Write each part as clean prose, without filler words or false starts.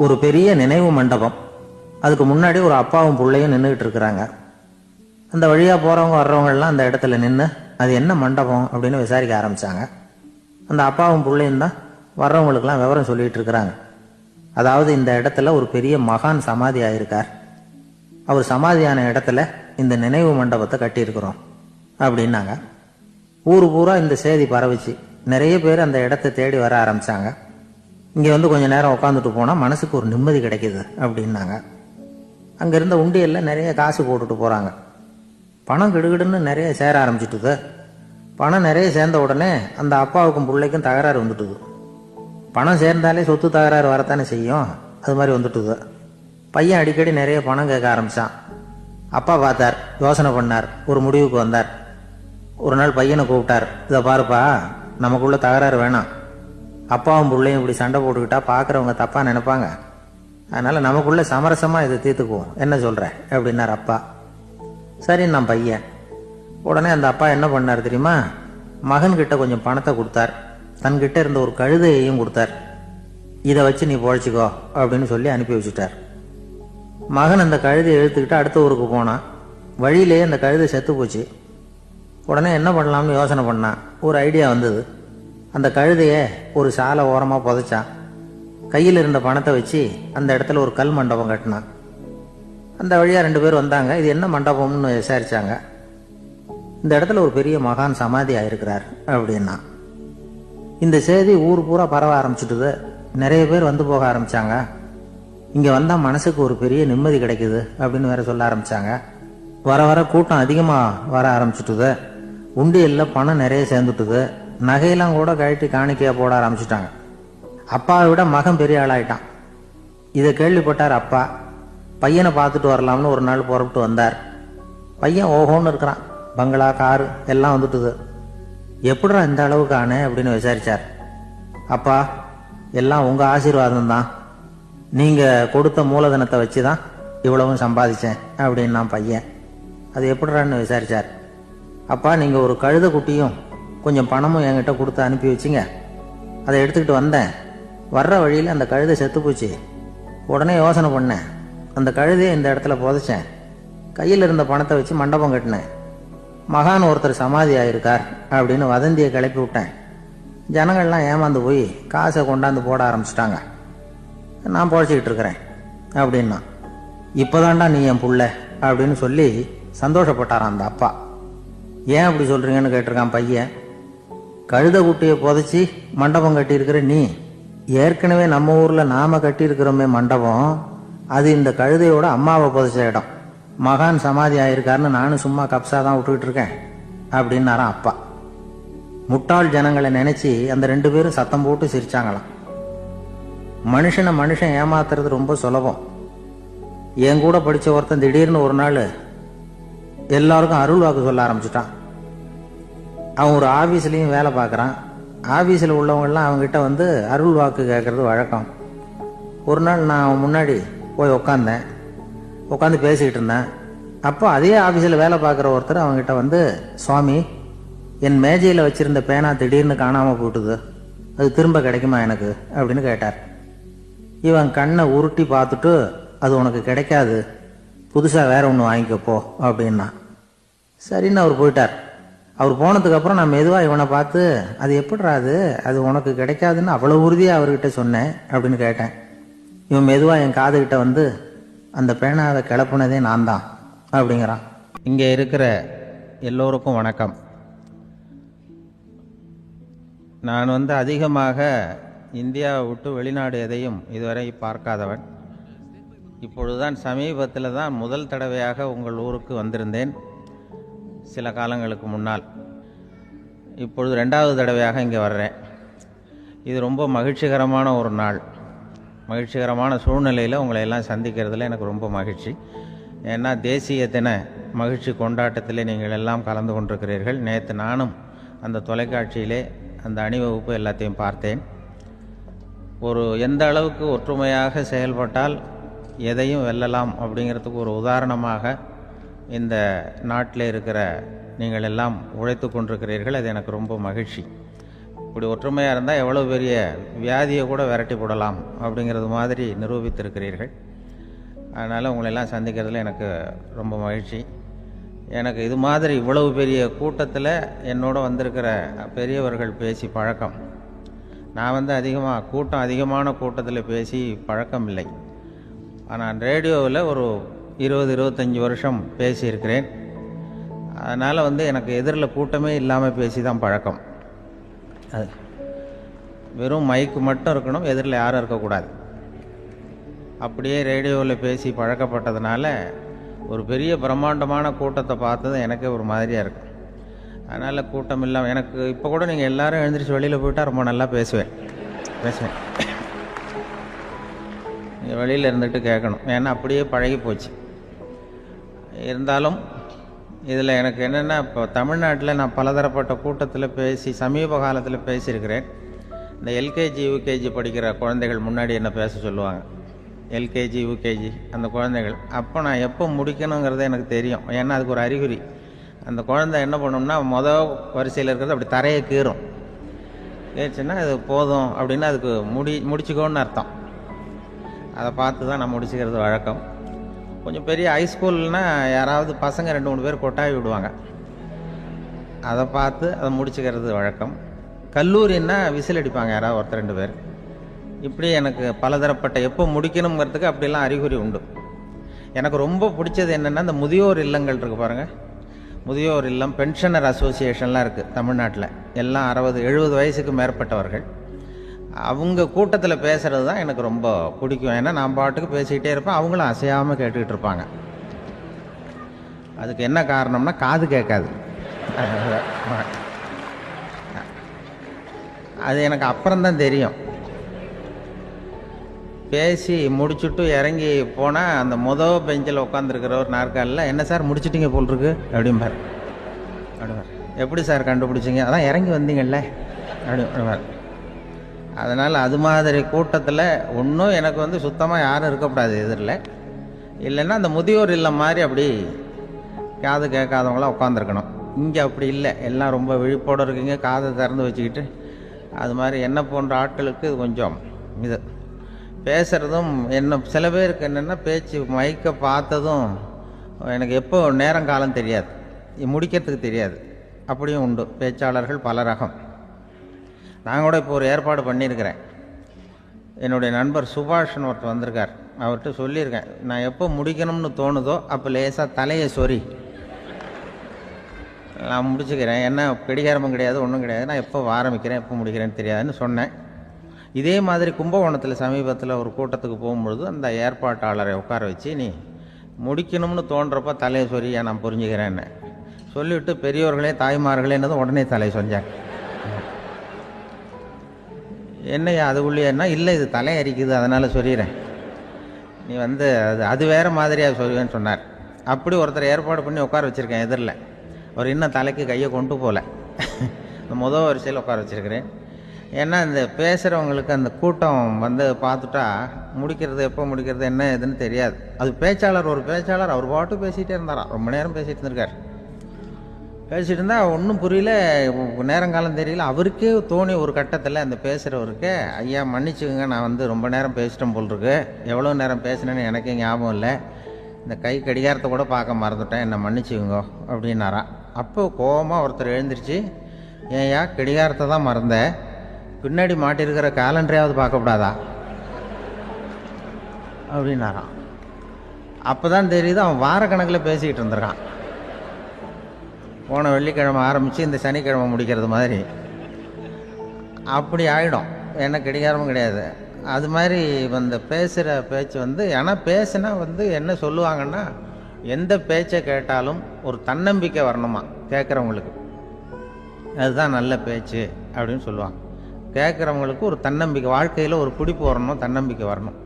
ஒரு பெரிய நினைவு மண்டபம். அதுக்கு முன்னாடி ஒரு அப்பாவும் பிள்ளையும் நின்றுகிட்டு இருக்கிறாங்க. அந்த வழியாக போகிறவங்க வர்றவங்கெல்லாம் அந்த இடத்துல நின்று அது என்ன மண்டபம் அப்படின்னு விசாரிக்க ஆரம்பித்தாங்க. அந்த அப்பாவும் பிள்ளையும் தான் வர்றவங்களுக்கெல்லாம் விவரம் சொல்லிகிட்டு இருக்கிறாங்க. அதாவது இந்த இடத்துல ஒரு பெரிய மகான் சமாதி ஆயிருக்கார். அவர் சமாதியான இடத்துல இந்த நினைவு மண்டபத்தை கட்டியிருக்கிறோம் அப்படின்னாங்க. ஊர் பூரா இந்த செய்தி பரவிச்சு. நிறைய பேர் அந்த இடத்தை தேடி வர ஆரம்பித்தாங்க. இங்கே வந்து கொஞ்சம் நேரம் உட்காந்துட்டு போனால் மனசுக்கு ஒரு நிம்மதி கிடைக்கிது அப்படின்னாங்க. அங்கே இருந்த உண்டியலில் நிறைய காசு போட்டுட்டு போகிறாங்க. பணம் கிடுகிடுன்னு நிறைய சேர ஆரம்பிச்சிட்டுது. பணம் நிறைய சேர்ந்த உடனே அந்த அப்பாவுக்கும் பிள்ளைக்கும் தகராறு வந்துட்டுது. பணம் சேர்ந்தாலே சொத்து தகராறு வரத்தானே செய்யும். அது மாதிரி வந்துட்டுது. பையன் அடிக்கடி நிறைய பணம் கேட்க ஆரம்பித்தான். அப்பா பார்த்தார், யோசனை பண்ணார், ஒரு முடிவுக்கு வந்தார். ஒரு நாள் பையனை கூப்பிட்டார். இதை பாருப்பா, நமக்குள்ள தகராறு வேணாம். அப்பாவும் பிள்ளையும் இப்படி சண்டை போட்டுக்கிட்டா பார்க்குறவங்க தப்பாக நினைப்பாங்க. அதனால் நமக்குள்ள சமரசமாக இதை தீர்த்துக்குவோம், என்ன சொல்கிற அப்படின்னார் அப்பா. சரின்னு நான் பையன். உடனே அந்த அப்பா என்ன பண்ணார் தெரியுமா? மகன்கிட்ட கொஞ்சம் பணத்தை கொடுத்தார். தன்கிட்ட இருந்த ஒரு கழுதையையும் கொடுத்தார். இதை வச்சு நீ பொழைச்சிக்கோ அப்படின்னு சொல்லி அனுப்பி வச்சுட்டார். மகன் அந்த கழுதையை இழுத்துக்கிட்டு அடுத்த ஊருக்கு போனான். வழியிலேயே அந்த கழுதை செத்து போச்சு. உடனே என்ன பண்ணலாம்னு யோசனை பண்ணான். ஒரு ஐடியா வந்தது. அந்த கழுதையை ஒரு சாலை ஓரமாக புதைச்சான். கையில் இருந்த பணத்தை வச்சு அந்த இடத்துல ஒரு கல் மண்டபம் கட்டினான். அந்த வழியாக 2 பேர் வந்தாங்க. இது என்ன மண்டபம்னு விசாரித்தாங்க. இந்த இடத்துல ஒரு பெரிய மகான் சமாதி ஆயிருக்கிறார் அப்படின்னா. இந்த செய்தி ஊர் பூரா பரவ ஆரம்பிச்சுட்டுது. நிறைய பேர் வந்து போக ஆரம்பித்தாங்க. இங்கே வந்தால் மனசுக்கு ஒரு பெரிய நிம்மதி கிடைக்குது அப்படின்னு வேற சொல்ல ஆரம்பித்தாங்க. வர வர கூட்டம் அதிகமாக வர ஆரம்பிச்சுட்டுது. உண்டியலில் பணம் நிறைய சேர்ந்துட்டுது. நகையெல்லாம் கூட கழட்டி காணிக்கையாக போட ஆரம்பிச்சிட்டாங்க. அப்பாவை விட மகன் பெரிய ஆளாயிட்டான். இதை கேள்விப்பட்டார் அப்பா. பையனை பார்த்துட்டு வரலாம்னு ஒரு நாள் புறப்பட்டு வந்தார். பையன் ஓஹோன்னு இருக்கிறான். பங்களா, காரு எல்லாம் வந்துட்டுது. எப்படிடா இந்த அளவுக்கு ஆனே அப்படின்னு விசாரித்தார். அப்பா, எல்லாம் உங்கள் ஆசீர்வாதம் தான். நீங்கள் கொடுத்த மூலதனத்தை வச்சு தான் இவ்வளவும் சம்பாதிச்சேன் அப்படின்னு நான் பையன். அது எப்படிறான்னு விசாரித்தார். அப்பா, நீங்கள் ஒரு கழுதை குட்டியும் கொஞ்சம் பணமும் என்கிட்ட கொடுத்து அனுப்பி வச்சிங்க. அதை எடுத்துக்கிட்டு வந்தேன். வர்ற வழியில் அந்த கழுதை செத்து போச்சு. உடனே யோசனை பண்ணேன். அந்த கழுதையை இந்த இடத்துல புதைச்சேன். கையில் இருந்த பணத்தை வச்சு மண்டபம் கட்டினேன். மகான் ஒருத்தர் சமாதி ஆயிருக்கார் அப்படின்னு வதந்தியை கிளப்பி விட்டேன். ஜனங்கள்லாம் ஏமாந்து போய் காசை கொண்டாந்து போட ஆரம்பிச்சிட்டாங்க. நான் பொழைச்சிக்கிட்டு இருக்கிறேன் அப்படின்னா. இப்போதான்டா நீ என் புள்ள அப்படின்னு சொல்லி சந்தோஷப்பட்டாரான் அந்த அப்பா. ஏன் அப்படி சொல்கிறீங்கன்னு கேட்டிருக்கான் பையன். கழுத குட்டியை புதைச்சி மண்டபம் கட்டியிருக்கிற நீ, ஏற்கனவே நம்ம ஊரில் நாம் கட்டியிருக்கிறோமே மண்டபம், அது இந்த கழுதையோட அம்மாவை புதைச்ச இடம். மகான் சமாதி ஆயிருக்காருன்னு நானும் சும்மா கப்ஸா தான் விட்டுக்கிட்டு இருக்கேன் அப்படின்னாரான் அப்பா. முட்டாள் ஜனங்களை நினச்சி அந்த 2 பேரும் சத்தம் போட்டு சிரிச்சாங்களாம். மனுஷன் ஏமாத்துறது ரொம்ப சுலபம். என் கூட படித்த ஒருத்தன் திடீர்னு ஒரு நாள் எல்லாருக்கும் அருள் வாக்கு சொல்ல ஆரம்பிச்சிட்டான். அவன் ஒரு ஆஃபீஸ்லேயும் வேலை பார்க்குறான். ஆஃபீஸில் உள்ளவங்கெல்லாம் அவங்ககிட்ட வந்து அருள் வாக்கு கேட்குறது வழக்கம். ஒரு நாள் நான் அவன் முன்னாடி போய் உட்காந்து பேசிக்கிட்டு இருந்தேன். அப்போ அதே ஆஃபீஸில் வேலை பார்க்குற ஒருத்தர் அவங்ககிட்ட வந்து, சுவாமி, என் மேஜையில் வச்சுருந்த பேனா திடீர்னு காணாமல் போயிட்டுது, அது திரும்ப கிடைக்குமா எனக்கு அப்படின்னு கேட்டார். இவன் கண்ணை உருட்டி பார்த்துட்டு, அது உனக்கு கிடைக்காது, புதுசாக வேற ஒன்று வாங்கிக்கப்போ அப்படின்னா. சரின்னு அவர் போயிட்டார். அவர் போனதுக்கப்புறம் நான் மெதுவாக இவனை பார்த்து, அது எப்படிடா அது உனக்கு கிடைக்காதுன்னு அவ்வளோ உறுதியாக அவர்கிட்ட சொன்னேன் அப்படின்னு கேட்டேன். இவன் மெதுவாக என் காதுகிட்ட வந்து, அந்த பேனாவை கிளப்புனதே நான் தான் அப்படிங்கிறான். இங்கே இருக்கிற எல்லோருக்கும் வணக்கம். நான் அதிகமாக இந்தியாவை விட்டு வெளிநாடு எதையும் இதுவரை பார்க்காதவன். இப்பொழுதுதான் சமீபத்தில் தான் முதல் தடவையாக உங்கள் ஊருக்கு வந்திருந்தேன், சில காலங்களுக்கு முன்னால். இப்பொழுது 2வது தடவையாக இங்கே வர்றேன். இது ரொம்ப மகிழ்ச்சிகரமான ஒரு நாள். மகிழ்ச்சிகரமான சூழ்நிலையில் உங்களை எல்லாம் சந்திக்கிறதுல எனக்கு ரொம்ப மகிழ்ச்சி. ஏன்னா தேசிய தின மகிழ்ச்சி கொண்டாட்டத்திலே நீங்கள் எல்லாம் கலந்து கொண்டிருக்கிறீர்கள். நேற்று நானும் அந்த தொலைக்காட்சியிலே அந்த அணிவகுப்பு எல்லாத்தையும் பார்த்தேன். எந்த அளவுக்கு ஒற்றுமையாக செயல்பட்டால் எதையும் வெல்லலாம் அப்படிங்கிறதுக்கு ஒரு உதாரணமாக இந்த நாட்டில் இருக்கிற நீங்கள் எல்லாம் உழைத்து கொண்டிருக்கிறீர்கள். அது எனக்கு ரொம்ப மகிழ்ச்சி. இப்படி ஒற்றுமையாக இருந்தால் எவ்வளோ பெரிய வியாதியை கூட விரட்டி போடலாம் அப்படிங்கிறது மாதிரி நிரூபித்திருக்கிறீர்கள். அதனால் உங்களெல்லாம் சந்திக்கிறதுல எனக்கு ரொம்ப மகிழ்ச்சி. எனக்கு இது மாதிரி இவ்வளவு பெரிய கூட்டத்தில் என்னோட வந்திருக்கிற பெரியவர்கள் பேசி பழக்கம். நான் அதிகமான கூட்டத்தில் பேசி பழக்கம் இல்லை. ஆனால் ரேடியோவில் ஒரு 20-25 வருஷம் பேசியிருக்கிறேன். அதனால் எனக்கு எதிரில் கூட்டமே இல்லாமல் பேசி தான் பழக்கம். அது வெறும் மைக்கு மட்டும் இருக்கணும், எதிரில் யாரும் இருக்கக்கூடாது. அப்படியே ரேடியோவில் பேசி பழக்கப்பட்டதுனால ஒரு பெரிய பிரம்மாண்டமான கூட்டத்தை பார்த்தது எனக்கே ஒரு மாதிரியாக இருக்கும். அதனால் கூட்டம் இல்லாமல் எனக்கு இப்போ கூட நீங்கள் எல்லோரும் எழுந்திரிச்சு வெளியில் போயிட்டால் ரொம்ப நல்லா பேசுவேன். நீங்கள் வெளியில் இருந்துட்டு கேட்கணும், ஏன்னா அப்படியே பழகி போச்சு. இருந்தாலும் இதில் எனக்கு என்னென்னா, இப்போ தமிழ்நாட்டில் நான் பலதரப்பட்ட கூட்டத்தில் பேசி சமீப காலத்தில் பேசியிருக்கிறேன். இந்த எல்கேஜி யூகேஜி படிக்கிற குழந்தைகள் முன்னாடி என்ன பேச சொல்லுவாங்க, எல்கேஜி யூகேஜி அந்த குழந்தைகள். அப்போ நான் எப்போ முடிக்கணுங்கிறது எனக்கு தெரியும், ஏன்னா அதுக்கு ஒரு அறிகுறி. அந்த குழந்தை என்ன பண்ணணும்னா மொதல் வரிசையில் இருக்கிறது அப்படி தரையை கீறும். கேச்சுன்னா அது போதும் அப்படின்னு அதுக்கு முடிச்சுக்கோன்னு அர்த்தம். அதை பார்த்து தான் நான் முடிச்சுக்கிறது வழக்கம். கொஞ்சம் பெரிய ஹைஸ்கூல்னால் யாராவது பசங்க 2-3 பேர் கொட்டாவி விடுவாங்க, அதை பார்த்து அதை முடிச்சுக்கிறது வழக்கம். கல்லூரின்னா விசில் அடிப்பாங்க யாராவது 1-2 பேர். இப்படி எனக்கு பலதரப்பட்ட எப்போ முடிக்கணுங்கிறதுக்கு அப்படிலாம் அறிகுறி உண்டு. எனக்கு ரொம்ப பிடிச்சது என்னென்னா, இந்த முதியோர் இல்லங்கள் இருக்குது பாருங்கள். முதியோர் இல்லம், பென்ஷனர் அசோசியேஷன்லாம் இருக்குது தமிழ்நாட்டில். எல்லாம் 60-70 வயசுக்கு மேற்பட்டவர்கள். அவங்க கூட்டத்தில் பேசுகிறது தான் எனக்கு ரொம்ப பிடிக்கும். ஏன்னா நான் பாட்டுக்கு பேசிக்கிட்டே இருப்பேன், அவங்களும் அசையாமல் கேட்டுக்கிட்டு இருப்பாங்க. அதுக்கு என்ன காரணம்னா, காது கேட்காது. அது எனக்கு அப்புறம்தான் தெரியும். பேசி முடிச்சுட்டு இறங்கி போனால் அந்த பெஞ்சில் உட்காந்துருக்கிற ஒரு நாற்காலில், என்ன சார் முடிச்சிட்டிங்க போல் இருக்கு அப்படிம்பார். எப்படி சார் கண்டுபிடிச்சிங்க, அதான் இறங்கி வந்தீங்கல்ல அப்படிம்பார். அதனால் அது மாதிரி கூட்டத்தில் ஒன்றும் எனக்கு சுத்தமாக யாரும் இருக்கக்கூடாது எதிரில். இல்லைன்னா அந்த முதியோர் இல்லம் மாதிரி அப்படி காது கேட்காதவங்களாம் உட்காந்துருக்கணும். இங்கே அப்படி இல்லை, எல்லாம் ரொம்ப விழிப்போடு இருக்கீங்க, காதை திறந்து வச்சுக்கிட்டு. அது மாதிரி என்ன போன்ற ஆட்களுக்கு கொஞ்சம் இது பேசுகிறதும் என்ன, சில பேருக்கு என்னென்னா பேச்சு மைக்கை பார்த்ததும் எனக்கு எப்போ நேரங்காலம் தெரியாது, முடிக்கிறதுக்கு தெரியாது. அப்படியும் உண்டு பேச்சாளர்கள் பல ரகம். நான் கூட இப்போ ஒரு ஏற்பாடு பண்ணியிருக்கிறேன். என்னுடைய நண்பர் சுபாஷ்னு ஒருத்தர் வந்திருக்கார். அவர்கிட்ட சொல்லியிருக்கேன், நான் எப்போ முடிக்கணும்னு தோணுதோ அப்போ லேசாக தலையை சொறி நான் முடிச்சுக்கிறேன். என்ன கடிகாரமும் கிடையாது, ஒன்றும் கிடையாது. நான் எப்போ ஆரம்பிக்கிறேன் எப்போ முடிக்கிறேன்னு தெரியாதுன்னு சொன்னேன். இதே மாதிரி கும்பகோணத்தில் சமீபத்தில் ஒரு கூட்டத்துக்கு போகும்பொழுது அந்த ஏற்பாட்டாளரை உட்கார வச்சு, நீ முடிக்கணும்னு தோன்றப்போ தலையை சொரியா நான் புரிஞ்சுக்கிறேன்னு சொல்லிவிட்டு, பெரியோர்களே தாய்மார்களே என்னதும் உடனே தலையை சொன்னாங்க. என்னையா அதுக்குள்ளேன்னா, இல்லை இது தலை அரிக்குது அதனால் சொல்லிடுறேன், நீ அது வேறு மாதிரியாக சொல்லுவேன்னு சொன்னார். அப்படி ஒருத்தர் ஏற்பாடு பண்ணி உட்கார வச்சுருக்கேன் எதிரில். அவர் இன்னும் தலைக்கு கையை கொண்டு போகல, முதல் வரிசையில் உட்கார வச்சுருக்கிறேன். ஏன்னா இந்த பேசுகிறவங்களுக்கு அந்த கூட்டம் பார்த்துட்டா முடிக்கிறது எப்போ முடிக்கிறது என்ன எதுன்னு தெரியாது. அது ஒரு பேச்சாளர் அவர் பாட்டு பேசிகிட்டே இருந்தாராம், ரொம்ப நேரம் பேசிகிட்டு இருந்திருக்கார். பேசிகிட்டு இருந்தால் ஒன்றும் புரியல, நேரங்காலம் தெரியல. அவருக்கே தோணி ஒரு கட்டத்தில் அந்த பேசுகிறவருக்கு, ஐயா மன்னிச்சுக்கோங்க, நான் ரொம்ப நேரம் பேசிட்டேன் போல் இருக்கு, எவ்வளோ நேரம் பேசினேன்னு எனக்கே ஞாபகம் இல்லை, இந்த கை கடிகாரத்தை கூட பார்க்க மறந்துட்டேன், என்னை மன்னிச்சுக்கோங்க அப்படின்னாராம். அப்போ கோபமாக ஒருத்தர் எழுந்திரிச்சு, ஏன்யா கடிகாரத்தை தான் மறந்த, பின்னாடி மாட்டிருக்கிற காலண்டரையாவது பார்க்கக்கூடாதா அப்படின்னாராம். அப்போ தான் தெரியுது அவன் வாரக்கணக்கில் பேசிக்கிட்டு இருந்திருக்கான். போன வெள்ளிக்கிழமை ஆரம்பித்து இந்த சனிக்கிழமை முடிக்கிறது மாதிரி அப்படி ஆகிடும். என்ன கடிகாரமும் கிடையாது. அது மாதிரி பேசுகிற பேச்சு ஏன்னா பேசுனா என்ன சொல்லுவாங்கன்னா, எந்த பேச்சை கேட்டாலும் ஒரு தன்னம்பிக்கை வரணுமா கேட்குறவங்களுக்கு, அதுதான் நல்ல பேச்சு அப்படின்னு சொல்லுவாங்க. கேட்குறவங்களுக்கு ஒரு தன்னம்பிக்கை, வாழ்க்கையில் ஒரு பிடிப்பு வரணும், தன்னம்பிக்கை வரணும்.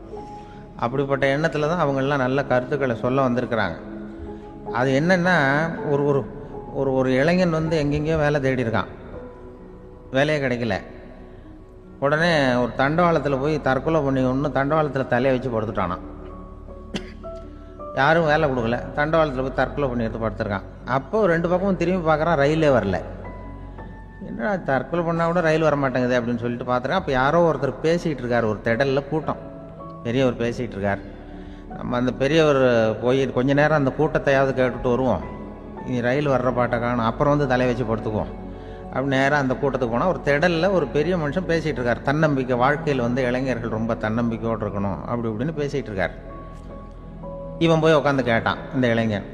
அப்படிப்பட்ட எண்ணத்தில் தான் அவங்கெல்லாம் நல்ல கருத்துக்களை சொல்ல வந்திருக்கிறாங்க. அது என்னென்னா, ஒரு ஒரு ஒரு ஒரு இளைஞன் எங்கெங்கேயோ வேலை தேடி இருக்கான், வேலையே கிடைக்கல. உடனே ஒரு தண்டவாளத்தில் போய் தற்கொலை பண்ணி தண்டவாளத்தில் தலையை வச்சு படுத்துட்டானான். யாரும் வேலை கொடுக்கல, தண்டவாளத்தில் போய் தற்கொலை பண்ணி எடுத்து படுத்துருக்கான். அப்போ 2 பக்கமும் திரும்பி பார்க்குறான், ரயிலே வரல. என்ன தற்கொலை பண்ணால் கூட ரயில் வர மாட்டேங்குது அப்படின்னு சொல்லிட்டு பார்த்துருக்கேன். அப்போ யாரோ ஒருத்தர் பேசிகிட்டு இருக்கார், ஒரு திடலில் கூட்டம், பெரியவர் பேசிகிட்டு இருக்கார். நம்ம அந்த பெரியவர் போய் கொஞ்ச நேரம் அந்த கூட்டத்தையாவது கேட்டுட்டு வருவோம், நீ ரயில் வர்ற பாட்டை காணும், அப்புறம் வந்து தலை வச்சு படுத்துக்குவோம் அப்படின்னு நேராக அந்த கூட்டத்துக்கு போனால் ஒரு திடலில் ஒரு பெரிய மனுஷன் பேசிகிட்டு இருக்கார். தன்னம்பிக்கை, வாழ்க்கையில் வந்து இளைஞர்கள் ரொம்ப தன்னம்பிக்கையோடு இருக்கணும் அப்படி இப்படின்னு பேசிகிட்டு இருக்கார். இவன் போய் உட்காந்து கேட்டான். இந்த இளைஞன்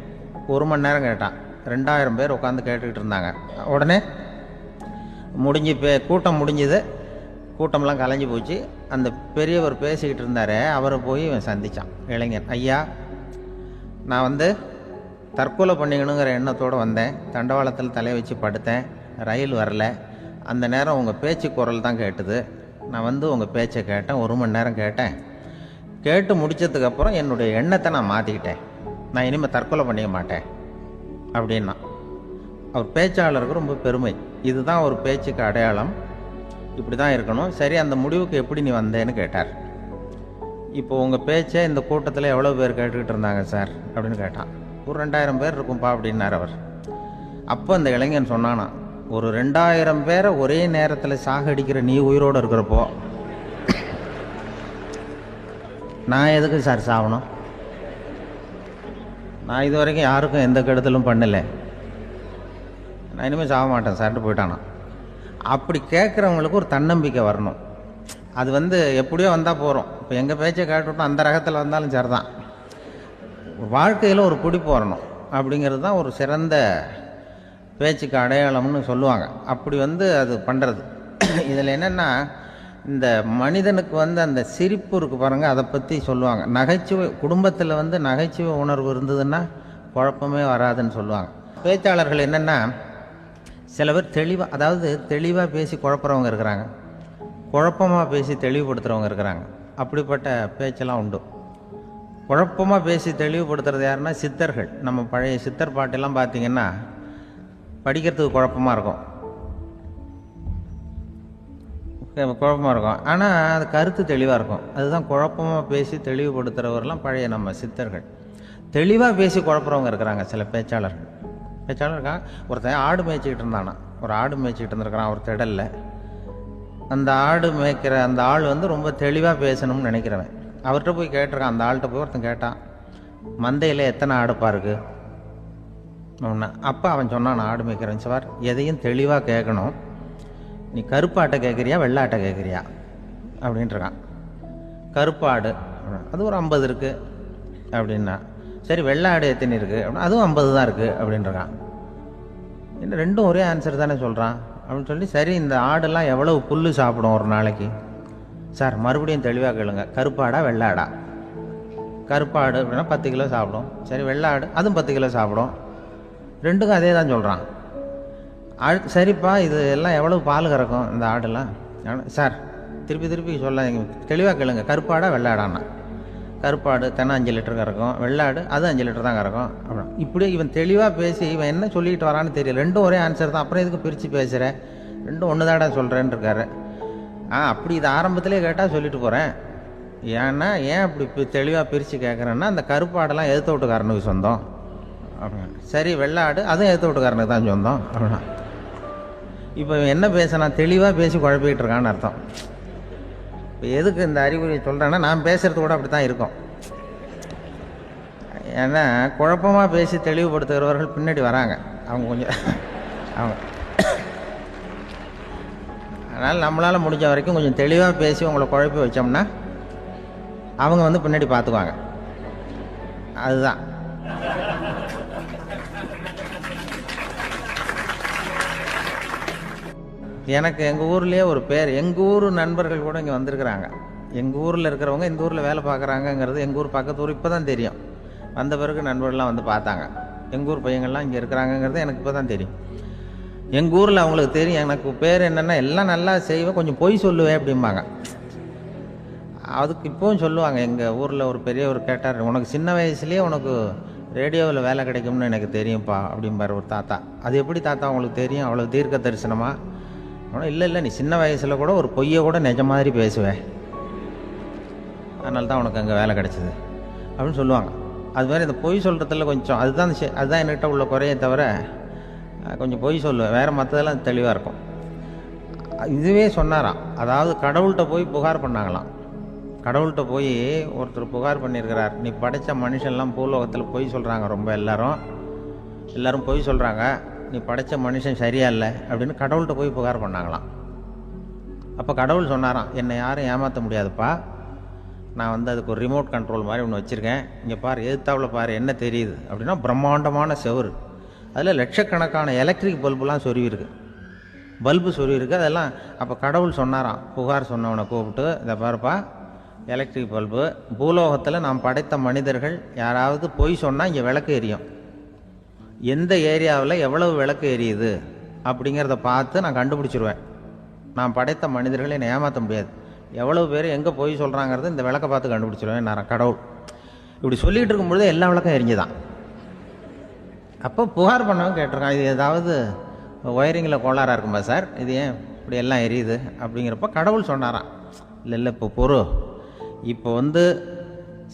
1 மணி நேரம் கேட்டான். 2000 பேர் உட்காந்து கேட்டுக்கிட்டு இருந்தாங்க. உடனே கூட்டம் முடிஞ்சுது, கூட்டம்லாம் கலைஞ்சி போச்சு. அந்த பெரியவர் பேசிக்கிட்டு இருந்தாரே அவரை போய் இவன் சந்தித்தான். இளைஞன், ஐயா, நான் வந்து தற்கொலை பண்ணிக்கணுங்கிற எண்ணத்தோடு வந்தேன், தண்டவாளத்தில் தலையை வச்சு படுத்தேன், ரயில் வரல, அந்த நேரம் உங்கள் பேச்சு குரல் தான் கேட்டுது, நான் வந்து உங்கள் பேச்சை கேட்டேன், 1 மணி நேரம் கேட்டேன், கேட்டு முடித்ததுக்கப்புறம் என்னுடைய எண்ணத்தை நான் மாற்றிக்கிட்டேன், நான் இனிமேல் தற்கொலை பண்ணிக்க மாட்டேன் அப்படின்னா. அவர் பேச்சாளருக்கு ரொம்ப பெருமை, இதுதான் ஒரு பேச்சுக்கு அடையாளம், இப்படி தான் இருக்கணும். சரி, அந்த முடிவுக்கு எப்படி நீ வந்தேன்னு கேட்டார். இப்போ உங்கள் பேச்சை இந்த கூட்டத்தில் எவ்வளோ பேர் கேட்டுக்கிட்டு இருந்தாங்க சார் அப்படின்னு கேட்டான். ஒரு 2000 பேர் இருக்கும்பா அப்படின்னார் அவர். அப்போ அந்த இளைஞன் சொன்னானா, ஒரு 2000 பேரை ஒரே நேரத்தில் சாகடிக்கிற நீ உயிரோடு இருக்கிறப்போ நான் எதுக்கு சார் சாகணும்? நான் இது வரைக்கும் யாருக்கும் எந்த கெடுதலும் பண்ணலை, நான் இனிமேல் சாக மாட்டேன் சார்ட்டு போயிட்டானா. அப்படி கேட்குறவங்களுக்கு ஒரு தன்னம்பிக்கை வரணும். அது வந்து எப்படியோ வந்தால் போகிறோம். இப்போ எங்கள் பேச்சை கேட்டுவிட்டோம், அந்த ரகத்தில் வந்தாலும் சரிதான். வாழ்க்கையில் ஒரு பிடிப்பு வரணும் அப்படிங்கிறது தான் ஒரு சிறந்த பேச்சுக்கு அடையாளம்னு சொல்லுவாங்க. அப்படி வந்து அது பண்ணுறது. இதில் என்னென்னா, இந்த மனிதனுக்கு வந்து அந்த சிரிப்பு இருக்குது பாருங்கள், அதை பற்றி சொல்லுவாங்க. நகைச்சுவை, குடும்பத்தில் வந்து நகைச்சுவை உணர்வு இருந்ததுன்னா குழப்பமே வராதுன்னு சொல்லுவாங்க. பேச்சாளர்கள் என்னென்னா, சில பேர் தெளிவாக, அதாவது தெளிவாக பேசி குழப்புறவங்க இருக்கிறாங்க, குழப்பமாக பேசி தெளிவுபடுத்துகிறவங்க இருக்கிறாங்க. அப்படிப்பட்ட பேச்செல்லாம் உண்டு. குழப்பமாக பேசி தெளிவுபடுத்துறது யாருன்னா சித்தர்கள். நம்ம பழைய சித்தர் பாட்டெல்லாம் பார்த்திங்கன்னா படிக்கிறதுக்கு குழப்பமாக இருக்கும், ஆனால் அது கருத்து தெளிவாக இருக்கும். அதுதான் குழப்பமாக பேசி தெளிவுபடுத்துகிறவரெல்லாம் பழைய நம்ம சித்தர்கள். தெளிவாக பேசி குழப்புறவங்க இருக்கிறாங்க சில பேச்சாளர்கள். இருக்காங்க. ஒருத்தன் ஆடு மேய்ச்சிக்கிட்டு இருந்தானா, ஒரு ஆடு மேய்ச்சிக்கிட்டு இருந்திருக்கிறான் ஒரு திடலில். அந்த ஆடு மேய்க்கிற அந்த ஆள் வந்து ரொம்ப தெளிவாக பேசணும்னு நினைக்கிறவன். அவர்கிட்ட போய் கேட்டிருக்கான். அந்த ஆள்கிட்ட போய் ஒருத்தன் கேட்டான், மந்தையில் எத்தனை ஆடுப்பா இருக்கு அப்படின்னா. அப்போ அவன் சொன்னான், நான் ஆடு மேய்க்கிறேன் சார், எதையும் தெளிவாக கேட்கணும், நீ கருப்பாட்டை கேட்குறியா வெள்ளாட்டை கேட்குறியா அப்படின்ட்டுருக்கான். கருப்பாடு அது ஒரு 50 இருக்குது அப்படின்னா. சரி, வெள்ளாடு எத்தனை இருக்குது அப்படின்னா, அதுவும் 50 தான் இருக்குது அப்படின்ட்டுருக்கான். இன்னும் ரெண்டும் ஒரே ஆன்சர் தானே சொல்கிறான் அப்படின்னு சொல்லி, சரி இந்த ஆடெல்லாம் எவ்வளவு புல் சாப்பிடும் ஒரு நாளைக்கு சார்? மறுபடியும் தெளிவாக கேளுங்க, கருப்பாடா வெள்ளாடா? கருப்பாடு அப்படின்னா 10 கிலோ சாப்பிடும். சரி, வெள்ளாடு அதுவும் 10 கிலோ சாப்பிடும். ரெண்டுக்கும் அதே தான் சொல்கிறான். சரிப்பா, இது எல்லாம் எவ்வளவு பால் கறக்கும் இந்த ஆடெல்லாம்? சார் திருப்பி திருப்பி சொல்ல, தெளிவாக கேளுங்க, கருப்பாடா வெள்ளாடான்னா? கருப்பாடு தினம் 5 லிட்டர் கறக்கும், வெள்ளாடு அது 5 லிட்டர் தான் கறக்கும் அப்படின்னா. இப்படியே இவன் தெளிவாக பேசி இவன் என்ன சொல்லிட்டு வரான்னு தெரியல. ரெண்டும் ஒரே ஆன்சர் தான், அப்புறம் எதுக்கு பிரித்து பேசுகிறேன், ரெண்டும் ஒன்று தாடா சொல்கிறேன்னு இருக்காரு. அப்படி இது ஆரம்பத்திலே கேட்டால் சொல்லிட்டு போகிறேன். ஏன்னா ஏன் அப்படி தெளிவாக பிரித்து கேட்குறேன்னா, அந்த கருப்பாடெல்லாம் எதிர்த்த வீட்டுக்காரனுக்கு சொந்தம் அப்படின்னா. சரி, வெள்ளாடு அதுவும் எதிர்த்த வீட்டுக்காரனுக்கு தான் சொந்தம் அப்படின்னா. இப்போ என்ன பேசினா தெளிவாக பேசி குழப்பிக்கிட்டு இருக்கான்னு அர்த்தம். இப்போ எதுக்கு இந்த அறிகுறி சொல்கிறேன்னா, நான் பேசுகிறது கூட அப்படி தான் இருக்கும். ஏன்னா குழப்பமாக பேசி தெளிவுபடுத்துகிறவர்கள் பின்னாடி வராங்க, அவங்க கொஞ்சம் அவங்க. அதனால் நம்மளால் முடிஞ்ச வரைக்கும் கொஞ்சம் தெளிவாக பேசி உங்களை குழப்பி வச்சோம்னா அவங்க வந்து பின்னாடி பார்த்துக்குவாங்க. அதுதான். எனக்கு எங்கள் ஊர்லேயே ஒரு பேர், எங்கள் ஊர் நண்பர்கள் கூட இங்கே வந்திருக்கிறாங்க. எங்கள் ஊரில் இருக்கிறவங்க இந்த ஊரில் வேலை பார்க்குறாங்கங்கிறது எங்கள் ஊர் பக்கத்து ஊர் இப்போ தான் தெரியும். வந்த பிறகு நண்பர்கள்லாம் வந்து பார்த்தாங்க. எங்கள் ஊர் பையங்கள்லாம் இங்கே இருக்கிறாங்கங்கிறது எனக்கு இப்போ தான் தெரியும். எங்கள் ஊரில் அவங்களுக்கு தெரியும் எனக்கு பேர் என்னென்னா, எல்லாம் நல்லா செய்வேன், கொஞ்சம் பொய் சொல்லுவேன் அப்படிம்பாங்க. அதுக்கு இப்போவும் சொல்லுவாங்க. எங்கள் ஊரில் ஒரு பெரியவர் கேட்டார், உனக்கு சின்ன வயசுலேயே உனக்கு ரேடியோவில் வேலை கிடைக்கும்னு எனக்கு தெரியும்ப்பா அப்படிம்பார் ஒரு தாத்தா. அது எப்படி தாத்தா உங்களுக்கு தெரியும், அவ்வளோ தீர்க்க தரிசனமா? இல்லை இல்லை, நீ சின்ன வயசில் கூட ஒரு பொய்யை கூட நிஜ மாதிரி பேசுவேன், அதனால தான் உனக்கு அங்கே வேலை கிடச்சிது அப்படின்னு சொல்லுவாங்க. அது மாதிரி இந்த பொய் சொல்கிறதுல கொஞ்சம் அதுதான் என்கிட்ட உள்ள குறையை தவிர, கொஞ்சம் பொய் சொல்லுவேன், வேறு மற்றதெல்லாம் தெளிவாக இருக்கும். இதுவே சொன்னாராம். அதாவது கடவுள்கிட்ட போய் புகார் பண்ணாங்களாம். கடவுள்கிட்ட போய் ஒருத்தர் புகார் பண்ணியிருக்கிறார், நீ படைத்த மனுஷன்லாம் பூலோகத்தில் பொய் சொல்கிறாங்க, ரொம்ப எல்லாரும் பொய் சொல்கிறாங்க, நீ படைத்த மனுஷன் சரியா இல்லை அப்படின்னு கடவுள்கிட்ட போய் புகார் பண்ணாங்களாம். அப்போ கடவுள் சொன்னாராம், என்னை யாரும் ஏமாற்ற முடியாதுப்பா, நான் வந்து அதுக்கு ஒரு ரிமோட் கண்ட்ரோல் மாதிரி ஒன்று வச்சுருக்கேன், இங்கே பாரு, எதிர்த்தாவில் பாரு, என்ன தெரியுது அப்படின்னா பிரம்மாண்டமான செவுரு, அதில் லட்சக்கணக்கான எலக்ட்ரிக் பல்புலாம் சொருவிருக்கு, அதெல்லாம். அப்போ கடவுள் சொன்னாராம், புகார் சொன்னவனை கூப்பிட்டு, இதை பாருப்பா, எலக்ட்ரிக் பல்பு, பூலோகத்தில் நாம் படைத்த மனிதர்கள் யாராவது பொய் சொன்னால் இங்கே விளக்கு எரியும், எந்த ஏரியாவில் எவ்வளவு விளக்கு எரியுது அப்படிங்கிறத பார்த்து நான் கண்டுபிடிச்சிருவேன், நான் படைத்த மனிதர்களை என்னை ஏமாற்ற முடியாது, எவ்வளவு பேர் எங்கே பொய் சொல்கிறாங்கிறது இந்த விளக்கை பார்த்து கண்டுபிடிச்சிருவேன் நான் கடவுள். இப்படி சொல்லிகிட்டு இருக்கும்பொழுது எல்லா விளக்கம் எரிஞ்சுதான். அப்போ புகார் பண்ணவன் கேட்டிருக்கான், இது ஏதாவது ஒயரிங்கில் கோளாறாக இருக்குமா சார், இது ஏன் இப்படி எல்லாம் எரியுது அப்படிங்கிறப்ப கடவுள் சொன்னாராம், இல்லை இப்போ வந்து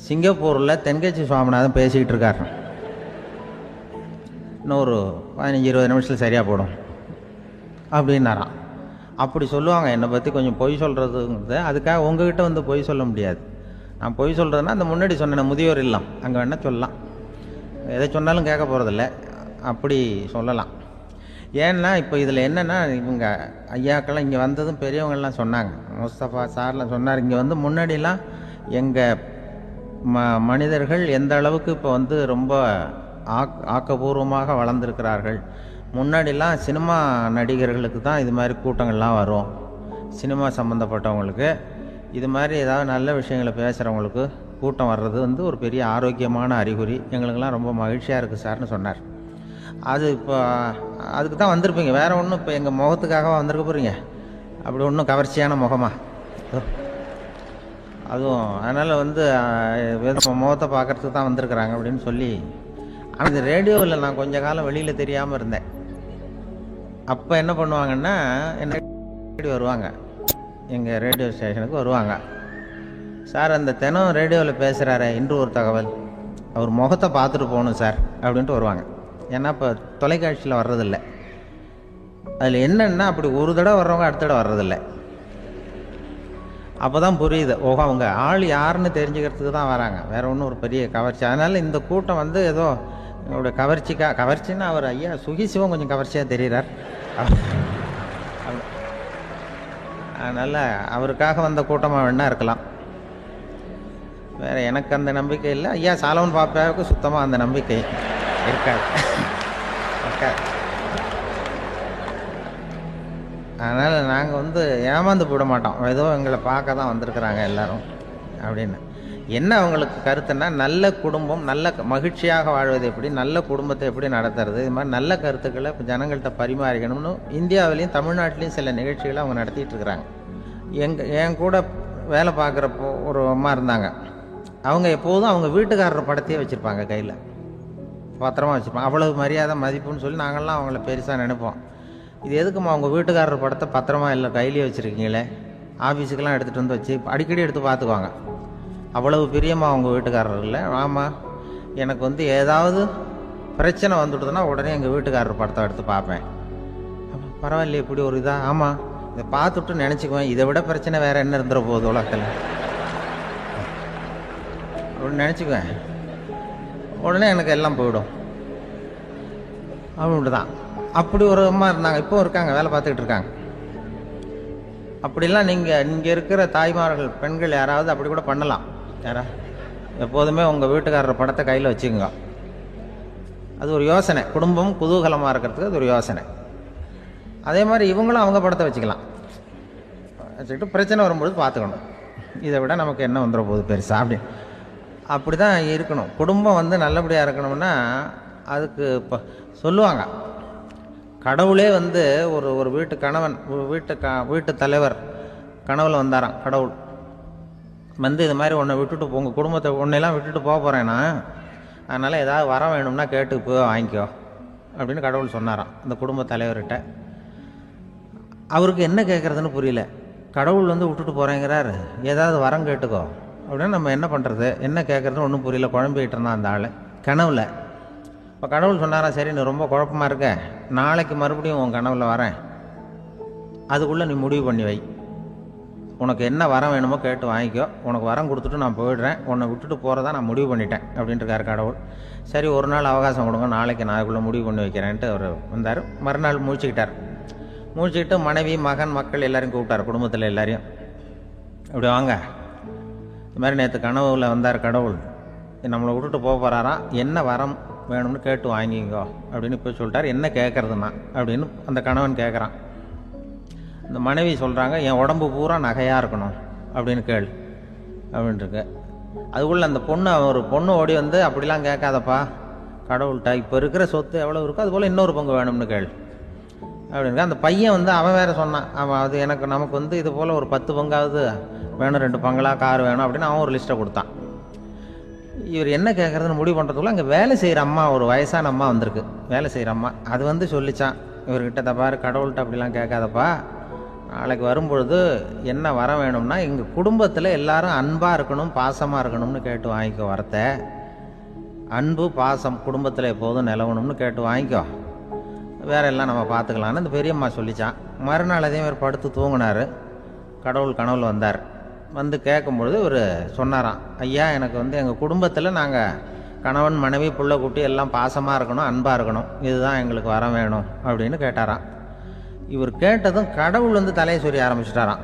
சிங்கப்பூரில் தென்கட்சி சுவாமிநாதன் பேசிக்கிட்டு இருக்காரு, இன்னொரு 15-20 நிமிஷத்தில் சரியாக போடும் அப்படின்னாராம். அப்படி சொல்லுவாங்க என்னை பற்றி கொஞ்சம் பொய் சொல்கிறதுங்கிறது, அதுக்காக உங்ககிட்ட வந்து பொய் சொல்ல முடியாது. நான் பொய் சொல்கிறதுனா அந்த முன்னாடி சொன்ன முதியோர் இல்லம் அங்கே வேணால் சொல்லலாம், எதை சொன்னாலும் கேட்க போகிறதில்ல, அப்படி சொல்லலாம். ஏன்னா இப்போ இதில் என்னென்னா, இவங்க ஐயாக்கெல்லாம் இங்கே வந்ததும் பெரியவங்கள்லாம் சொன்னாங்க, முஸ்தபா சார்லாம் சொன்னார், இங்கே வந்து முன்னாடிலாம் எங்கள் மனிதர்கள் எந்த அளவுக்கு இப்போ வந்து ரொம்ப ஆக்கபூர்வமாக வளர்ந்துருக்கிறார்கள். முன்னாடிலாம் சினிமா நடிகர்களுக்கு தான் இது மாதிரி கூட்டங்கள்லாம் வரும், சினிமா சம்மந்தப்பட்டவங்களுக்கு இது மாதிரி ஏதாவது நல்ல விஷயங்களை பேசுகிறவங்களுக்கு கூட்டம் வர்றது வந்து ஒரு பெரிய ஆரோக்கியமான அறிகுறி, எங்களுக்கெல்லாம் ரொம்ப மகிழ்ச்சியாக இருக்குது சார்னு சொன்னார். அது இப்போ அதுக்கு தான் வந்திருப்பீங்க, வேறு ஒன்றும் இப்போ எங்கள் முகத்துக்காக வந்திருக்க போகிறீங்க, அப்படி ஒன்றும் கவர்ச்சியான முகமா அதுவும், அதனால் வந்து முகத்தை பார்க்குறதுக்கு தான் வந்திருக்கிறாங்க அப்படின்னு சொல்லி. அந்த ரேடியோவில் நான் கொஞ்ச காலம் வெளியில் தெரியாமல் இருந்தேன். அப்போ என்ன பண்ணுவாங்கன்னா, என்ன வருவாங்க, எங்கள் ரேடியோ ஸ்டேஷனுக்கு வருவாங்க, சார் அந்த தினம் ரேடியோவில் பேசுகிறாரு இன்று ஒரு தகவல், அவர் முகத்தை பார்த்துட்டு போகணும் சார் அப்படின்ட்டு வருவாங்க. ஏன்னா இப்போ தொலைக்காட்சியில் வர்றதில்லை, அதில் என்னென்னா அப்படி ஒரு தடவை வர்றவங்க அடுத்த தடவை வர்றதில்லை. அப்போ தான் புரியுது, ஓஹோ அவங்க ஆள் யாருன்னு தெரிஞ்சுக்கிறதுக்கு தான் வராங்க, வேறு ஒன்றும் ஒரு பெரிய கவர்ச்சி. அதனால் இந்த கூட்டம் வந்து ஏதோ என்னோட கவர்ச்சின்னா அவர் ஐயா சுகிசிவம் கொஞ்சம் கவர்ச்சியாக தெரிகிறார், அதனால் அவருக்காக வந்த கூட்டமாக வேணா இருக்கலாம், வேறு எனக்கு அந்த நம்பிக்கை இல்லை. ஐயா சாலவன் பாப்பாவுக்கு சுத்தமாக அந்த நம்பிக்கை இருக்காது. அதனால் நாங்கள் வந்து ஏமாந்து போட மாட்டோம், ஏதோ எங்களை பார்க்க தான் வந்திருக்கிறாங்க எல்லாரும் அப்படின்னு. என்ன அவங்களுக்கு கருத்துன்னா, நல்ல குடும்பம், நல்ல மகிழ்ச்சியாக வாழ்வது எப்படி, நல்ல குடும்பத்தை எப்படி நடத்துறது, இது மாதிரி நல்ல கருத்துக்களை இப்போ ஜனங்கள்கிட்ட பரிமாறிக்கணும்னு இந்தியாவிலையும் தமிழ்நாட்டிலையும் சில நிகழ்ச்சிகளை அவங்க நடத்திட்டு இருக்கிறாங்க. என் கூட வேலை பார்க்குறப்போ ஒரு அம்மா இருந்தாங்க, அவங்க எப்போதும் அவங்க வீட்டுக்காரர் படத்தையே வச்சுருப்பாங்க, கையில் பத்திரமா வச்சுருப்பாங்க, அவ்வளவு மரியாதை மதிப்புன்னு சொல்லி நாங்கள்லாம் அவங்கள பெருசாக நினைப்போம். இது எதுக்குமா அவங்க வீட்டுக்காரர் படத்தை பத்திரமா இல்லை கையிலேயே வச்சுருக்கீங்களே, ஆஃபீஸுக்கெல்லாம் எடுத்துகிட்டு வந்து வச்சு அடிக்கடி எடுத்து பார்த்துக்குவாங்க, அவ்வளவு பிரியமாக அவங்க வீட்டுக்காரர் இல்லை. ஆமாம், எனக்கு வந்து ஏதாவது பிரச்சனை வந்துவிடுதுன்னா உடனே எங்கள் வீட்டுக்காரர் படத்தை எடுத்து பார்ப்பேன். பரவாயில்லையே இப்படி ஒரு இதாக, ஆமாம் இதை பார்த்துட்டு நினச்சிக்குவேன், இதை விட பிரச்சனை வேறு என்ன இருந்துட போகுது உலகத்தில் அப்படின்னு நினச்சிக்குவேன், உடனே எனக்கு எல்லாம் போயிடும் அப்படின்ட்டு தான். அப்படி ஒரு அம்மா இருந்தாங்க, இப்போ இருக்காங்க, வேலை பார்த்துக்கிட்டு இருக்காங்க. அப்படிலாம் இங்கே இருக்கிற தாய்மார்கள் பெண்கள் யாராவது அப்படி கூட பண்ணலாம். யாரா எப்போதுமே உங்கள் வீட்டுக்காரர் படத்தை கையில் வச்சுக்கோங்க, அது ஒரு யோசனை, குடும்பம் குதூகலமாக இருக்கிறதுக்கு அது ஒரு யோசனை. அதே மாதிரி இவங்களும் அவங்க படத்தை வச்சுக்கலாம், வச்சுக்கிட்டு பிரச்சனை வரும்போது பார்த்துக்கணும், இதை விட நமக்கு என்ன வந்துட போகுது பெருசா அப்படி தான் இருக்கணும். குடும்பம் வந்து நல்லபடியாக இருக்கணும்னா அதுக்கு இப்போ சொல்லுவாங்க, கடவுளே வந்து ஒரு வீட்டு கணவன், வீட்டு தலைவர் கனவுல வந்தாராம். கடவுள் வந்து இது மாதிரி உன்னை விட்டுட்டு உங்கள் குடும்பத்தை உன்னையெல்லாம் விட்டுட்டு போக போகிறேன்னா, அதனால் ஏதாவது வர வேணும்னா கேட்டு போய் வாங்கிக்கோ அப்படின்னு கடவுள் சொன்னாராம் அந்த குடும்ப தலைவர்கிட்ட. அவருக்கு என்ன கேட்குறதுன்னு புரியல, கடவுள் வந்து விட்டுட்டு போகிறேங்கிறாரு, ஏதாவது வரம் கேட்டுக்கோ அப்படின்னு நம்ம என்ன பண்ணுறது, என்ன கேட்குறதுன்னு ஒன்றும் புரியல, குழம்பிக்கிட்டு இருந்தான் அந்த ஆள் கனவுல. இப்போ கடவுள் சொன்னாரா, சரி நீ ரொம்ப குழப்பமாக இருக்க, நாளைக்கு மறுபடியும் உன் கனவுல வரேன் அதுக்குள்ளே நீ முடிவு பண்ணி வை. உனக்கு என்ன வரம் வேணுமோ கேட்டு வாங்கிக்கோ, உனக்கு வரம் கொடுத்துட்டு நான் போயிடுறேன், உன்னை விட்டுட்டு போகிறதா நான் முடிவு பண்ணிட்டேன் அப்படின்ட்டுருக்காரு கடவுள். சரி, ஒரு நாள் அவகாசம் கொடுங்க, நாளைக்கு நான் அதுக்குள்ளே முடிவு பண்ணி வைக்கிறேன்ட்டு அவர் வந்தார். மறுநாள் முழிச்சுக்கிட்டார். முழிச்சுக்கிட்டு மனைவி, மகன், மக்கள் எல்லாரையும் கூப்பிட்டார், குடும்பத்தில் எல்லாரையும். இப்படி வாங்க, இது மாதிரி நேற்று கனவுல வந்தார் கடவுள், நம்மளை விட்டுட்டு போக போகிறாராம், என்ன வரம் வேணும்னு கேட்டு வாங்கிங்கோ அப்படின்னு இப்போ சொல்லிட்டார். என்ன கேட்குறதுண்ணா அப்படின்னு அந்த கணவன் கேட்குறான். இந்த மனைவி சொல்கிறாங்க, என் உடம்பு பூரா நகையாக இருக்கணும் அப்படின்னு கேள் அப்படின்ட்டுருக்கு. அதுக்குள்ளே அந்த ஒரு பொண்ணு ஓடி வந்து, அப்படிலாம் கேட்காதப்பா கடவுள்கிட்ட, இப்போ இருக்கிற சொத்து எவ்வளோ இருக்கோ அதுபோல் இன்னொரு பங்கு வேணும்னு கேள் அப்படின்னு. அந்த பையன் வந்து அவன் வேறு சொன்னான், அவன் அது நமக்கு வந்து இது போல் ஒரு 10 பங்காவது வேணும், 2 பங்களா, கார் வேணும் அப்படின்னு அவன் ஒரு லிஸ்ட்டை கொடுத்தான். இவர் என்ன கேட்குறதுன்னு முடிவு பண்ணுறதுக்குள்ள அங்கே வேலை செய்கிற அம்மா, ஒரு வயசான அம்மா வந்திருக்கு, வேலை செய்கிற அம்மா. அது வந்து சொல்லிச்சான் இவர்கிட்ட, தப்பாரு கடவுள்கிட்ட அப்படிலாம் கேட்காதப்பா, நாளைக்கு வரும்பொழுது என்ன வர வேணும்னா எங்கள் குடும்பத்தில் எல்லாரும் அன்பாக இருக்கணும், பாசமாக இருக்கணும்னு கேட்டு வாங்கிக்கோ வரத்தை. அன்பு பாசம் குடும்பத்தில் எப்போதும் நிலவணும்னு கேட்டு வாங்கிக்கோ, வேற எல்லாம் நம்ம பார்த்துக்கலான்னு அந்த பெரியம்மா சொல்லிச்சான். மறுநாள் அதே மாதிரி படுத்து தூங்கினார். கடவுள் கனவுல வந்தார். வந்து கேட்கும்பொழுது இவர் சொன்னாராம், ஐயா எனக்கு வந்து எங்கள் குடும்பத்தில் நாங்கள் கணவன், மனைவி, புள்ள, குட்டி எல்லாம் பாசமாக இருக்கணும், அன்பாக இருக்கணும், இதுதான் எங்களுக்கு வர வேணும் அப்படின்னு கேட்டாராம். இவர் கேட்டதும் கடவுள் வந்து தலையை சொரிய ஆரம்பிச்சிட்டாராம்.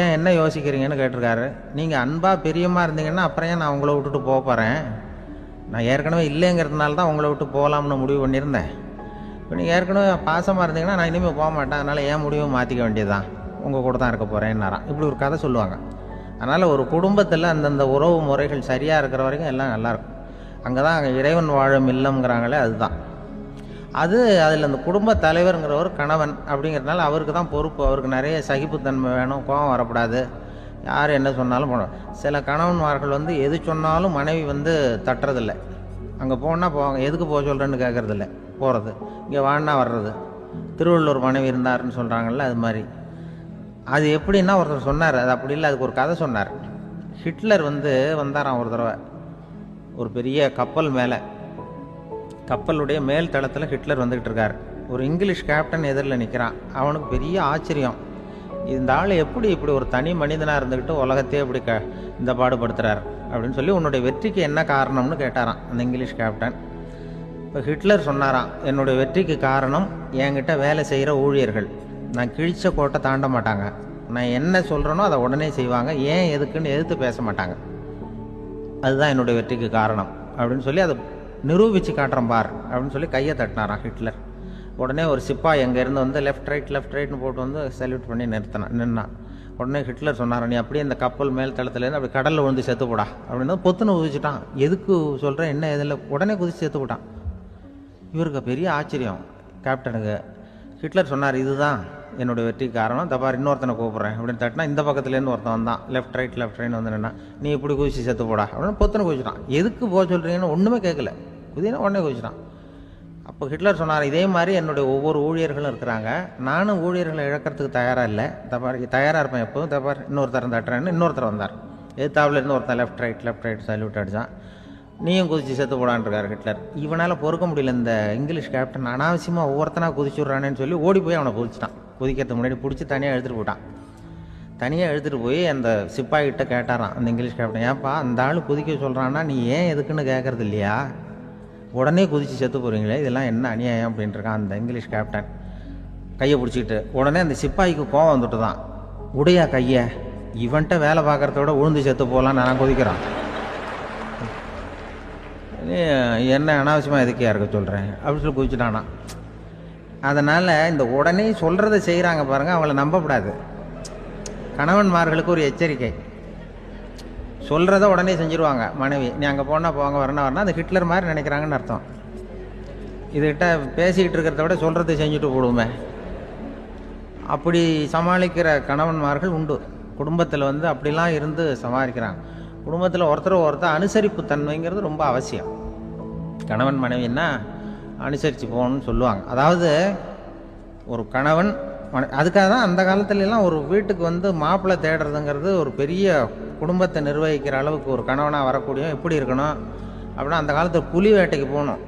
ஏன் என்ன யோசிக்கிறீங்கன்னு கேட்டிருக்காரு. நீங்கள் அன்பாக பிரியமாக இருந்தீங்கன்னா அப்புறம் ஏன் நான் உங்களை விட்டுட்டு போக போகிறேன்? நான் ஏற்கனவே இல்லைங்கிறதுனால தான் உங்களை விட்டு போகலாம்னு முடிவு பண்ணியிருந்தேன். இப்போ நீங்கள் ஏற்கனவே பாசமாக இருந்தீங்கன்னா நான் இனிமேல் போக மாட்டேன், அதனால் ஏன் முடிவை மாற்றிக்க வேண்டியதுதான், உங்கள் கூட தான் இருக்க போகிறேன்னாராம். இப்படி ஒரு கதை சொல்லுவாங்க. அதனால் ஒரு குடும்பத்தில் அந்தந்த உறவு முறைகள் சரியாக இருக்கிற வரைக்கும் எல்லாம் நல்லாயிருக்கும். அங்கே தான் அங்கே இறைவன் வாழும் இல்லம்ங்கிறாங்களே, அதுதான் அது. அதில் அந்த குடும்ப தலைவருங்கிறவர் கணவன் அப்படிங்கிறதுனால அவருக்கு தான் பொறுப்பு. அவருக்கு நிறைய சகிப்புத்தன்மை வேணும், கோபம் வரக்கூடாது, யார் என்ன சொன்னாலும் போகணும். சில கணவன்மார்கள் வந்து எது சொன்னாலும் மனைவி வந்து தட்டுறதில்லை. அங்கே போனால் போவாங்க, எதுக்கு போக சொல்கிறேன்னு கேட்குறதில்ல, போகிறது, இங்கே வான்னா வர்றது. திருவள்ளூர் மனைவி இருந்தாருன்னு சொல்கிறாங்கல்ல, அது மாதிரி. அது எப்படின்னா ஒருத்தர் சொன்னார், அது அப்படி இல்லை, அதுக்கு ஒரு கதை சொன்னார். ஹிட்லர் வந்து வந்தாராம் ஒரு தடவை, ஒரு பெரிய கப்பல் மேலே, கப்பலுடைய மேல் தளத்தில் ஹிட்லர் வந்துக்கிட்டு இருக்கார். ஒரு இங்கிலீஷ் கேப்டன் எதிரில் நிற்கிறான். அவனுக்கு பெரிய ஆச்சரியம், இந்த ஆள் எப்படி இப்படி ஒரு தனி மனிதனாக இருந்துக்கிட்டு உலகத்தையே இப்படி இந்த பாடுபடுத்துகிறார் அப்படின்னு சொல்லி, உன்னுடைய வெற்றிக்கு என்ன காரணம்னு கேட்டாராம் அந்த இங்கிலீஷ் கேப்டன். இப்போ ஹிட்லர் சொன்னாராம், என்னுடைய வெற்றிக்கு காரணம் என்கிட்ட வேலை செய்கிற ஊழியர்கள். நான் கிழிச்ச கோட்டை தாண்ட மாட்டாங்க, நான் என்ன சொல்கிறேனோ அதை உடனே செய்வாங்க, ஏன் எதுக்குன்னு எதிர்த்து பேச மாட்டாங்க, அதுதான் என்னுடைய வெற்றிக்கு காரணம் அப்படின்னு சொல்லி அதை நிரூபித்து காட்டுறேன் பார் அப்படின்னு சொல்லி கையை தட்டினாராம் ஹிட்லர். உடனே ஒரு சிப்பாய் எங்கேருந்து வந்து லெஃப்ட் ரைட்னு போட்டு வந்து சல்யூட் பண்ணி நின்னான். உடனே ஹிட்லர் சொன்னார், நீ அப்படியே இந்த கப்பல் மேல் தளத்துலேருந்து அப்படி கடலில் விழுந்து செத்து போடா அப்படின்னு பொத்துன்னு குதிச்சுட்டான். எதுக்கு சொல்கிறேன் என்ன இதில், உடனே குதிச்சு செத்து போட்டான். இவருக்கு பெரிய ஆச்சரியம் கேப்டனுக்கு. ஹிட்லர் சொன்னார், இதுதான் என்னுடைய வெற்றி காரணம், தப்பார் இன்னொருத்தனை கூப்பிட்றேன் அப்படின்னு தட்டினா இந்த பக்கத்துலேருந்து ஒருத்தன் வந்தான், லெஃப்ட் ரைட்னு வந்து நின்னா, நீ இப்படி குதிச்சு செத்து போடா அப்படின்னு பொத்துன்னு குதிச்சிட்டான். எதுக்கு போக சொல்கிறீங்கன்னு ஒன்றுமே கேட்கல, குதினா உடனே குதிச்சிட்டான். அப்போ ஹிட்லர் சொன்னார், இதே மாதிரி என்னுடைய ஒவ்வொரு ஊழியர்களும் இருக்கிறாங்க, நானும் ஊழியர்களை இழக்கிறதுக்கு தயாராக இல்லை, தப்பார் தயாராக இருப்பேன் எப்போதும், தப்பார் இன்னொருத்தர் தட்டுறேன்னு இன்னொருத்தர் வந்தார். எதிர்த்தாவில் இருந்து ஒருத்தன் லெஃப்ட் ரைட் சல்யூட் அடித்தான். நீயும் குதிச்சு செத்து போடான்ருக்கார் ஹிட்லர். இவனால் பொறுக்க முடியல, இந்த இங்கிலீஷ் கேப்டன் அனாவசியமாக ஒவ்வொருத்தனாக குதிச்சுட்றானேன்னு சொல்லி ஓடி போய் அவனை குதிச்சிட்டான். குதிக்கிறதுக்கு முன்னாடி பிடிச்சி தனியாக எடுத்துகிட்டு போட்டான். தனியாக எடுத்துகிட்டு போய் அந்த சிப்பாய்கிட்ட கேட்டாரான் அந்த இங்கிலீஷ் கேப்டன், ஏன்ப்பா அந்த ஆள் குதிக்க சொல்கிறான்னா நீ ஏன் எதுக்குன்னு கேட்கறது இல்லையா, உடனே குதித்து செத்து போகிறீங்களே, இதெல்லாம் என்ன அநியாயம் அப்படின்ட்டுருக்கான் அந்த இங்கிலீஷ் கேப்டன் கையை பிடிச்சிக்கிட்டு. உடனே அந்த சிப்பாய்க்கு கோவம் வந்துட்டு தான், உடையா கையை, இவன்ட்ட வேலை பார்க்குறதோட உழுந்து செத்து போகலான்னு நான் குதிக்கிறான், என்ன அனாவசியமாக எதுக்கையா இருக்க சொல்கிறேன் அப்படின்னு சொல்லி குதிச்சுட்டானா. அதனால் இந்த உடனே சொல்கிறத செய்கிறாங்க பாருங்கள், அவங்கள நம்பக்கூடாது. கணவன்மார்களுக்கு ஒரு எச்சரிக்கை, சொல்கிறத உடனே செஞ்சுருவாங்க மனைவி, நீ அங்கே போனால் போங்க வரணும் அது ஹிட்லர் மாதிரி நினைக்கிறாங்கன்னு அர்த்தம். இதுகிட்ட பேசிக்கிட்டு இருக்கிறத விட சொல்கிறத செஞ்சுட்டு போடுவோமே, அப்படி சமாளிக்கிற கணவன்மார்கள் உண்டு. குடும்பத்தில் வந்து அப்படிலாம் இருந்து சமாளிக்கிறாங்க. குடும்பத்தில் ஒருத்தர் அனுசரிப்பு தன்மைங்கிறது ரொம்ப அவசியம். கணவன் மனைவின்னா அனுசரித்து போகணும்னு சொல்லுவாங்க. அதாவது ஒரு கணவன் அதுக்காக தான் அந்த காலத்துலலாம் ஒரு வீட்டுக்கு வந்து மாப்பிள்ளை தேடுறதுங்கிறது ஒரு பெரிய குடும்பத்தை நிர்வகிக்கிற அளவுக்கு ஒரு கணவனாக வரக்கூடிய எப்படி இருக்கணும் அப்படின்னா, அந்த காலத்தில் புலி வேட்டைக்கு போகணும்.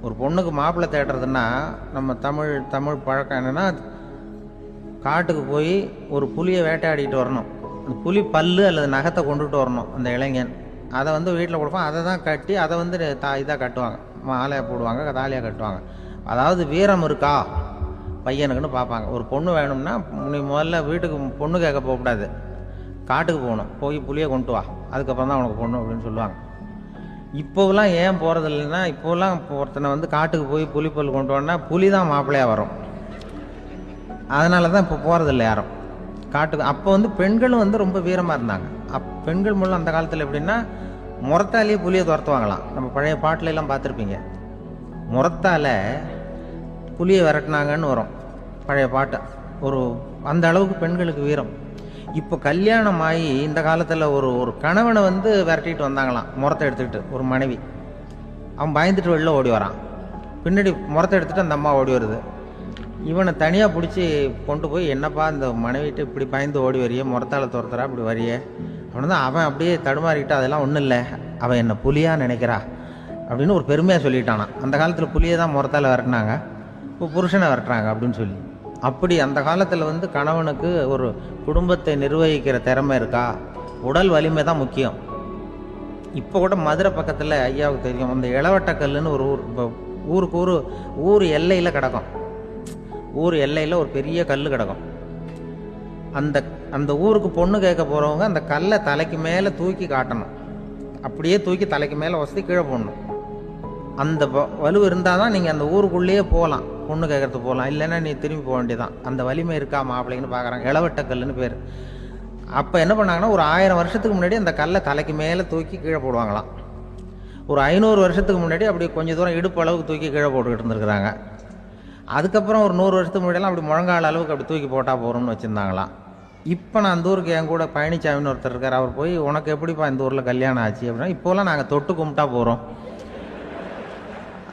ஒரு பொண்ணுக்கு மாப்பிள்ளை தேடுறதுன்னா நம்ம தமிழ் பழக்கம் என்னென்னா, காட்டுக்கு போய் ஒரு புலியை வேட்டையாடிட்டு வரணும். அந்த புலி பல்லு அல்லது நகத்தை கொண்டுட்டு வரணும் அந்த இளைஞன். அதை வந்து வீட்டில் கொடுப்பான். அதை தான் கட்டி அதை வந்து இதாக கட்டுவாங்க, மாலையாக போடுவாங்க, தாலியாக கட்டுவாங்க. அதாவது வீரம் இருக்கா பையனுக்குன்னு பார்ப்பாங்க. ஒரு பொண்ணு வேணும்னா நீ முதல்ல வீட்டுக்கு பொண்ணு கேட்க போகக்கூடாது, காட்டுக்கு போகணும், போய் புளியை கொண்டு வா, அதுக்கப்புறம் தான் உனக்கு பொண்ணு அப்படின்னு சொல்லுவாங்க. இப்போவெல்லாம் ஏன் போகிறது இல்லைன்னா, இப்போலாம் ஒருத்தனை வந்து காட்டுக்கு போய் புலிப்பல் கொண்டு வரனா புலி தான் மாப்பிள்ளையாக வரும். அதனால தான் இப்போ போகிறதில்ல யாரும் காட்டுக்கு. அப்போ வந்து பெண்களும் வந்து ரொம்ப வீரமாக இருந்தாங்க. பெண்கள் மூலம் அந்த காலத்தில் எப்படின்னா முறத்தாலேயே புலியை துரத்துவாங்களாம். நம்ம பழைய பாட்டிலெல்லாம் பார்த்துருப்பீங்க, முறத்தால் புலியை விரட்டினாங்கன்னு வரும் பழைய பாட்டு. ஒரு அந்த அளவுக்கு பெண்களுக்கு வீரம். இப்போ கல்யாணம் ஆகி இந்த காலத்தில் ஒரு கணவனை வந்து விரட்டிட்டு வந்தாங்களாம் முறத்தை எடுத்துக்கிட்டு. ஒரு மனைவி அவன் பயந்துட்டு வெளில ஓடி வரான், பின்னாடி முறத்தை எடுத்துகிட்டு அந்த அம்மா ஓடி வருது. இவனை தனியாக பிடிச்சி கொண்டு போய், என்னப்பா இந்த மனைவிட்டு இப்படி பயந்து ஓடி வரையே, முறத்தால் துரத்துறா இப்படி வரையே அவனை தான். அவன் அப்படியே தடுமாறிக்கிட்டு, அதெல்லாம் ஒன்றும் இல்லை, அவன் என்ன புலியாக நினைக்கிறா அப்படின்னு ஒரு பெருமையாக சொல்லிட்டானான். அந்த காலத்தில் புலியை தான் முறத்தால் விரட்டினாங்க, இப்போ புருஷனை விரட்டுறாங்க அப்படின்னு சொல்லி. அப்படி அந்த காலத்தில் வந்து கணவனுக்கு ஒரு குடும்பத்தை நிர்வகிக்கிற திறமை இருக்கா, உடல் வலிமை தான் முக்கியம். இப்போ கூட மதுரை பக்கத்தில் ஐயாவுக்கு தெரியும், அந்த இளவட்டக்கல்லுன்னு ஒரு ஊருக்கு ஊர் எல்லையில் கிடக்கும். ஊர் எல்லையில் ஒரு பெரிய கல் கிடக்கும். அந்த ஊருக்கு பொண்ணு கேட்க போகிறவங்க அந்த கல்லை தலைக்கு மேலே தூக்கி காட்டணும், அப்படியே தூக்கி தலைக்கு மேலே வசதி கீழே போடணும். அந்த வலு இருந்தால் தான் நீங்கள் அந்த ஊருக்குள்ளேயே போகலாம், பொண்ணு கேட்கறதுக்கு போகலாம். இல்லைன்னா நீ திரும்பி போக வேண்டியதான். அந்த வலிமை இருக்கா மாப்பிள்ளைன்னு பார்க்குறாங்க. இளவட்டக்கல்லுன்னு பேர். அப்போ என்ன பண்ணாங்கன்னா, ஒரு 1000 வருஷத்துக்கு முன்னாடி அந்த கல்லை தலைக்கு மேலே தூக்கி கீழே போடுவாங்களாம். ஒரு 500 வருஷத்துக்கு முன்னாடி அப்படி கொஞ்சம் தூரம் இடுப்பு அளவுக்கு தூக்கி கீழே போட்டுக்கிட்டு இருந்திருக்கிறாங்க. அதுக்கப்புறம் ஒரு 100 வருஷத்துக்கு முன்னாடியெல்லாம் அப்படி முழங்கால அளவுக்கு அப்படி தூக்கி போட்டால் போகிறோம்னு வச்சுருந்தாங்களாம். இப்போ நான் அந்த ஊருக்கு என் கூட பழனிசாமின்னு ஒருத்தர் இருக்கார். அவர் போய், உனக்கு எப்படிப்பா இந்த ஊரில் கல்யாணம் ஆச்சு அப்படின்னா, இப்போலாம் நாங்கள் தொட்டு கும்பிட்டா போகிறோம்,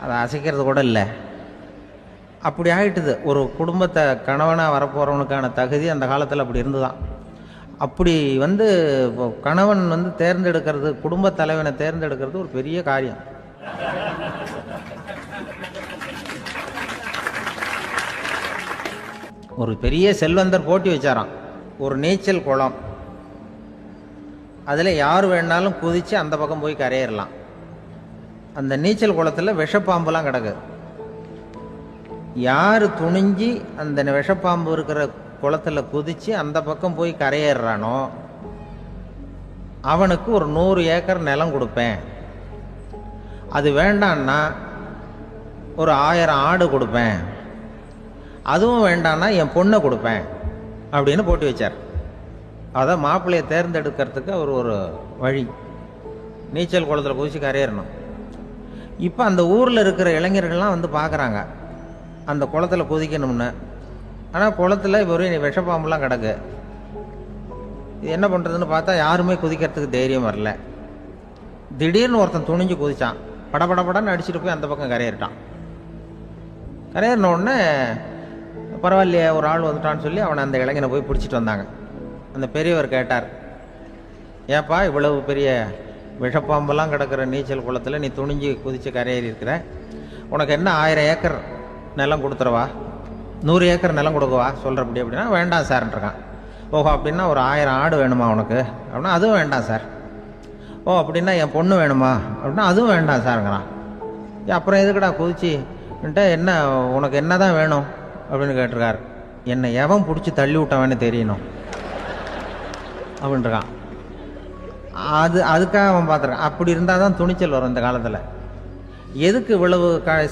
அதை அசைக்கிறது கூட இல்லை. அப்படி ஆகிட்டுது. ஒரு குடும்பத்தை கணவனாக வரப்போகிறவனுக்கான தகுதி அந்த காலத்தில் அப்படி இருந்துதான். அப்படி வந்து கணவன் வந்து தேர்ந்தெடுக்கிறது, குடும்ப தலைவனை தேர்ந்தெடுக்கிறது ஒரு பெரிய காரியம். ஒரு பெரிய செல்வந்தர் போட்டி வச்சாராம், ஒரு நீச்சல் குளம், அதில் யார் வேணாலும் குதித்து அந்த பக்கம் போய் கரையேறலாம். அந்த நீச்சல் குளத்தில் விஷப்பாம்புலாம் கிடக்கு. யார் துணிஞ்சி அந்த விஷப்பாம்பு இருக்கிற குளத்தில் குதித்து அந்த பக்கம் போய் கரையேறானோ அவனுக்கு ஒரு 100 ஏக்கர் நிலம் கொடுப்பேன். அது வேண்டான்னா ஒரு 1000 ஆடு கொடுப்பேன். அதுவும் வேண்டான்னா என் பொண்ணை கொடுப்பேன் அப்படின்னு போட்டி வச்சார். அதை மாப்பிள்ளையை தேர்ந்தெடுக்கிறதுக்கு அவர் ஒரு வழி, நீச்சல் குளத்தில் குதிச்சு கரையேறணும். இப்போ அந்த ஊரில் இருக்கிற இளைஞர்கள்லாம் வந்து பார்க்குறாங்க அந்த குளத்தில் குதிக்கணும்னு. ஆனால் குளத்தில் வெறும் விஷப்பாம்புலாம் கிடக்கு. இது என்ன பண்ணுறதுன்னு பார்த்தா யாருமே குதிக்கிறதுக்கு தைரியம் வரல. திடீர்னு ஒருத்தன் துணிஞ்சு குதிச்சான், படபடன்னு அடிச்சுட்டு போய் அந்த பக்கம் கரையேறிட்டான். கரையேறின உடனே பரவாயில்லையே ஒரு ஆள் வந்துட்டான்னு சொல்லி அவனை அந்த இளைஞனை போய் பிடிச்சிட்டு வந்தாங்க. அந்த பெரியவர் கேட்டார், ஏப்பா இவ்வளவு பெரிய விஷப்பாம்பெல்லாம் கிடக்கிற நீச்சல் குளத்தில் நீ துணிஞ்சு குதித்து கரையேறி இருக்கிற, உனக்கு என்ன 1000 ஏக்கர் நிலம் கொடுத்துருவா, 100 ஏக்கர் நிலம் கொடுக்கவா சொல்கிறப்படி அப்படின்னா, வேண்டாம் சார்ன்றான். ஓஹோ அப்படின்னா ஒரு 1000 ஆடு வேணுமா உனக்கு அப்படின்னா, அதுவும் வேண்டாம் சார். ஓ அப்படின்னா என் பொண்ணு வேணுமா அப்படின்னா, அதுவும் வேண்டாம் சாருங்கிறான். அப்புறம் எதுக்குடா குதிச்சுன்ட்டு, என்ன உனக்கு என்ன தான் வேணும் அப்படின்னு கேட்டிருக்கார். என்னை எவன் பிடிச்சி தள்ளி விட்டவன்னு தெரியணும் அப்படின்றான். அதுக்காக அவன் பார்த்துருக்கான். அப்படி இருந்தால் தான் துணிச்சல் வரும் இந்த காலத்தில். எதுக்கு இவ்வளவு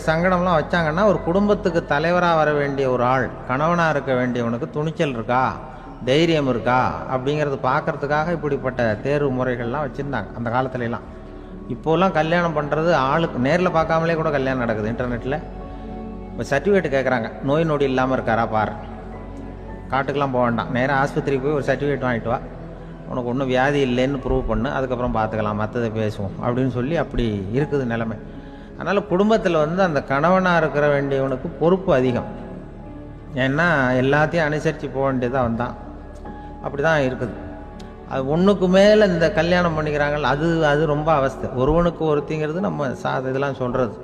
சங்கடம்லாம் வச்சாங்கன்னா, ஒரு குடும்பத்துக்கு தலைவராக வர வேண்டிய ஒரு ஆள், கணவனாக இருக்க வேண்டியவனுக்கு துணிச்சல் இருக்கா, தைரியம் இருக்கா அப்படிங்கிறது பார்க்கறதுக்காக இப்படிப்பட்ட தேர்வு முறைகள்லாம் வச்சுருந்தாங்க அந்த காலத்துலலாம். இப்போலாம் கல்யாணம் பண்ணுறது ஆளுக்கு நேரில் பார்க்காமலே கூட கல்யாணம் நடக்குது இன்டர்நெட்டில். இப்போ சர்டிஃபிகேட் கேட்குறாங்க, நோய் நொடி இல்லாமல் இருக்காரா பார், காட்டுக்கெலாம் போக வேண்டாம், நேராக ஆஸ்பத்திரிக்கு போய் ஒரு சர்டிஃபிகேட் வாங்கிட்டு வா, உனக்கு ஒன்றும் வியாதி இல்லைன்னு ப்ரூவ் பண்ணு, அதுக்கப்புறம் பார்த்துக்கலாம், மற்றதை பேசுவோம் அப்படின்னு சொல்லி அப்படி இருக்குது நிலைமை. அதனால் குடும்பத்தில் வந்து அந்த கணவனாக இருக்கிற வேண்டியவனுக்கு பொறுப்பு அதிகம். ஏன்னா எல்லாத்தையும் அனுசரித்து போக வேண்டியதாக வந்தான். அப்படி தான் இருக்குது. அது ஒன்றுக்கு மேலே இந்த கல்யாணம் பண்ணிக்கிறாங்கல்ல, அது ரொம்ப அவஸ்தை. ஒருவனுக்கு ஒருத்திங்கிறது நம்ம இதெல்லாம் சொல்கிறது.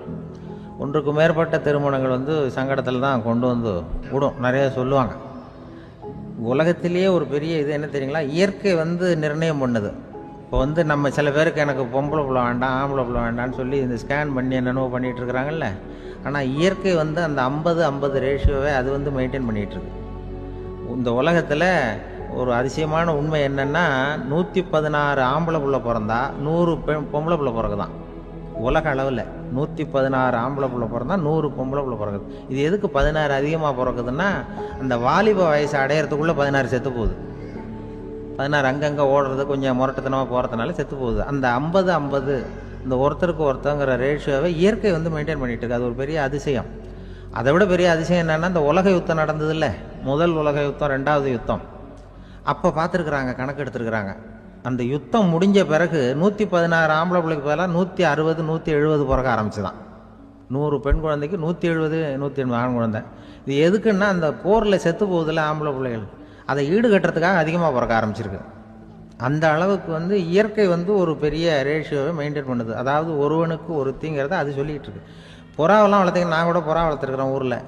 ஒன்றுக்கு மேற்பட்ட திருமணங்கள் வந்து சங்கடத்தில் தான் கொண்டு வந்து விடும். நிறைய சொல்லுவாங்க, உலகத்திலேயே ஒரு பெரிய இது என்ன தெரியுங்களா, இயற்கை நிர்ணயம் பண்ணுது. இப்போ நம்ம சில பேருக்கு எனக்கு பொம்பளை பிள்ளை வேண்டாம் ஆம்பளை பிள்ளை வேண்டாம்னு சொல்லி இந்த ஸ்கேன் பண்ணி என்னென்னவோ பண்ணிகிட்டு இருக்கிறாங்கல்ல. ஆனால் இயற்கை அந்த 50-50 ரேஷியோவை அது மெயின்டைன் பண்ணிகிட்ருக்கு. இந்த உலகத்தில் ஒரு அதிசயமான உண்மை என்னென்னா, 116 ஆம்பளை பிள்ளை பிறந்தா 100 பொம்பளை பிள்ளை பிறகுதான். உலக அளவில் 116 ஆம்பளை பிள்ளை பிறந்தா 100 பொம்பளை பிள்ளை பிறகுது. இது எதுக்கு 16 அதிகமாக பிறகுதுன்னா, அந்த வாலிப வயசு அடையிறதுக்குள்ளே 16 செத்து போகுது. 16 அங்கங்கே ஓடுறது கொஞ்சம் முரட்டுத்தனமாக போகிறதுனால செத்து போகுது. அந்த 50-50 இந்த ஒருத்தருக்கு ஒருத்தங்கிற ரேஷியோவை இயற்கை மெயின்டைன் பண்ணிட்டு இருக்கு. அது ஒரு பெரிய அதிசயம். அதை விட பெரிய அதிசயம் என்னென்னா, இந்த உலக யுத்தம் நடந்தது இல்லை, முதல் உலக யுத்தம், 2வது யுத்தம், அப்போ பார்த்துருக்குறாங்க, கணக்கு எடுத்துருக்குறாங்க. அந்த யுத்தம் முடிஞ்ச பிறகு 116 ஆம்பளை பிள்ளைக்கு பதிலாக 160 170 பிறக்க ஆரம்பிச்சுதான். 100 பெண் குழந்தைக்கு 170 180 ஆண் குழந்தை. இது எதுக்குன்னா, அந்த போரில் செத்து போகுதில்ல ஆம்பளை பிள்ளைகள், அதை ஈடுகட்டுறதுக்காக அதிகமாக பிறக்க ஆரம்பிச்சிருக்கு. அந்த அளவுக்கு இயற்கை ஒரு பெரிய ரேஷியோவை மெயின்டைன் பண்ணுது. அதாவது ஒருவனுக்கு ஒருத்திங்கிறத அது சொல்லிகிட்டு இருக்கு. புறாவெல்லாம் வளர்த்திங்கன்னா, நான் கூட புறா வளர்த்துருக்குறேன் ஊரில்.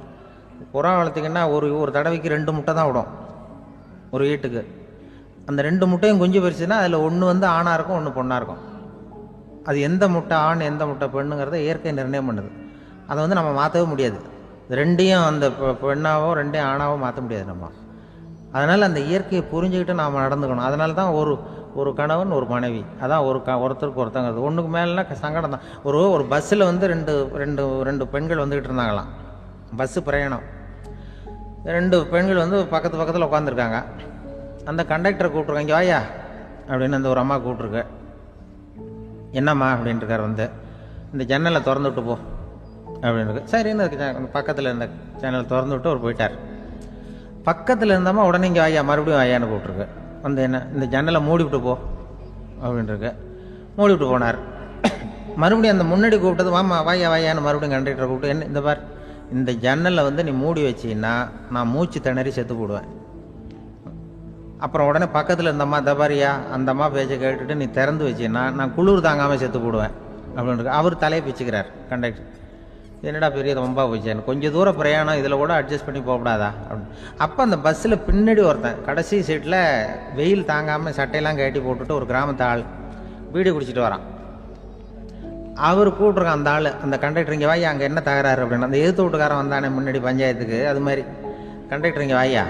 புறா வளர்த்திங்கன்னா ஒரு தடவைக்கு 2 முட்டை தான் விடும் ஒரு வீட்டுக்கு. அந்த 2 முட்டையும் குஞ்சு பறிச்சுன்னா அதில் ஒன்று ஆணாக இருக்கும், ஒன்று பொண்ணாக இருக்கும். அது எந்த முட்டை ஆண் எந்த முட்டை பெண்ணுங்கிறத இயற்கை நிர்ணயம் பண்ணுது. அதை நம்ம மாற்றவே முடியாது. ரெண்டையும் அந்த பெண்ணாவோ 2 ஆணாவோ மாற்ற முடியாது நம்ம. அதனால் அந்த இயற்கையை புரிஞ்சுக்கிட்டு நாம் நடந்துக்கணும். அதனால தான் ஒரு கணவன் ஒரு மனைவி, அதான் ஒருத்தருக்கு ஒருத்தங்கிறது. ஒன்றுக்கு மேலேனா சங்கடம் தான். ஒரு பஸ்ஸில் ரெண்டு பெண்கள் வந்துக்கிட்டு இருந்தாங்களாம். பஸ்ஸு பிரயாணம். 2 பெண்கள் பக்கத்து பக்கத்தில் உட்காந்துருக்காங்க. அந்த கண்டக்டரை கூப்பிட்ருக்காங்க, இங்கே வாயா அப்படின்னு அந்த ஒரு அம்மா கூப்பிட்ருக்கு. என்னம்மா அப்படின்ட்டுருக்கார். இந்த ஜன்னலை திறந்து விட்டு போ அப்படின்னு. சரின்னு பக்கத்தில் இருந்த ஜன்னலை திறந்து விட்டு அவர் போயிட்டார். பக்கத்தில் இருந்தம்மா உடனே இங்கே வாயா மறுபடியும் வாயான்னு கூப்பிட்ருக்கு. என்ன இந்த ஜன்னலை மூடிவிட்டு போ அப்படின்ட்டுருக்கு. மூடிவிட்டு போனார். மறுபடியும் அந்த முன்னாடி கூப்பிட்டது வாமா வாயா வாயான்னு மறுபடியும் கண்டக்டரை கூப்பிட்டு, என்ன இந்த பார், இந்த ஜன்னலை நீ மூடி வச்சின்னா நான் மூச்சு திணறி செத்து போடுவேன். அப்புறம் உடனே பக்கத்தில் இருந்தம்மா தபாரியா அந்த அம்மா பேச்சை கேட்டுட்டு நீ திறந்து வச்சின்னா நான் குளிர் தாங்காமல் செத்து போடுவேன் அப்படின்ட்டு அவர் தலையை பிச்சுக்கிறார் கண்டக்டர். என்னடா பெரிய ரொம்ப போச்சேன்னு, கொஞ்சம் தூரம் பிரயாணம், இதில் கூட அட்ஜஸ்ட் பண்ணி போகக்கூடாதா அப்படின்னு. அப்போ அந்த பஸ்ஸில் பின்னாடி ஒருத்தன் கடைசி சீட்டில் வெயில் தாங்காமல் சட்டையெல்லாம் கட்டி போட்டுட்டு ஒரு கிராமத்து ஆள் பீடி குடிச்சிட்டு வரான். அவர் கூப்பிட்ருக்கான் அந்த ஆள், அந்த கண்டக்டர் இங்கே வாயா அங்கே என்ன தகராறு அப்படின்னு. அந்த எதிர்த்து வீட்டுக்காரன் வந்தானே முன்னாடி பஞ்சாயத்துக்கு, அது மாதிரி கண்டக்டர் இங்கே வாயா,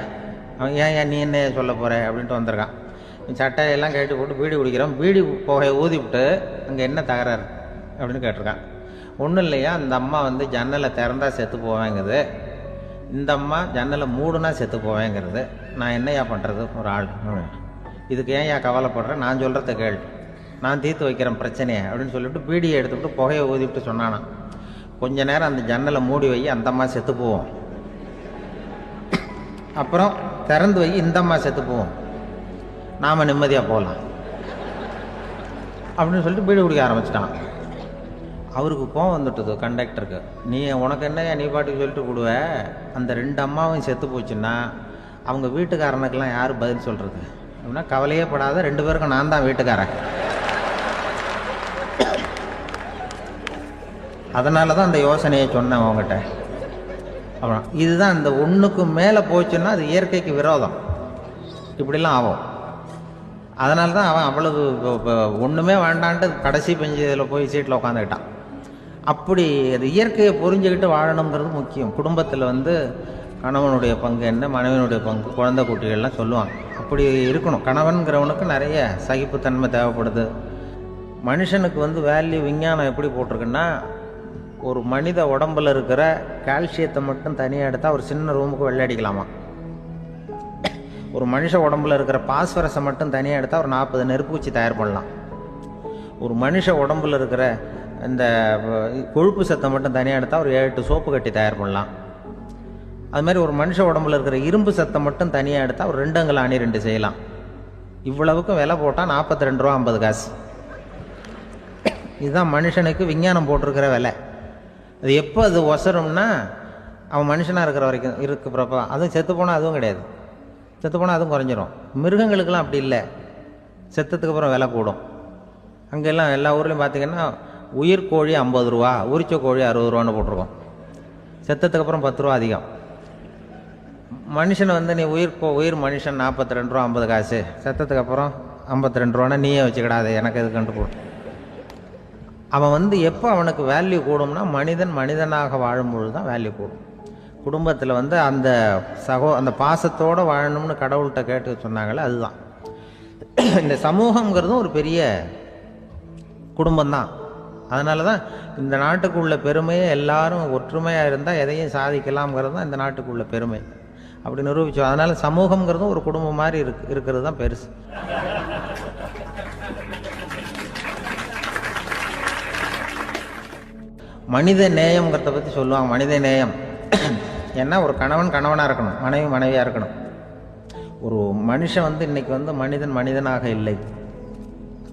அவன் ஏன் நீ என்ன சொல்ல போகிற அப்படின்ட்டு வந்திருக்கான். சட்டையெல்லாம் கட்டி போட்டு பீடி குடிக்கிறோம், பீடி புகையை ஊதி விட்டு அங்கே என்ன தகராறு அப்படின்னு கேட்டிருக்கான். ஒன்றும் இல்லையா, அந்த அம்மா ஜன்னலை திறந்தா செத்து போவேங்கிறது, இந்த அம்மா ஜன்னலை மூடுனா செத்து போவேங்கிறது, நான் என்னையா பண்ணுறது ஒரு ஆள், இதுக்கு ஏன் கவலைப்படுறேன், நான் சொல்கிறத கேள், நான் தீர்த்து வைக்கிறேன் பிரச்சனையை அப்படின்னு சொல்லிவிட்டு பீடியை எடுத்துவிட்டு புகையை ஊதிவிட்டு சொன்னானா, கொஞ்ச நேரம் அந்த ஜன்னலை மூடி வை, அந்த அம்மா செத்து போவோம், அப்புறம் திறந்து வை, இந்த அம்மா செத்து போவோம், நாம் நிம்மதியாக போகலாம் அப்படின்னு சொல்லிட்டு பீடி குடிக்க ஆரம்பிச்சிட்டான். அவருக்கு கோவம் வந்துட்டுது கண்டக்டருக்கு. உனக்கு என்ன நீ பாட்டுக்கு சொல்லிட்டு போடுவ, அந்த 2 அம்மாவும் செத்து போச்சுன்னா அவங்க வீட்டுக்காரனுக்கெல்லாம் யார் பதில் சொல்கிறது அப்படின்னா, கவலையே படாத 2 பேருக்கும் நான் தான் வீட்டுக்காரன். அதனால தான் அந்த யோசனையை சொன்னேன் அவங்ககிட்ட. அப்புறம் இதுதான் இந்த ஒன்றுக்கு மேலே போச்சுன்னா அது இயற்கைக்கு விரோதம், இப்படிலாம் ஆகும். அதனால தான் அவன் அவ்வளவு ஒன்றுமே வேண்டான்ட்டு கடைசி பெஞ்சில் போய் சீட்டில் உட்காந்துக்கிட்டான். அப்படி அது இயற்கையை புரிஞ்சுக்கிட்டு வாழணுங்கிறது முக்கியம். குடும்பத்தில் கணவனுடைய பங்கு என்ன, மனைவியினுடைய பங்கு, குழந்தை குட்டிகள்லாம் சொல்லுவாங்க. அப்படி இருக்கணும். கணவன்கிறவனுக்கு நிறைய சகிப்புத்தன்மை தேவைப்படுது. மனுஷனுக்கு வேல்யூ விஞ்ஞானம் எப்படி போட்டிருக்குன்னா, ஒரு மனித உடம்பில் இருக்கிற கால்சியத்தை மட்டும் தனியாக எடுத்தால் ஒரு சின்ன ரூமுக்கு வெள்ளை அடிக்கலாமா. ஒரு மனுஷ உடம்புல இருக்கிற பாஸ்பரஸை மட்டும் தனியாக எடுத்தால் ஒரு 40 நெருப்பூச்சி தயார் பண்ணலாம். ஒரு மனுஷ உடம்புல இருக்கிற இந்த கொழுப்பு சத்தை மட்டும் தனியாக எடுத்தால் ஒரு 7 சோப்பு கட்டி தயார் பண்ணலாம். அது மாதிரி ஒரு மனுஷ உடம்புல இருக்கிற இரும்பு சத்தை மட்டும் தனியாக எடுத்தால் ஒரு 2 அங்குல அணி 2 செய்யலாம். இவ்வளவுக்கும் விலை போட்டால் 42 ரூபா 50 காசு. இதுதான் மனுஷனுக்கு விஞ்ஞானம் போட்டிருக்கிற விலை. அது எப்போ அது ஒசரும்னா, அவன் மனுஷனாக இருக்கிற வரைக்கும் இருக்கிறப்ப. அதுவும் செத்து போனால் அதுவும் கிடையாது, செத்து போனால் அதுவும் குறைஞ்சிரும். மிருகங்களுக்கெல்லாம் அப்படி இல்லை, செத்ததுக்கு அப்புறம் விலை கூடும். அங்கெல்லாம் எல்லா ஊர்லேயும் பார்த்திங்கன்னா உயிர் கோழி 50 ரூபா, உரிச்ச கோழி 60 ரூபான்னு போட்டிருக்கோம். செத்ததுக்கு அப்புறம் 10 ரூபா அதிகம். மனுஷனை வந்து நீ உயிர் மனுஷன் 42 ரூபா 50 காசு, செத்ததுக்கு அப்புறம் 52 ரூபான்னா நீயே வச்சுக்கிடாது, எனக்கு எது கண்டு போடும். அவன் வந்து எப்போ அவனுக்கு வேல்யூ கூடும்னா மனிதனாக வாழும்பொழுது தான் வேல்யூ கூடும். குடும்பத்தில் வந்து அந்த பாசத்தோடு வாழணும்னு கடவுள்கிட்ட கேட்டு சொன்னாங்களே, அதுதான். இந்த சமூகங்கிறதும் ஒரு பெரிய குடும்பம்தான். அதனால தான் இந்த நாட்டுக்குள்ள பெருமையை எல்லாரும் ஒற்றுமையாக இருந்தால் எதையும் சாதிக்கலாம்ங்கிறது தான் இந்த நாட்டுக்குள்ள பெருமை. அப்படி நிரூபிச்சோம். அதனால சமூகங்கிறதும் ஒரு குடும்பம் மாதிரி இருக்கிறது தான் பெருசு. மனித நேயம்ங்கிறத பற்றி சொல்லுவாங்க. மனித நேயம் ஏன்னா ஒரு கணவனாக இருக்கணும், மனைவியாக இருக்கணும். ஒரு மனுஷன் வந்து இன்னைக்கு வந்து மனிதனாக இல்லை,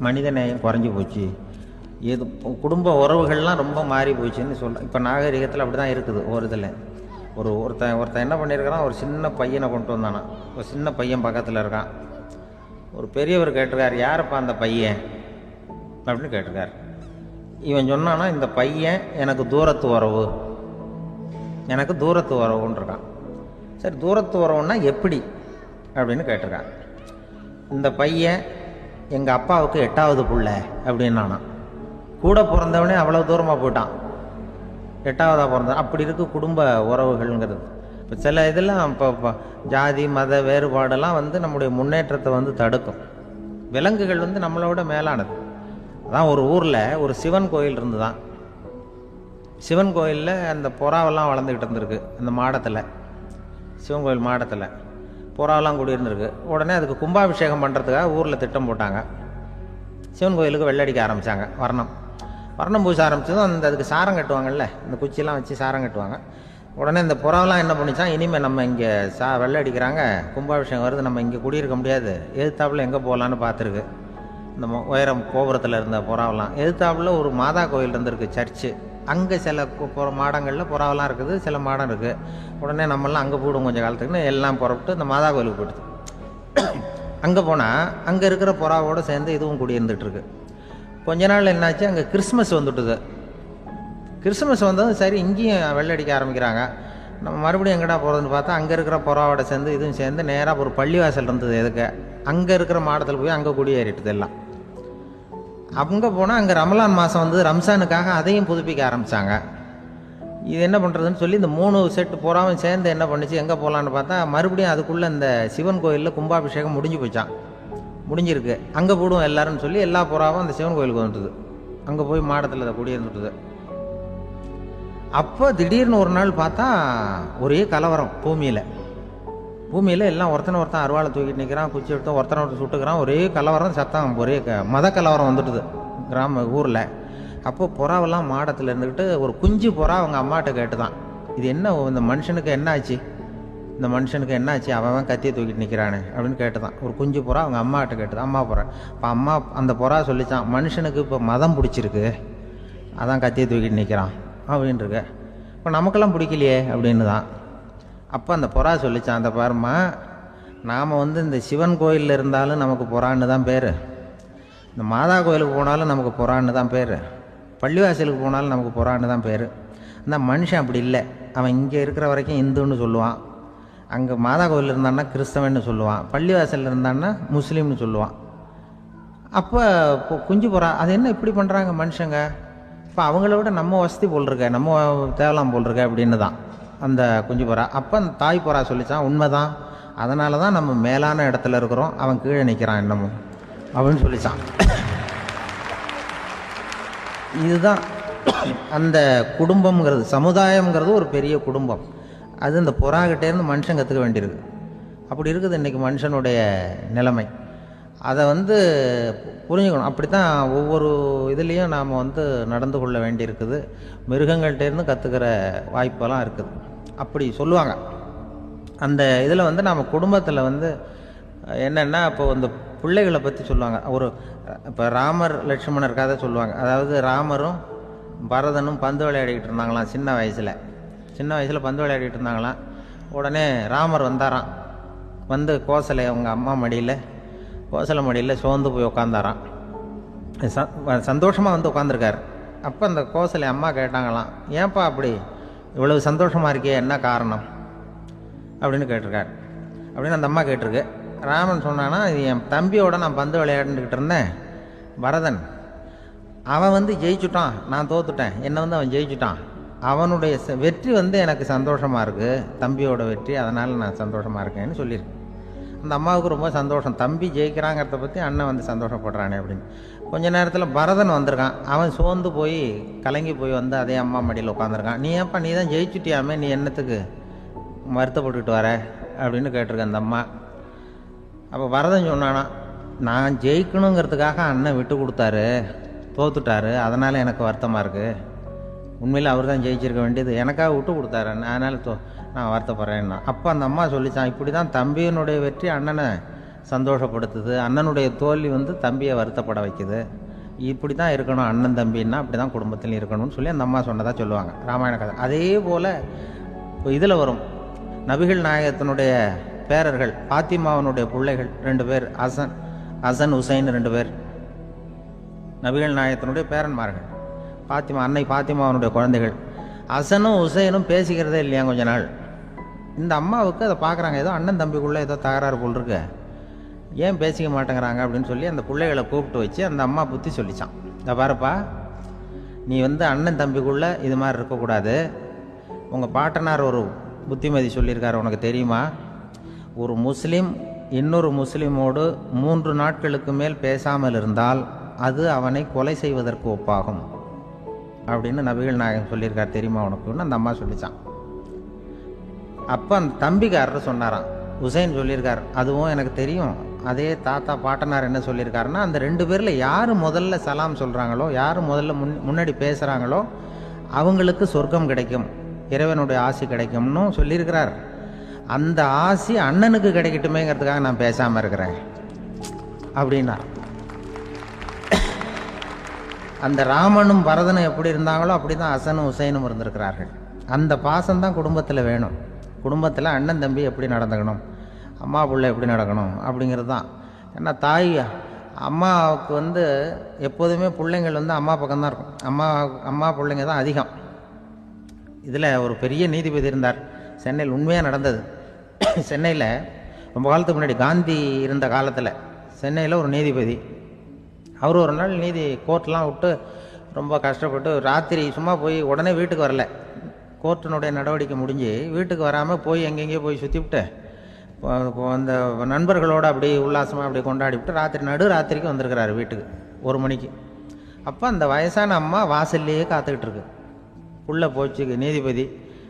மனித நேயம் குறைஞ்சி போச்சு. குடும்ப உறவுகள்லாம் ரொம்ப மாறி போச்சுன்னு சொல்ல. இப்போ நாகரிகத்தில் அப்படி தான் இருக்குது. ஒரு இதில் ஒருத்தன் என்ன பண்ணியிருக்கிறான், ஒரு சின்ன பையனை கொண்டு வந்தானா. ஒரு சின்ன பையன் பக்கத்தில் இருக்கான். ஒரு பெரியவர் கேட்டிருக்கார், யாரப்பா அந்த பையன் அப்படின்னு கேட்டிருக்கார். இவன் சொன்னான்னா, இந்த பையன் எனக்கு தூரத்து உறவுன்னு இருக்கான். சரி, தூரத்து உறவுன்னா எப்படி அப்படின்னு கேட்டிருக்கான். இந்த பையன் எங்கள் அப்பாவுக்கு 8வது பிள்ளை அப்படின்னானா. கூட பிறந்தவனே அவ்வளோ தூரமாக போயிட்டான், 8வதாக பிறந்தான். அப்படி இருக்கு குடும்ப உறவுகள்ங்கிறது. இப்போ சில இதெல்லாம் இப்போ ஜாதி மத வேறுபாடெல்லாம் வந்து நம்முடைய முன்னேற்றத்தை வந்து தடுக்கும். விலங்குகள் வந்து நம்மளோட மேலானது. அதான் ஒரு ஊரில் ஒரு சிவன் கோயில் இருந்து தான். சிவன் கோயிலில் அந்த புறாவெல்லாம் வளர்ந்துக்கிட்டு இருந்திருக்கு. அந்த மாடத்தில், சிவன் கோயில் மாடத்தில் புறாவெல்லாம் குடியிருந்திருக்கு. உடனே அதுக்கு கும்பாபிஷேகம் பண்ணுறதுக்காக ஊரில் திட்டம் போட்டாங்க. சிவன் கோயிலுக்கு வெள்ளடிக்க ஆரம்பித்தாங்க. வர்ணம் பூச ஆரம்பித்ததும் அதுக்கு சாரம் கட்டுவாங்கல்ல, இந்த குச்சியெல்லாம் வச்சு சாரம் கட்டுவாங்க. உடனே இந்த புறாவெல்லாம் என்ன பண்ணிச்சான், இனிமேல் நம்ம இங்கே வெள்ளை அடிக்கிறாங்க, கும்பாபிஷேகம் வருது, நம்ம இங்கே குடியிருக்க முடியாது, எதிர்த்தாப்புல எங்கே போகலான்னு பார்த்துருக்கு. இந்த உயரம் கோபுரத்தில் இருந்த புறாவெல்லாம் எதிர்த்தாப்புல ஒரு மாதா கோயில் இருந்திருக்கு, சர்ச்சு. அங்கே சில மாடங்களில் புறாவெல்லாம் இருக்குது, சில மாடம் இருக்குது. உடனே நம்மளாம் அங்கே போயிடும் கொஞ்சம் காலத்துக்குன்னு எல்லாம் புறப்பட்டு இந்த மாதா கோயிலுக்கு போயிடுது. அங்கே போனால் அங்கே இருக்கிற புறாவோடு சேர்ந்து இதுவும் குடியிருந்துகிட்ருக்கு. கொஞ்ச நாள் என்னாச்சு, அங்கே கிறிஸ்மஸ் வந்துட்டுது. கிறிஸ்மஸ் வந்ததும் சரி இங்கேயும் வெள்ளடிக்க ஆரம்பிக்கிறாங்க. நம்ம மறுபடியும் எங்கடா போகிறதுன்னு பார்த்தா அங்கே இருக்கிற புறாவோட சேர்ந்து இதுவும் சேர்ந்து நேராக ஒரு பள்ளிவாசல் இருந்தது. எதுக்கு அங்கே இருக்கிற மாடத்தில் போய் அங்கே குடியேறிட்டுது எல்லாம். அங்கே போனால் அங்கே ரமலான் மாதம் வந்து ரம்ஜானுக்காக அதையும் புதுப்பிக்க ஆரம்பித்தாங்க. இது என்ன பண்ணுறதுன்னு சொல்லி இந்த 3 செட்டு புறாவும் சேர்ந்து என்ன பண்ணிச்சு, எங்கே போகலான்னு பார்த்தா மறுபடியும் அதுக்குள்ளே இந்த சிவன் கோயிலில் கும்பாபிஷேகம் முடிஞ்சிருக்கு. அங்கே போடுவோம் எல்லாருன்னு சொல்லி எல்லா புறாவும் அந்த சிவன் கோயிலுக்கு வந்துட்டுது. அங்கே போய் மாடத்தில் அதை குடியிருந்துட்டுது. அப்போ திடீர்னு ஒரு நாள் பார்த்தா ஒரே கலவரம் பூமியில் எல்லாம் ஒருத்தன் அருவாளை தூக்கிட்டு நிற்கிறான், குச்சி எடுத்து ஒருத்தனை சுட்டுக்கிறான். ஒரே கலவரம், சத்தம், ஒரே மத கலவரம் வந்துட்டுது ஊரில். அப்போ புறாவெல்லாம் மாடத்தில் இருந்துக்கிட்டு ஒரு குஞ்சு புறா அவங்க அம்மாட்ட கேட்டு தான், இது என்ன இந்த மனுஷனுக்கு என்னாச்சு, அவன் கத்தியை தூக்கிட்டு நிற்கிறானே அப்படின்னு கேட்டுதான். ஒரு குஞ்சு புறா அவங்க அம்மாட்ட கேட்டுதான், அம்மா புறா. இப்போ அம்மா அந்த புறா சொல்லிச்சான், மனுஷனுக்கு இப்போ மதம் பிடிச்சிருக்கு, அதான் கத்தியை தூக்கிட்டு நிற்கிறான் அப்படின்ட்டுருக்கு. இப்போ நமக்கெல்லாம் பிடிக்கலையே அப்படின்னு தான். அப்போ அந்த புறா சொல்லிச்சான், அந்த பாருமா, நாம் வந்து இந்த சிவன் கோயிலில் இருந்தாலும் நமக்கு புறான்னு தான் பேர், இந்த மாதா கோயிலுக்கு போனாலும் நமக்கு புறான்னு தான் பேர், பள்ளிவாசலுக்கு போனாலும் நமக்கு புறான்னு தான் பேர். அந்த மனுஷன் அப்படி இல்லை. அவன் இங்கே இருக்கிற வரைக்கும் இந்துன்னு சொல்லுவான், அங்கே மாதா கோயில் இருந்தான்னா கிறிஸ்தவன்னு சொல்லுவான், பள்ளிவாசலில் இருந்தான்னா முஸ்லீம்னு சொல்லுவான். அப்போ குஞ்சு புறா அது என்ன இப்படி பண்ணுறாங்க மனுஷங்க, இப்போ அவங்கள விட நம்ம வசதி போல் இருக்க, நம்ம தேவலாம் போல் இருக்க அப்படின்னு தான் அந்த குஞ்சு புறா. அப்போ அந்த தாய் புறா சொல்லிச்சான், உண்மைதான், அதனால தான் நம்ம மேலான இடத்துல இருக்கிறோம், அவன் கீழே நிற்கிறான் என்னமும் அப்படின்னு சொல்லிச்சான். இதுதான் அந்த குடும்பம்ங்கிறது, சமுதாயம்ங்கிறது ஒரு பெரிய குடும்பம். அது இந்த புறாகிட்டேருந்து மனுஷன் கற்றுக்க வேண்டியிருக்கு. அப்படி இருக்குது இன்றைக்கி மனுஷனுடைய நிலைமை. அதை வந்து புரிஞ்சுக்கணும். அப்படி தான் ஒவ்வொரு இதுலேயும் நாம் வந்து நடந்து கொள்ள வேண்டியிருக்குது. மிருகங்கள்டேருந்து கற்றுக்கிற வாய்ப்பெல்லாம் இருக்குது அப்படி சொல்லுவாங்க. அந்த இதில் வந்து நம்ம குடும்பத்தில் வந்து என்னென்னா, இப்போ இந்த பிள்ளைகளை பற்றி சொல்லுவாங்க. இப்போ ராமர் லட்சுமணர் கதை சொல்லுவாங்க. அதாவது ராமரும் பரதனும் பந்து விளையாடிக்கிட்டு இருந்தாங்களாம் சின்ன வயசில் பந்து விளையாடிட்டு இருந்தாங்களாம். உடனே ராமர் வந்தாராம், வந்து கோசலை அவங்க அம்மா கோசலை மடியில் சோர்ந்து போய் உட்காந்தாராம். சந்தோஷமாக வந்து உட்காந்துருக்காரு. அப்போ அந்த கோசலை அம்மா கேட்டாங்களாம், ஏன்ப்பா அப்படி இவ்வளவு சந்தோஷமாக இருக்கே, என்ன காரணம் அப்படின்னு கேட்டிருக்காரு. அப்படின்னு அந்த அம்மா கேட்டிருக்கு. ராமன் சொன்னான்னா, இது என் தம்பியோட நான் பந்து விளையாண்டுக்கிட்டு இருந்தேன், பரதன். அவன் ஜெயிச்சுட்டான், நான் தோத்துட்டேன். என்னை அவன் ஜெயிச்சுட்டான். அவனுடைய வெற்றி எனக்கு சந்தோஷமாக இருக்குது, தம்பியோட வெற்றி, அதனால் நான் சந்தோஷமாக இருக்கேன்னு சொல்லியிருக்கு. அந்த அம்மாவுக்கு ரொம்ப சந்தோஷம், தம்பி ஜெயிக்கிறாங்கிறத பற்றி அண்ணன் சந்தோஷப்படுறானே அப்படின்னு. கொஞ்ச நேரத்தில் பரதன் வந்திருக்கான். அவன் சோர்ந்து போய் கலங்கி போய் அதே அம்மா மடியில் உட்காந்துருக்கான். நீ ஏப்பா, நீ தான் ஜெயிச்சுட்டியாமே, நீ என்னத்துக்கு வருத்தப்பட்டுக்கிட்டு வர அப்படின்னு கேட்டிருக்க அந்த அம்மா. அப்போ பரதன் சொன்னானா, நான் ஜெயிக்கணுங்கிறதுக்காக அண்ணன் விட்டு கொடுத்தாரு, தோத்துட்டாரு, அதனால் எனக்கு வருத்தமாக இருக்குது. உண்மையில் அவர் தான் ஜெயிச்சிருக்க வேண்டியது, எனக்காக விட்டு கொடுத்தாரு, அதனால் நான் வருத்தப்படுறேன்னா. அப்போ அந்த அம்மா சொல்லிச்சான், இப்படி தான் தம்பியினுடைய வெற்றி அண்ணனை சந்தோஷப்படுத்துது, அண்ணனுடைய தோல்வி தம்பியை வருத்தப்பட வைக்குது. இப்படி தான் இருக்கணும் அண்ணன் தம்பின்னா, அப்படி தான் குடும்பத்தில் இருக்கணும்னு சொல்லி அந்த அம்மா சொன்னதாக சொல்லுவாங்க ராமாயண கதை. அதே போல் இப்போ இதில் வரும், நபிகள் நாயகத்தினுடைய பேரர்கள், பாத்திமாவனுடைய பிள்ளைகள் 2 பேர், ஹசன் ஹுசைன் 2 பேர் நபிகள் நாயகத்தினுடைய பேரன்மார்கள். அன்னை பாத்திமாவனுடைய குழந்தைகள். ஹசனும் ஹுசைனும் பேசிக்கிறதே இல்லையா கொஞ்ச நாள். இந்த அம்மாவுக்கு அதை பார்க்குறாங்க, ஏதோ அண்ணன் தம்பிக்குள்ளே ஏதோ தகராறு போல் இருக்கு, ஏன் பேசிக்க மாட்டேங்கிறாங்க அப்படின்னு சொல்லி அந்த பிள்ளைகளை கூப்பிட்டு வச்சு அந்த அம்மா புத்தி சொல்லிச்சான். இந்த பாருப்பா, நீ அண்ணன் தம்பிக்குள்ளே இது மாதிரி இருக்கக்கூடாது. உங்கள் பாட்டனார் ஒரு புத்திமதி சொல்லியிருக்காரு, உனக்கு தெரியுமா? ஒரு முஸ்லீம் இன்னொரு முஸ்லீமோடு 3 நாட்களுக்கு மேல் பேசாமல் இருந்தால் அது அவனை கொலை செய்வதற்கு ஒப்பாகும் அப்படின்னு நபிகள் நாயகம் சொல்லியிருக்கார், தெரியுமா உனக்குன்னு அந்த அம்மா சொல்லிச்சான். அப்போ அந்த தம்பிக்காரர் சொன்னாராம், ஹுசைன் சொல்லியிருக்கார், அதுவும் எனக்கு தெரியும். அதே தாத்தா பாட்டனார் என்ன சொல்லியிருக்காருன்னா, அந்த 2 பேரில் யார் முதல்ல சலாம் சொல்கிறாங்களோ, யார் முதல்ல முன்னாடி பேசுகிறாங்களோ அவங்களுக்கு சொர்க்கம் கிடைக்கும், இறைவனுடைய ஆசி கிடைக்கும்னு சொல்லியிருக்கிறார். அந்த ஆசி அண்ணனுக்கு கிடைக்கட்டுமேங்கிறதுக்காக நான் பேசாமல் இருக்கிறேன் அப்படின்னா. அந்த ராமனும் பரதனும் எப்படி இருந்தாங்களோ அப்படி தான் ஹசனும் ஹுசைனும் இருந்திருக்கிறார்கள். அந்த பாசம்தான் குடும்பத்தில் வேணும். குடும்பத்தில் அண்ணன் தம்பி எப்படி நடந்துக்கணும், அம்மா பிள்ளை எப்படி நடக்கணும் அப்படிங்கிறது தான். ஏன்னா தாய் அம்மாவுக்கு எப்போதுமே பிள்ளைங்கள் அம்மா பக்கம்தான் இருக்கும். அம்மா பிள்ளைங்க தான் அதிகம். இதில் ஒரு பெரிய நீதிபதி இருந்தார் சென்னையில், உண்மையாக நடந்தது. சென்னையில் ரொம்ப காலத்துக்கு முன்னாடி, காந்தி இருந்த காலத்தில் சென்னையில் ஒரு நீதிபதி, அவர் ஒரு நாள் கோர்ட்லாம் விட்டு ரொம்ப கஷ்டப்பட்டு ராத்திரி சும்மா போய் உடனே வீட்டுக்கு வரல. கோர்ட்டினுடைய நடவடிக்கை முடிஞ்சு வீட்டுக்கு வராமல் போய் எங்கெங்கேயோ போய் சுற்றிவிட்டு அந்த நண்பர்களோடு அப்படி உல்லாசமாக அப்படி கொண்டாடி விட்டு நடுராத்திரிக்கு வந்திருக்கிறாரு வீட்டுக்கு 1 மணிக்கு. அப்போ அந்த வயசான அம்மா வாசல்லையே காத்துக்கிட்டு இருக்கு. உள்ளே போச்சு நீதிபதி,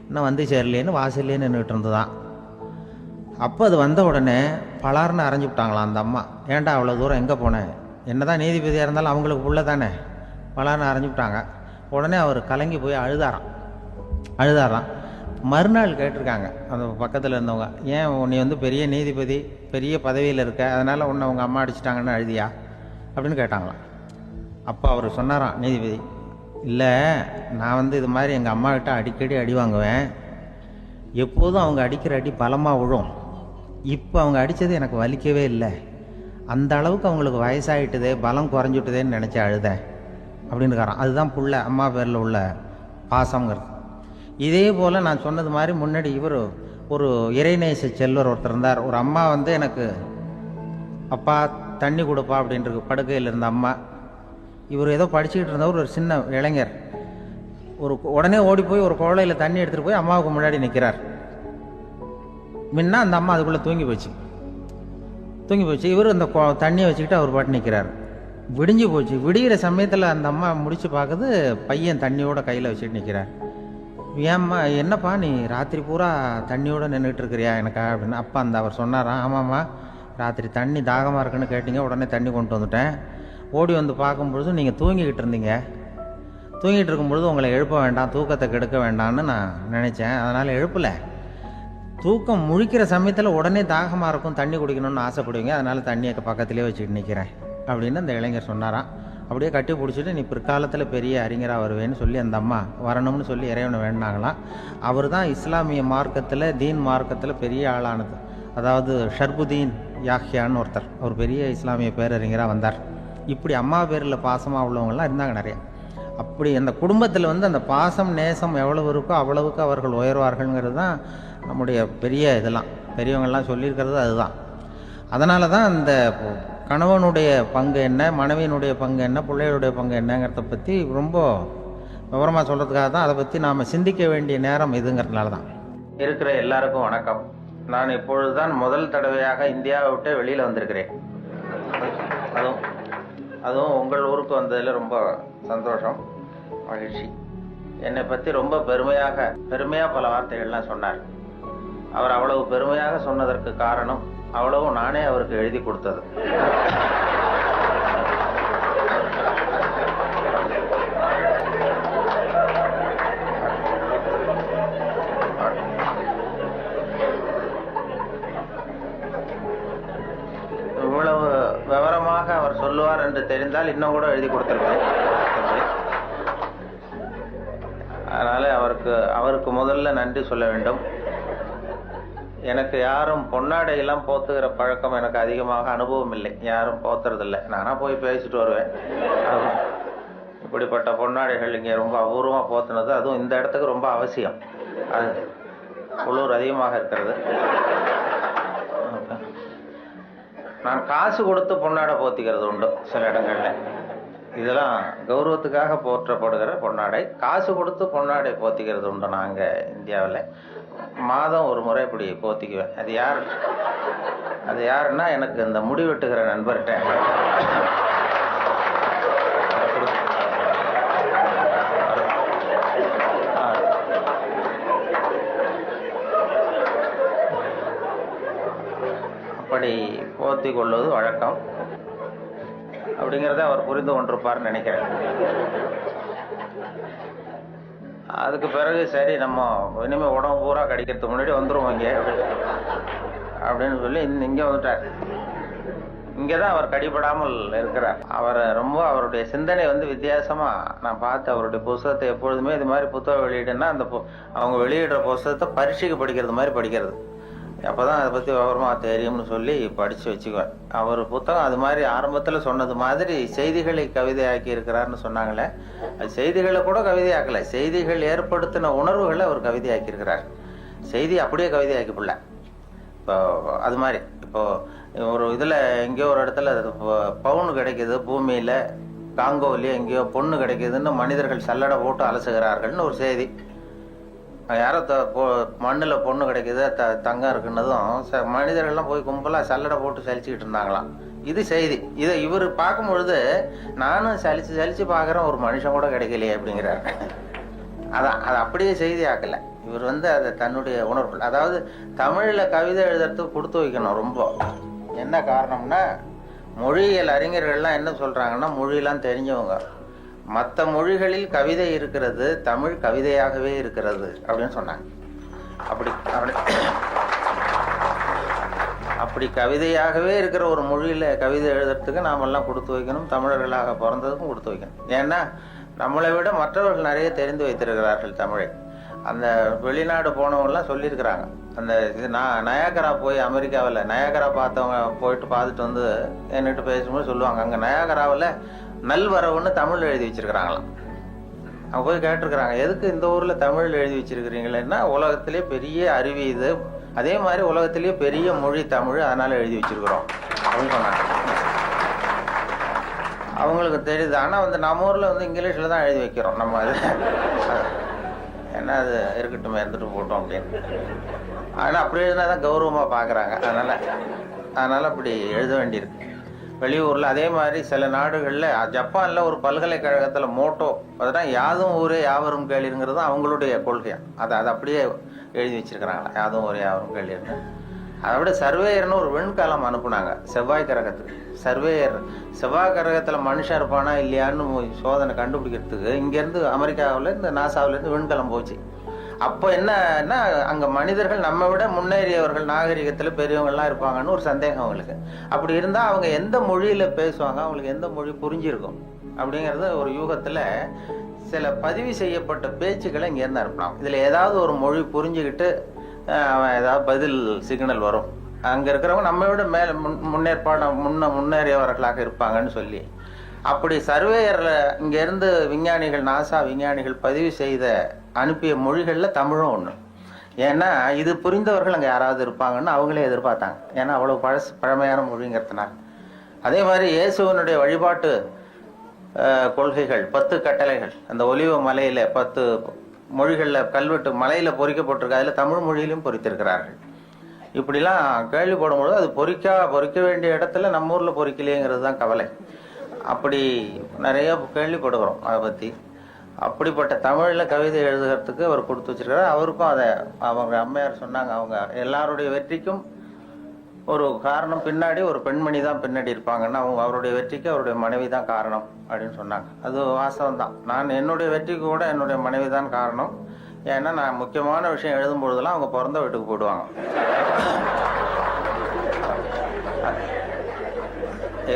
இன்னும் சேரலேன்னு வாசல்லே நின்றுட்டு இருந்துதான். அப்போ அது வந்த உடனே பலார்னு அரைஞ்சி விட்டாங்களாம் அந்த அம்மா. ஏன்டா அவ்வளோ தூரம் எங்கே போனேன், என்னதான் நீதிபதியாக இருந்தாலும் அவங்களுக்கு உள்ள தானே, பலார்னு அரைஞ்சி விட்டாங்க. உடனே அவர் கலங்கி போய் அழுதாராம். மறுநாள் கேட்டிருக்காங்க அந்த பக்கத்தில் இருந்தவங்க, ஏன் நீ பெரிய நீதிபதி, பெரிய பதவியில் இருக்க, அதனால் உன்னை உங்கள் அம்மா அடிச்சிட்டாங்கன்னு அழுதியா அப்படின்னு கேட்டாங்களாம். அப்போ அவர் சொன்னாராம் நீதிபதி, இல்லை நான் இது மாதிரி எங்கள் அம்மாக்கிட்ட அடிக்கடி அடி வாங்குவேன், எப்போதும் அவங்க அடிக்கிற அடி பலமாக விழும், இப்போ அவங்க அடித்தது எனக்கு வலிக்கவே இல்லை, அந்த அளவுக்கு அவங்களுக்கு வயசாகிட்டுதே, பலம் குறைஞ்சிட்டுதேன்னு நினச்சி அழுதேன் அப்படின்னுக்காரான். அதுதான் புள்ள அம்மா பேரில் உள்ள பாசங்கிறது. இதே போல் நான் சொன்னது மாதிரி முன்னாடி இவர் ஒரு இறைநேச செல்வர் ஒருத்தர் இருந்தார். ஒரு அம்மா எனக்கு அப்பா தண்ணி கொடுப்பா அப்படின்ட்டு படுக்கையில் இருந்த அம்மா. இவர் ஏதோ படிச்சுக்கிட்டு இருந்தவர், ஒரு சின்ன இளைஞர், உடனே ஓடி போய் ஒரு குவளையில் தண்ணி எடுத்துகிட்டு போய் அம்மாவுக்கு முன்னாடி நிற்கிறார். முன்ன அந்த அம்மா அதுக்குள்ளே தூங்கி போச்சு. இவர் அந்த தண்ணியை வச்சுக்கிட்டு அவர் பாட்டு நிற்கிறார். விடிஞ்சு போச்சு. விடிகிற சமயத்தில் அந்த அம்மா முடிச்சு பார்க்குது, பையன் தண்ணியோட கையில் வச்சுட்டு நிற்கிறார். ஏம்மா என்னப்பா நீ ராத்திரி பூரா தண்ணியோடு நின்றுட்டு இருக்கிறியா எனக்கா அப்படின்னு. அப்பா அவர் சொன்னாராம், ஆமாம்மா ராத்திரி தண்ணி தாகமாக இருக்குன்னு கேட்டீங்க, உடனே தண்ணி கொண்டு வந்துட்டேன். ஓடி வந்து பார்க்கும்பொழுது நீங்கள் தூங்கிக்கிட்டு இருந்தீங்க, தூங்கிட்டு இருக்கும்பொழுது உங்களை எழுப்ப வேண்டாம், தூக்கத்தை கெடுக்க வேண்டாம்னு நான் நினச்சேன், அதனால் எழுப்பலை. தூக்கம் முழிக்கிற சமயத்தில் உடனே தாகமாக இருக்கும், தண்ணி குடிக்கணும்னு ஆசைப்படுவீங்க, அதனால் தண்ணியை பக்கத்துலேயே வச்சுக்கிட்டு நிற்கிறேன் அப்படின்னு அந்த இளைஞர் சொன்னாராம். அப்படியே கட்டி பிடிச்சிட்டு நீ பிற்காலத்தில் பெரிய அறிஞராக வருவேன்னு சொல்லி அந்த அம்மா வரணும்னு சொல்லி இறைவனை வேண்டாங்களாம். அவர் தான் இஸ்லாமிய மார்க்கத்தில், தீன் மார்க்கத்தில் பெரிய ஆளானது. அதாவது ஷர்புதீன் யாஹ்யான்னு ஒருத்தர், அவர் பெரிய இஸ்லாமிய பேரறிஞராக வந்தார். இப்படி அம்மா பேரில் பாசமாக உள்ளவங்களாம் இருந்தாங்க நிறையா. அப்படி அந்த குடும்பத்தில் அந்த பாசம் நேசம் எவ்வளவு இருக்கோ அவ்வளவுக்கு அவர்கள் உயர்வார்கள்ங்கிறது தான் நம்முடைய பெரிய இதெல்லாம் பெரியவங்கள்லாம் சொல்லியிருக்கிறது அதுதான். அதனால தான் அந்த கணவனுடைய பங்கு என்ன, மனைவியினுடைய பங்கு என்ன, பிள்ளைகளுடைய பங்கு என்னங்கிறத பற்றி ரொம்ப விவரமாக சொல்கிறதுக்காக தான் அதை பற்றி நாம் சிந்திக்க வேண்டிய நேரம் இதுங்கிறதுனால தான். இருக்கிற எல்லாருக்கும் வணக்கம். நான் இப்பொழுது தான் முதல் தடவையாக இந்தியாவை விட்டு வெளியில் வந்திருக்கிறேன். அதுவும் உங்கள் ஊருக்கு வந்ததில் ரொம்ப சந்தோஷம், மகிழ்ச்சி. என்னை பற்றி ரொம்ப பெருமையாக பல வார்த்தைகள்லாம் சொன்னார். அவர் அவ்வளவு பெருமையாக சொன்னதற்கு காரணம் அவ்வளவும் நானே அவருக்கு எழுதி கொடுத்தது. இவ்வளவு விவரமாக அவர் சொல்லுவார் என்று தெரிந்தால் இன்னும் கூட எழுதி கொடுத்திருப்பேன். அதனால அவருக்கு முதல்ல நன்றி சொல்ல வேண்டும். எனக்கு யாரும் பொன்னாடையெல்லாம் போத்துகிற பழக்கம் எனக்கு அதிகமாக அனுபவம் இல்லை. யாரும் போத்துறதில்லை. நானா போய் பேசிட்டு வருவேன். இப்படிப்பட்ட பொன்னாடைகள் இங்கே ரொம்ப அபூர்வமாக போத்துனது, அதுவும் இந்த இடத்துக்கு ரொம்ப அவசியம். அது குளிர் அதிகமாக இருக்கிறது. நான் காசு கொடுத்து பொன்னாடை போத்திக்கிறது உண்டு சில இடங்கள்ல. இதெல்லாம் கௌரவத்துக்காக போற்றப்படுகிற பொன்னாடை. காசு கொடுத்து பொன்னாடை போத்திக்கிறது உண்டு. நாங்கள் இந்தியாவில் மாதம் ஒரு முறை இப்படி போத்திக்குவேன். அது யாருன்னா எனக்கு இந்த முடி வெட்டுகிற நண்பர்கிட்ட அப்படி போத்தி கொள்வது வழக்கம். அப்படிங்கிறத அவர் புரிந்து கொண்டிருப்பார்னு நினைக்கிறேன். அதுக்கு பிறகு சரி நம்ம இனிமேல் உடம்பு பூரா கடிக்கிறதுக்கு முன்னாடி வந்துடுவோம் இங்கே அப்படின்னு சொல்லி இங்கே வந்துட்டார். இங்கே தான் அவர் கடிபடாமல் இருக்கிறார். அவருடைய சிந்தனை வித்தியாசமா நான் பார்த்து அவருடைய புத்தகத்தை எப்பொழுதுமே இது மாதிரி புத்தகம் வெளியிடுன்னா அவங்க வெளியிடுற புத்தகத்தை பரீட்சைக்கு படிக்கிறது மாதிரி படிக்கிறது. அப்போதான் அதை பற்றி விவரமாக தெரியும்னு சொல்லி படித்து வச்சுக்குவேன். அவர் புத்தகம் அது மாதிரி ஆரம்பத்தில் சொன்னது மாதிரி செய்திகளை கவிதையாக்கி இருக்கிறார்னு சொன்னாங்களே, அது செய்திகளை கூட கவிதையாக்கலை. செய்திகள் ஏற்படுத்தின உணர்வுகளை அவர் கவிதையாக்கியிருக்கிறார். செய்தி அப்படியே கவிதையாக்கிப்பிடல. இப்போ அது மாதிரி இப்போ ஒரு இதில் எங்கேயோ ஒரு இடத்துல பவுன் கிடைக்கிது, பூமியில் காங்கோவிலேயே எங்கேயோ பொண்ணு கிடைக்கிதுன்னு மனிதர்கள் சல்லடை போட்டு அலசுகிறார்கள்னு ஒரு செய்தி. யாரோ மண்ணில் பொண்ணு கிடைக்குது, தங்கம் இருக்குன்னதும் மனிதர்கள்லாம் போய் கும்பலாக சல்லடை போட்டு சலிச்சுக்கிட்டு இருந்தாங்களாம். இது செய்தி. இதை இவர் பார்க்கும் பொழுது நானும் சலிச்சு பார்க்குறேன், ஒரு மனுஷன் கூட கிடைக்கலையே அப்படிங்கிறார். அதான் அது அப்படியே செய்தி ஆக்கலை. இவர் அதை தன்னுடைய உணர்வு, அதாவது தமிழில் கவிதை எழுதுறதுக்கு கொடுத்து வைக்கணும் ரொம்ப. என்ன காரணம்னா, மொழியியல் அறிஞர்கள்லாம் என்ன சொல்கிறாங்கன்னா, மொழியெல்லாம் தெரிஞ்சவங்க, மற்ற மொழிகளில் கவிதை இருக்கிறது, தமிழ் கவிதையாகவே இருக்கிறது அப்படின்னு சொன்னாங்க. அப்படி கவிதையாகவே இருக்கிற ஒரு மொழியில் கவிதை எழுதுறதுக்கு நாமெல்லாம் கொடுத்து வைக்கணும். தமிழர்களாக பிறந்ததுக்கும் கொடுத்து வைக்கணும். ஏன்னா நம்மளை விட மற்றவர்கள் நிறைய தெரிந்து வைத்திருக்கிறார்கள் தமிழை. அந்த வெளிநாடு போனவங்கலாம் சொல்லியிருக்கிறாங்க. அந்த இது நயாகரா போய் அமெரிக்காவில் நயாகரா பார்த்தவங்க போயிட்டு பார்த்துட்டு என்கிட்ட பேசும்போது சொல்லுவாங்க, அங்கே நயாகராவில் நல்வரவுன்னு தமிழ் எழுதி வச்சிருக்கிறாங்களாம். அவங்க போய் கேட்டிருக்கிறாங்க, எதுக்கு இந்த ஊரில் தமிழ் எழுதி வச்சிருக்கிறீங்களேன்னா, உலகத்திலே பெரிய அருவி இது, அதே மாதிரி உலகத்திலேயே பெரிய மொழி தமிழ், அதனால எழுதி வச்சிருக்கிறோம் அப்படின்னு சொன்னாங்க. அவங்களுக்கு தெரியுது. ஆனால் நம்ம ஊரில் இங்கிலீஷில் தான் எழுதி வைக்கிறோம். நம்ம அது என்ன அது இருக்கட்டும், இருந்துட்டு போட்டோம் அப்படின்னு. ஆனால் அப்படி எழுதினா தான் கௌரவமாக பார்க்குறாங்க. அதனால் அப்படி எழுத வேண்டியிருக்கு. வெளியூரில் அதே மாதிரி சில நாடுகளில், ஜப்பானில் ஒரு பல்கலைக்கழகத்தில் மோட்டோ, அதுதான் யாதும் ஊரே யாவரும் கேளிருங்கிறது அவங்களுடைய கொள்கையா. அதை அப்படியே எழுதி வச்சிருக்கிறாங்களா, யாதும் ஊரே யாவரும் கேளிருங்க. அதை விட சர்வேயர்னு ஒரு விண்கலம் அனுப்புனாங்க செவ்வாய் கிரகத்துக்கு. சர்வேயர் செவ்வாய் கிரகத்தில் மனுஷன் இருப்பானா இல்லையான்னு சோதனை கண்டுபிடிக்கிறதுக்கு இங்கேருந்து அமெரிக்காவிலேருந்து நாசாவிலேருந்து விண்கலம் போச்சு. அப்போ என்னன்னா, அங்கே மனிதர்கள் நம்ம விட முன்னேறியவர்கள், நாகரிகத்தில் பெரியவங்கள்லாம் இருப்பாங்கன்னு ஒரு சந்தேகம் அவங்களுக்கு. அப்படி இருந்தால் அவங்க எந்த மொழியில் பேசுவாங்க, அவங்களுக்கு எந்த மொழி புரிஞ்சிருக்கும் அப்படிங்கிறது ஒரு யூகத்தில் சில பதிவு செய்யப்பட்ட பேச்சுக்களை இங்கேருந்து அனுப்பினாங்க. இதில் ஏதாவது ஒரு மொழி புரிஞ்சுக்கிட்டு அவன் ஏதாவது பதில் சிக்னல் வரும், அங்கே இருக்கிறவங்க நம்ம விட மேலே முன்னேறியவர்களாக இருப்பாங்கன்னு சொல்லி அப்படி சர்வேயரில் இங்கேருந்து விஞ்ஞானிகள், நாசா விஞ்ஞானிகள் பதிவு செய்த அனுப்பிய மொழிகளில் தமிழும் ஒன்று. ஏன்னா இது புரிந்தவர்கள் அங்கே யாராவது இருப்பாங்கன்னு அவங்களே எதிர்பார்த்தாங்க. ஏன்னா அவ்வளோ பழமையான மொழிங்கிறதுனால. அதே மாதிரி இயேசுவனுடைய வழிபாட்டு கொள்கைகள், 10 கட்டளைகள் அந்த ஒலிவ மலையில் 10 மொழிகளில் கல்வெட்டு மலையில் பொறிக்கப்பட்டிருக்கு. அதில் தமிழ் மொழியிலும் பொறித்திருக்கிறார்கள். இப்படிலாம் கேள்விப்படும்பொழுது அது பொறிக்க வேண்டிய இடத்துல நம்ம ஊரில் பொறிக்கலையேங்கிறது தான் கவலை. அப்படி நிறைய கேள்விப்படுகிறோம் அதை பற்றி. அப்படிப்பட்ட தமிழில் கவிதை எழுதுகிறதுக்கு அவர் கொடுத்து வச்சிருக்காரு. அவருக்கும் அதை அவங்க அம்மையார் சொன்னாங்க, அவங்க எல்லாருடைய வெற்றிக்கும் ஒரு காரணம் பின்னாடி ஒரு பெண்மணி தான் பின்னாடி இருப்பாங்கன்னா அவருடைய வெற்றிக்கு அவருடைய மனைவி தான் காரணம் அப்படின்னு சொன்னாங்க. அது வாஸ்தவம் தான். நான் என்னுடைய வெற்றிக்கு கூட என்னுடைய மனைவி தான் காரணம். ஏன்னா நான் முக்கியமான விஷயம் எழுதும் பொழுதெல்லாம் அவங்க பிறந்த வீட்டுக்கு போயிடுவாங்க.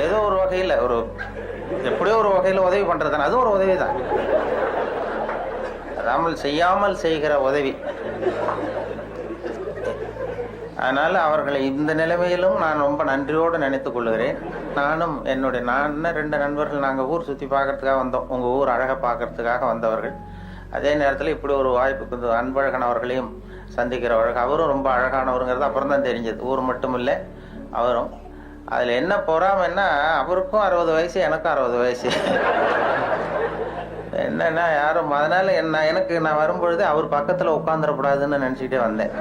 ஏதோ ஒரு வகையில் எப்படியோ ஒரு வகையில் உதவி பண்ணுறது அது ஒரு உதவி தான். அதாமல் செய்யாமல் செய்கிற உதவி. அதனால் அவர்களை இந்த நிலைமையிலும் நான் ரொம்ப நன்றியோடு நினைத்து கொள்ளுகிறேன். நான் 2 நண்பர்கள் நாங்கள் ஊர் சுற்றி பார்க்கறதுக்காக வந்தோம். உங்கள் ஊர் அழகை பார்க்கறதுக்காக வந்தவர்கள். அதே நேரத்தில் இப்படி ஒரு வாய்ப்பு அன்பழகன் அவர்களையும் சந்திக்கிறவர்கள். அவரும் ரொம்ப அழகானவருங்கிறது அப்புறம் தான் தெரிஞ்சது. ஊர் மட்டும் இல்லை, அவரும். அதில் என்ன பொறாமைன்னா அவருக்கும் 60 வயசு, எனக்கும் 60 வயசு. என்னன்னா யாரும் அதனால நான் வரும்பொழுது அவர் பக்கத்தில் உட்காந்துடக்கூடாதுன்னு நினச்சிக்கிட்டே வந்தேன்.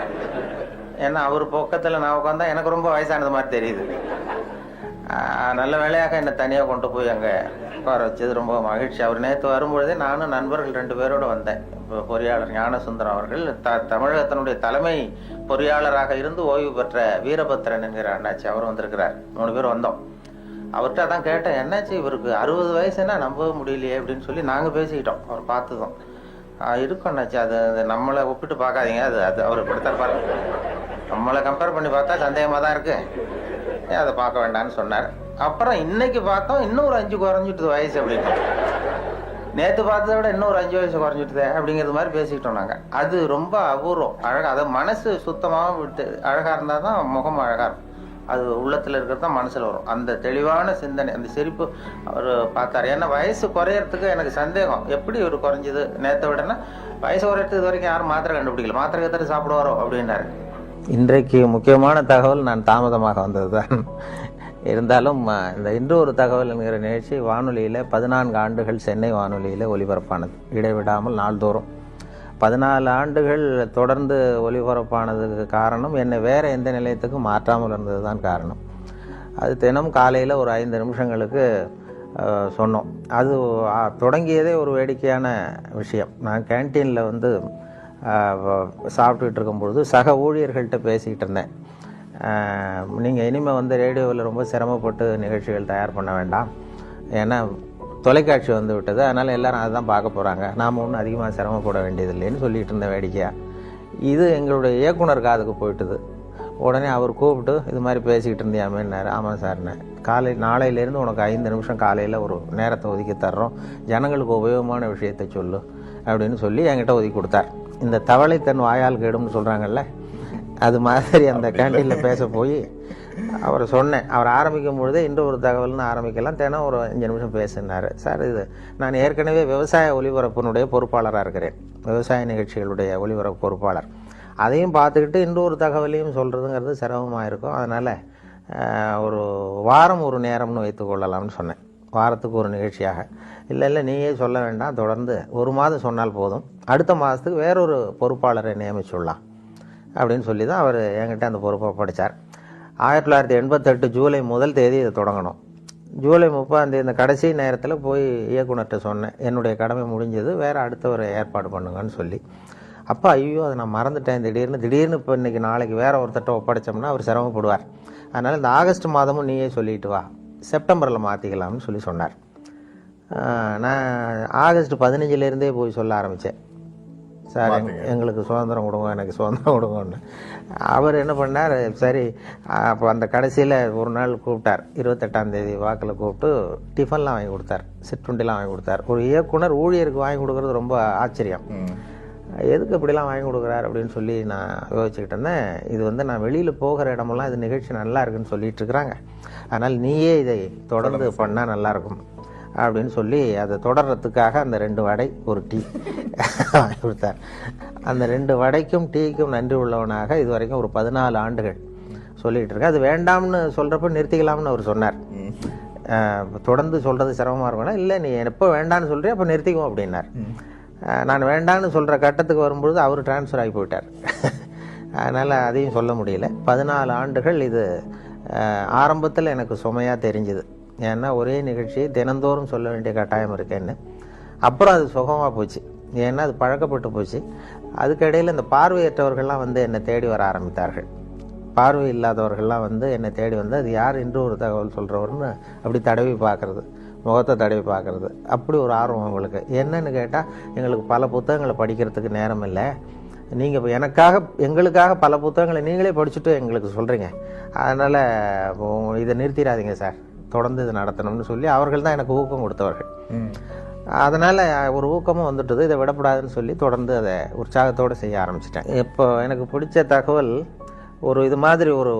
ஏன்னா அவர் பக்கத்தில் நான் உட்காந்தா எனக்கு ரொம்ப வயசானது மாதிரி தெரியுது. நல்ல வேலையாக என்னை தனியாக கொண்டு போய் அங்கே உட்கார வச்சது ரொம்ப மகிழ்ச்சி. அவர் நேற்று வரும்பொழுதே நானும் நண்பர்கள் 2 பேரோடு வந்தேன். இப்போ பொறியாளர் ஞானசுந்தரம் அவர்கள், தமிழகத்தினுடைய தலைமை பொறியாளராக இருந்து ஓய்வு பெற்ற வீரபத்திரன் என்கிற அண்ணாச்சி, அவர் வந்திருக்கிறார். 3 பேர் வந்தோம். அவர்கிட்ட அதான் கேட்டேன், என்னாச்சு இவருக்கு 60 வயசுன்னா நம்பவே முடியலையே அப்படின்னு சொல்லி நாங்கள் பேசிக்கிட்டோம். அவர் பார்த்ததும் இருக்கும் அண்ணாச்சி, அது நம்மளை ஒப்பிட்டு பார்க்காதீங்க, அது அவர் இப்படித்தான் பாருங்க, நம்மளை கம்பேர் பண்ணி பார்த்தா சந்தேகமாக தான் இருக்கு, அதை பார்க்க வேண்டாம்னு சொன்னார். அப்புறம் இன்னைக்கு பார்த்தோம் இன்னும் ஒரு 5 குறைஞ்சிட்டுது வயசு அப்படின்னு. நேற்று பார்த்ததை விட இன்னும் ஒரு 5 வயசு குறைஞ்சிட்டுதே அப்படிங்கிறது மாதிரி பேசிக்கிட்டோம் நாங்கள். அது ரொம்ப அபூர்வம், அழகாக. அதை மனசு சுத்தமாக விட்டு அழகாக இருந்தால் தான் முகம் அழகாக இருக்கும். அது உள்ளத்தில் இருக்கிறது தான் மனசில் வரும். அந்த தெளிவான சிந்தனை, அந்த சிரிப்பு அவர் பார்த்தார். ஏன்னா வயசு குறையறதுக்கு எனக்கு சந்தேகம், எப்படி ஒரு குறைஞ்சிது நேற்றை விடனா. வயசு குறையறதுக்கு இது வரைக்கும் யாரும் மாத்திரை கண்டுபிடிக்கல, மாத்திரை கத்துட்டு சாப்பிடுவாரோ அப்படின்னாரு. இன்றைக்கு முக்கியமான தகவல் நான் தாமதமாக வந்தது தான். இருந்தாலும் இந்த இன்று ஒரு தகவல் என்கிற நிகழ்ச்சி வானொலியில் 14 ஆண்டுகள் சென்னை வானொலியில் ஒலிபரப்பானது, இடைவிடாமல் நாள்தோறும் 14 ஆண்டுகள் தொடர்ந்து ஒலிபரப்பானதுக்கு காரணம் என்னை வேறு எந்த நிலையத்துக்கும் மாற்றாமல் இருந்தது தான் காரணம். அது தினம் காலையில் ஒரு 5 நிமிஷங்களுக்கு சொன்னோம். அது தொடங்கியதே ஒரு வேடிக்கையான விஷயம். நான் கேன்டீனில் வந்து சாப்பிட்டுக்கிட்டு இருக்கும்பொழுது சக ஊழியர்கள்ட்ட பேசிக்கிட்டு இருந்தேன். நீங்கள் இனிமேல் வந்து ரேடியோவில் ரொம்ப சிரமப்பட்டு நிகழ்ச்சிகள் தயார் பண்ண வேண்டாம், ஏன்னா தொலைக்காட்சி வந்து விட்டது, அதனால் எல்லோரும் அதை தான் பார்க்க போகிறாங்க, நாம் ஒன்றும் அதிகமாக சிரமப்பட வேண்டியதில்லைன்னு சொல்லிகிட்டு இருந்த வேடிக்கையாக. இது எங்களுடைய இயக்குனர் காதுக்கு போயிட்டுது. உடனே அவர் கூப்பிட்டு இது மாதிரி பேசிக்கிட்டு இருந்தியாமேன்னாரு. ஆமாம் சார்ண்ணே, நாளையிலேருந்து உனக்கு 5 நிமிஷம் காலையில் ஒரு நேரத்தை ஒதுக்கி தர்றோம், ஜனங்களுக்கு உபயோகமான விஷயத்தை சொல்லு அப்படின்னு சொல்லி என்கிட்ட ஒதுக்கி கொடுத்தார். இந்த தவளை தன் வாயால் கேடும்னு சொல்கிறாங்கல்ல, அது மாதிரி அந்த கேண்டீனில் பேச போய் அவரை சொன்னேன். அவர் ஆரம்பிக்கும் பொழுதே இன்று ஒரு தகவல்னு ஆரம்பிக்கலாம், தினம் ஒரு 5 நிமிஷம் பேசினார். சார், இது நான் ஏற்கனவே விவசாய ஒலிபரப்பினுடைய பொறுப்பாளராக இருக்கிறேன், விவசாய நிகழ்ச்சிகளுடைய ஒலிபரப்பு பொறுப்பாளர். அதையும் பார்த்துக்கிட்டு இன்று ஒரு தகவலையும் சொல்கிறதுங்கிறது சிரமமாக இருக்கும், அதனால் ஒரு வாரம் ஒரு நேரம்னு வைத்துக்கொள்ளலாம்னு சொன்னேன். வாரத்துக்கு ஒரு நிகழ்ச்சியாக. இல்லை நீயே சொல்ல வேண்டாம், தொடர்ந்து 1 மாதம் சொன்னால் போதும், அடுத்த மாதத்துக்கு வேறொரு பொறுப்பாளரை நியமிச்சுடலாம் அப்படின்னு சொல்லி தான் அவர் என்கிட்ட அந்த பொறுப்பை படித்தார். 1988 ஜூலை 1 தேதி இதை தொடங்கணும். ஜூலை 30 இந்த கடைசி நேரத்தில் போய் இயக்குனர்கிட்ட சொன்னேன், என்னுடைய கடமை முடிஞ்சது, வேறு அடுத்தவரை ஏற்பாடு பண்ணுங்கன்னு சொல்லி. அப்போ ஐயோ அதை நான் மறந்துட்டேன், திடீர்னு இப்போ இன்றைக்கி நாளைக்கு வேறு ஒருத்தட்ட ஒப்படைச்சோம்னா அவர் சிரமப்படுவார், அதனால் இந்த ஆகஸ்ட் மாதமும் நீயே சொல்லிட்டு வா, செப்டம்பரில் மாற்றிக்கலாம்னு சொல்லி சொன்னார். நான் ஆகஸ்ட் 15 போய் சொல்ல ஆரம்பித்தேன், சார் எங்களுக்கு சுதந்திரம் கொடுங்க, எனக்கு சுதந்திரம் கொடுங்கன்னு. அவர் என்ன பண்ணார், சரி அப்போ அந்த கடைசியில் ஒரு நாள் கூப்பிட்டார், 28ஆம் தேதி வாக்கில் கூப்பிட்டு டிஃபன்லாம் வாங்கி கொடுத்தார், சிற்றுண்டிலாம் வாங்கி கொடுத்தார். ஒரு இயக்குனர் ஊழியருக்கு வாங்கி கொடுக்குறது ரொம்ப ஆச்சரியம். எதுக்கு இப்படிலாம் வாங்கி கொடுக்குறாரு அப்படின்னு சொல்லி நான் யோசிச்சுக்கிட்டு இருந்தேன். இது வந்து நான் வெளியில் போகிற இடமெல்லாம் இது நிகழ்ச்சி நல்லா இருக்குன்னு சொல்லிட்டு இருக்கிறாங்க, அதனால் நீயே இதை தொடர்ந்து பண்ணால் நல்லாயிருக்கும் அப்படின்னு சொல்லி அதை தொடர்றதுக்காக அந்த 2 வடை ஒரு டீ வாங்கி கொடுத்தார். அந்த 2 வடைக்கும் டீக்கும் நன்றி உள்ளவனாக இது வரைக்கும் ஒரு 14 ஆண்டுகள் சொல்லிகிட்டு இருக்கேன். அது வேண்டாம்னு சொல்கிறப்ப நிறுத்திக்கலாம்னு அவர் சொன்னார். தொடர்ந்து சொல்கிறது சிரமமாக இருக்கணும், இல்லை நீ எப்போ வேண்டான்னு சொல்கிறேன் அப்போ நிறுத்திக்குவோம் அப்படின்னார். நான் வேண்டான்னு சொல்கிற கட்டத்துக்கு வரும்பொழுது அவர் டிரான்ஸ்ஃபர் ஆகி போயிட்டார். அதனால் அதையும் சொல்ல முடியல. 14 ஆண்டுகள் இது ஆரம்பத்தில் எனக்கு சுமையாக தெரிஞ்சுது. ஏன்னா ஒரே நிகழ்ச்சியை தினந்தோறும் சொல்ல வேண்டிய கட்டாயம் இருக்கேன்னு. அப்புறம் அது சுகமாக போச்சு, ஏன்னா அது பழக்கப்பட்டு போச்சு. அதுக்கிடையில் இந்த பார்வையற்றவர்கள்லாம் வந்து என்னை தேடி வர ஆரம்பித்தார்கள். பார்வை இல்லாதவர்கள்லாம் வந்து என்னை தேடி வந்து அது யார் என்று ஒரு தகவல் சொல்கிறவர்னு அப்படி தடவி பார்க்குறது, முகத்தை தடவி பார்க்குறது, அப்படி ஒரு ஆர்வம் அவங்களுக்கு. என்னன்னு கேட்டால், எங்களுக்கு பல புத்தகங்களை படிக்கிறதுக்கு நேரம் இல்லை, நீங்கள் இப்போ எங்களுக்காக பல புத்தகங்களை நீங்களே படிச்சுட்டு எங்களுக்கு சொல்கிறீங்க, அதனால் இதை நிறுத்திடாதீங்க சார், தொடர்ந்து இது நடத்தணும்னு சொல்லி அவர்கள் தான் எனக்கு ஊக்கம் கொடுத்தவர்கள். அதனால் ஒரு ஊக்கமும் வந்துட்டுது, இதை விடக்கூடாதுன்னு சொல்லி தொடர்ந்து அதை உற்சாகத்தோடு செய்ய ஆரம்பிச்சிட்டேன். இப்போ எனக்கு பிடிச்ச தகவல், ஒரு இது மாதிரி ஒரு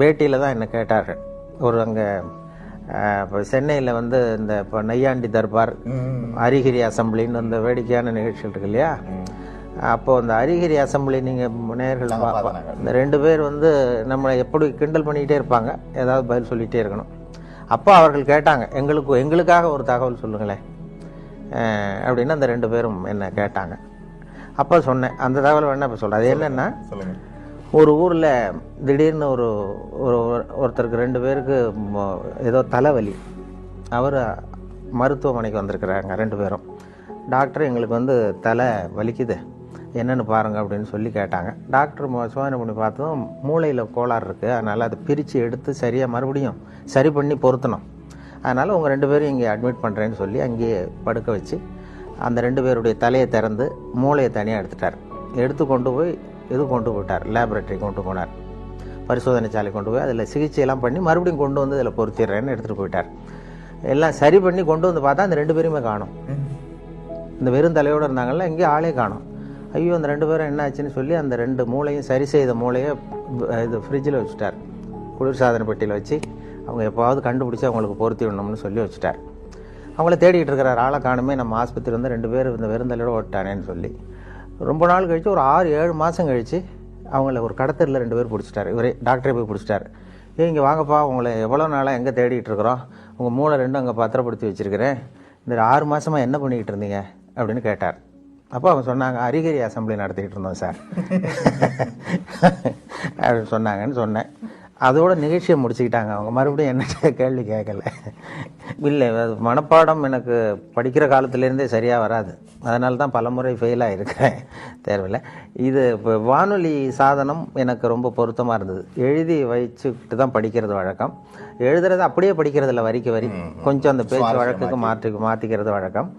பேட்டியில் தான் என்னை கேட்டார்கள். ஒரு அங்கே இப்போ சென்னையில் வந்து இந்த இப்போ நையாண்டி தர்பார், அரிகிரி அசம்பிளின்னு அந்த வேடிக்கையான நிகழ்ச்சிகள் இருக்கு இல்லையா, அப்போது அந்த அரிகிரி அசம்பிளி நீங்கள் நேயர்கள் இந்த 2 பேர் வந்து நம்மளை எப்படி கிண்டல் பண்ணிக்கிட்டே இருப்பாங்க, ஏதாவது பதில் சொல்லிகிட்டே இருக்கணும். அப்போ அவர்கள் கேட்டாங்க, எங்களுக்காக ஒரு தகவல் சொல்லுங்களேன் அப்படின்னு அந்த 2 பேரும் என்ன கேட்டாங்க. அப்போ சொன்னேன், அந்த தகவல் வேணா இப்போ சொல்கிறேன். அது என்னென்னா, ஒரு ஊரில் திடீர்னு ஒருத்தருக்கு 2 பேருக்கு ஏதோ தலைவலி. அவர் மருத்துவமனைக்கு வந்திருக்கிறாங்க 2 பேரும். டாக்டர் எங்களுக்கு வந்து தலை வலிக்குது, என்னென்னு பாருங்கள் அப்படின்னு சொல்லி கேட்டாங்க. டாக்டர் சோதனை பண்ணி பார்த்ததும் மூளையில் கோளாறு இருக்குது, அதனால் அதை பிரித்து எடுத்து சரியாக மறுபடியும் சரி பண்ணி பொருத்தணும், அதனால் உங்கள் 2 பேரும் இங்கே அட்மிட் பண்ணுறேன்னு சொல்லி அங்கேயே படுக்க வச்சு அந்த 2 பேருடைய தலையை திறந்து மூளையை தனியாக எடுத்துட்டார். கொண்டு போயிட்டார், லேபரேட்டரி கொண்டு போனார், பரிசோதனை சாலை கொண்டு போய் அதில் சிகிச்சையெல்லாம் பண்ணி மறுபடியும் கொண்டு வந்து இதில் பொருத்திடுறேன்னு எடுத்துகிட்டு போயிட்டார். எல்லாம் சரி பண்ணி கொண்டு வந்து பார்த்தா அந்த 2 பேருமே காணும். இந்த வெறும் தலையோடு இருந்தாங்கல்ல, எங்கேயும் ஆளே காணும். ஐயோ அந்த 2 பேரும் என்ன ஆச்சுன்னு சொல்லி அந்த 2 மூளையும் சரி செய்த மூளையை இது ஃப்ரிட்ஜில் வச்சுட்டார், குளிர்சாதன பெட்டியில் வச்சு அவங்க எப்போவாவது கண்டுபிடிச்சி அவங்களுக்கு பொருத்தி விடணும்னு சொல்லி வச்சுட்டார். அவங்கள தேடிக்கிட்டு இருக்கிறார், ஆளை காணுமே, நம்ம ஆஸ்பத்திரி வந்து 2 பேர் இந்த வெறுந்தலையோடு ஓட்டானேன்னு சொல்லி. ரொம்ப நாள் கழித்து ஒரு 6-7 மாதம் கழித்து அவங்கள ஒரு கடத்தரில் 2 பேர் பிடிச்சிட்டாரு. இவரே டாக்டரே போய் பிடிச்சிட்டாரு. இங்கே வாங்கப்பா, உங்களை எவ்வளோ நாளாக எங்கே தேடிட்டு இருக்கிறோம், உங்கள் மூளை 2 அங்கே பத்திரப்படுத்தி வச்சுருக்கிறேன், இந்த 6 மாதமாக என்ன பண்ணிக்கிட்டு இருந்தீங்க அப்படின்னு கேட்டார். அப்போ அவங்க சொன்னாங்க, அரிகிரி அசம்பிளி நடத்திக்கிட்டு இருந்தோம் சார் அப்படின்னு சொன்னாங்கன்னு சொன்னேன். அதோட நிகழ்ச்சியை முடிச்சுக்கிட்டாங்க அவங்க. மறுபடியும் என்ன கேள்வி கேட்கல. இல்லை, அது மனப்பாடம் எனக்கு படிக்கிற காலத்துலேருந்தே சரியாக வராது, அதனால தான் பலமுறை ஃபெயிலாக இருக்கிறேன் தேர்வில். இது இப்போ வானொலி சாதனம் எனக்கு ரொம்ப பொருத்தமாக இருந்தது. எழுதி வச்சுக்கிட்டு தான் படிக்கிறது வழக்கம். எழுதுறது அப்படியே படிக்கிறது இல்லை, வரிக்கு வரி, கொஞ்சம் அந்த பேச்சு வழக்குக்கு மாற்றிக்கிறது வழக்கம்.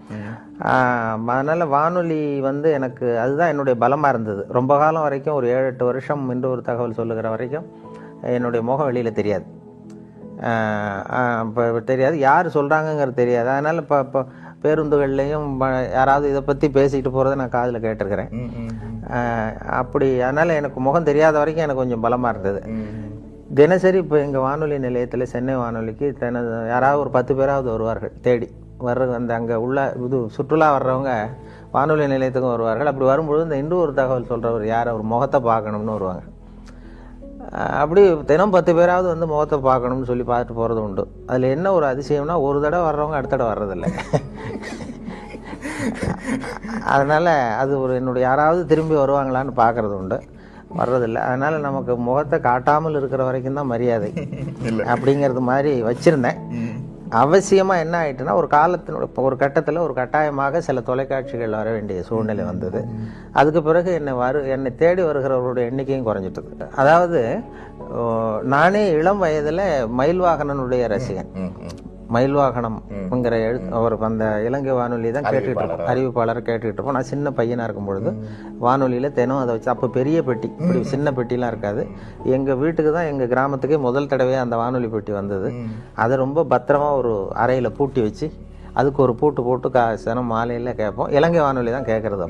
அதனால் வானொலி வந்து எனக்கு அதுதான் என்னுடைய பலமாக இருந்தது. ரொம்ப காலம் வரைக்கும், ஒரு 7-8 வருஷம் என்று ஒரு தகவல் சொல்லுகிற வரைக்கும் என்னுடைய முகம் வெளியில் தெரியாது, இப்போ தெரியாது, யார் சொல்கிறாங்கங்கிறது தெரியாது. அதனால் இப்போ பேருந்துகள்லேயும் யாராவது இதை பற்றி பேசிக்கிட்டு போகிறத நான் காதில் கேட்டிருக்கிறேன். அப்படி அதனால் எனக்கு முகம் தெரியாத வரைக்கும் எனக்கு கொஞ்சம் பலமாக இருந்தது. தினசரி இப்போ எங்கள் வானொலி நிலையத்தில், சென்னை வானொலிக்கு யாராவது ஒரு 10 பேராவது வருவார்கள் தேடி அந்த அங்கே உள்ள இது சுற்றுலா வர்றவங்க வானொலி நிலையத்துக்கும் வருவார்கள். அப்படி வரும்பொழுது இந்த இன்னொரு தகவல் சொல்கிறவர் யார், அவர் முகத்தை பார்க்கணும்னு வருவாங்க. அப்படி தினம் 10 பேராவது வந்து முகத்தை பார்க்கணும்னு சொல்லி பார்த்துட்டு போகிறது உண்டு. அதில் என்ன ஒரு அதிசயம்னா, ஒரு தடவை வர்றவங்க அடுத்த தடவை வர்றதில்லை. அதனால் அது ஒரு என்னுடைய யாராவது திரும்பி வருவாங்களான்னு பார்க்குறது உண்டு, வர்றதில்லை. அதனால் நமக்கு முகத்தை காட்டாமல் இருக்கிற வரைக்கும் தான் மரியாதை அப்படிங்கிறது மாதிரி வச்சுருந்தேன். அவசியமாக என்ன ஆகிட்டுன்னா, ஒரு கட்டத்தில் ஒரு கட்டாயமாக சில தொலைக்காட்சிகள் வர வேண்டிய சூழ்நிலை வந்தது. அதுக்கு பிறகு என்னை தேடி வருகிறவர்களுடைய எண்ணிக்கையும் குறைஞ்சிட்டது. அதாவது நானே இளம் வயதில் மயில்வாகனனுடைய ரசிகன். மயில்வாகனம்ங்கிற அவர் அந்த இலங்கை வானொலி தான் கேட்டுக்கிட்டு இருப்போம், அறிவிப்பாளரை கேட்டுக்கிட்டு இருப்போம். நான் சின்ன பையனாக இருக்கும் பொழுது வானொலியில் தினம் அதை வச்சு, அப்போ பெரிய பெட்டி, இப்படி சின்ன பெட்டிலாம் இருக்காது. எங்கள் வீட்டுக்கு தான், எங்கள் கிராமத்துக்கே முதல் தடவையாக அந்த வானொலி பெட்டி வந்தது. அதை ரொம்ப பத்திரமா ஒரு அறையில் பூட்டி வச்சு அதுக்கு ஒரு பூட்டு போட்டு தினம் மாலையில் கேட்போம். இலங்கை வானொலி தான் கேட்குறது.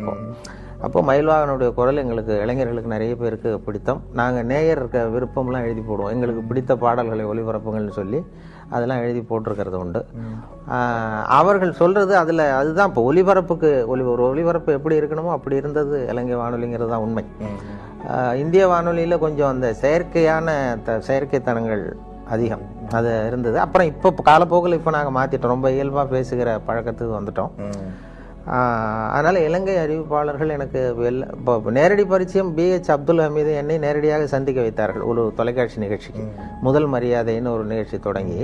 அப்போ மயில்வாகனுடைய குரல் எங்களுக்கு இளைஞர்களுக்கு நிறைய பேருக்கு பிடித்தம். நாங்கள் நேயர் விருப்பம்லாம் எழுதி போடுவோம், எங்களுக்கு பிடித்த பாடல்களை ஒளிபரப்புங்கள்னு சொல்லி அதெல்லாம் எழுதி போட்டிருக்கிறது உண்டு. அவர்கள் சொல்கிறது அதில் அதுதான் இப்போ ஒலிபரப்புக்கு ஒரு ஒலிபரப்பு எப்படி இருக்கணுமோ அப்படி இருந்தது இலங்கை வானொலிங்கிறது தான் உண்மை. இந்திய வானொலியில் கொஞ்சம் அந்த செயற்கைத்தனங்கள் அதிகம் அது இருந்தது. அப்புறம் இப்போ காலப்போக்கில் இப்போ நாங்கள் மாற்றிட்டோம், ரொம்ப இயல்பாக பேசுகிற பழக்கத்துக்கு வந்துட்டோம். அதனால் இலங்கை அறிவிப்பாளர்கள் எனக்கு இப்போ நேரடி பரிச்சயம் BH அப்துல் ஹமீது என்னை நேரடியாக சந்திக்க வைத்தார்கள் ஒரு தொலைக்காட்சி நிகழ்ச்சிக்கு. முதல் மரியாதைன்னு ஒரு நிகழ்ச்சி தொடங்கி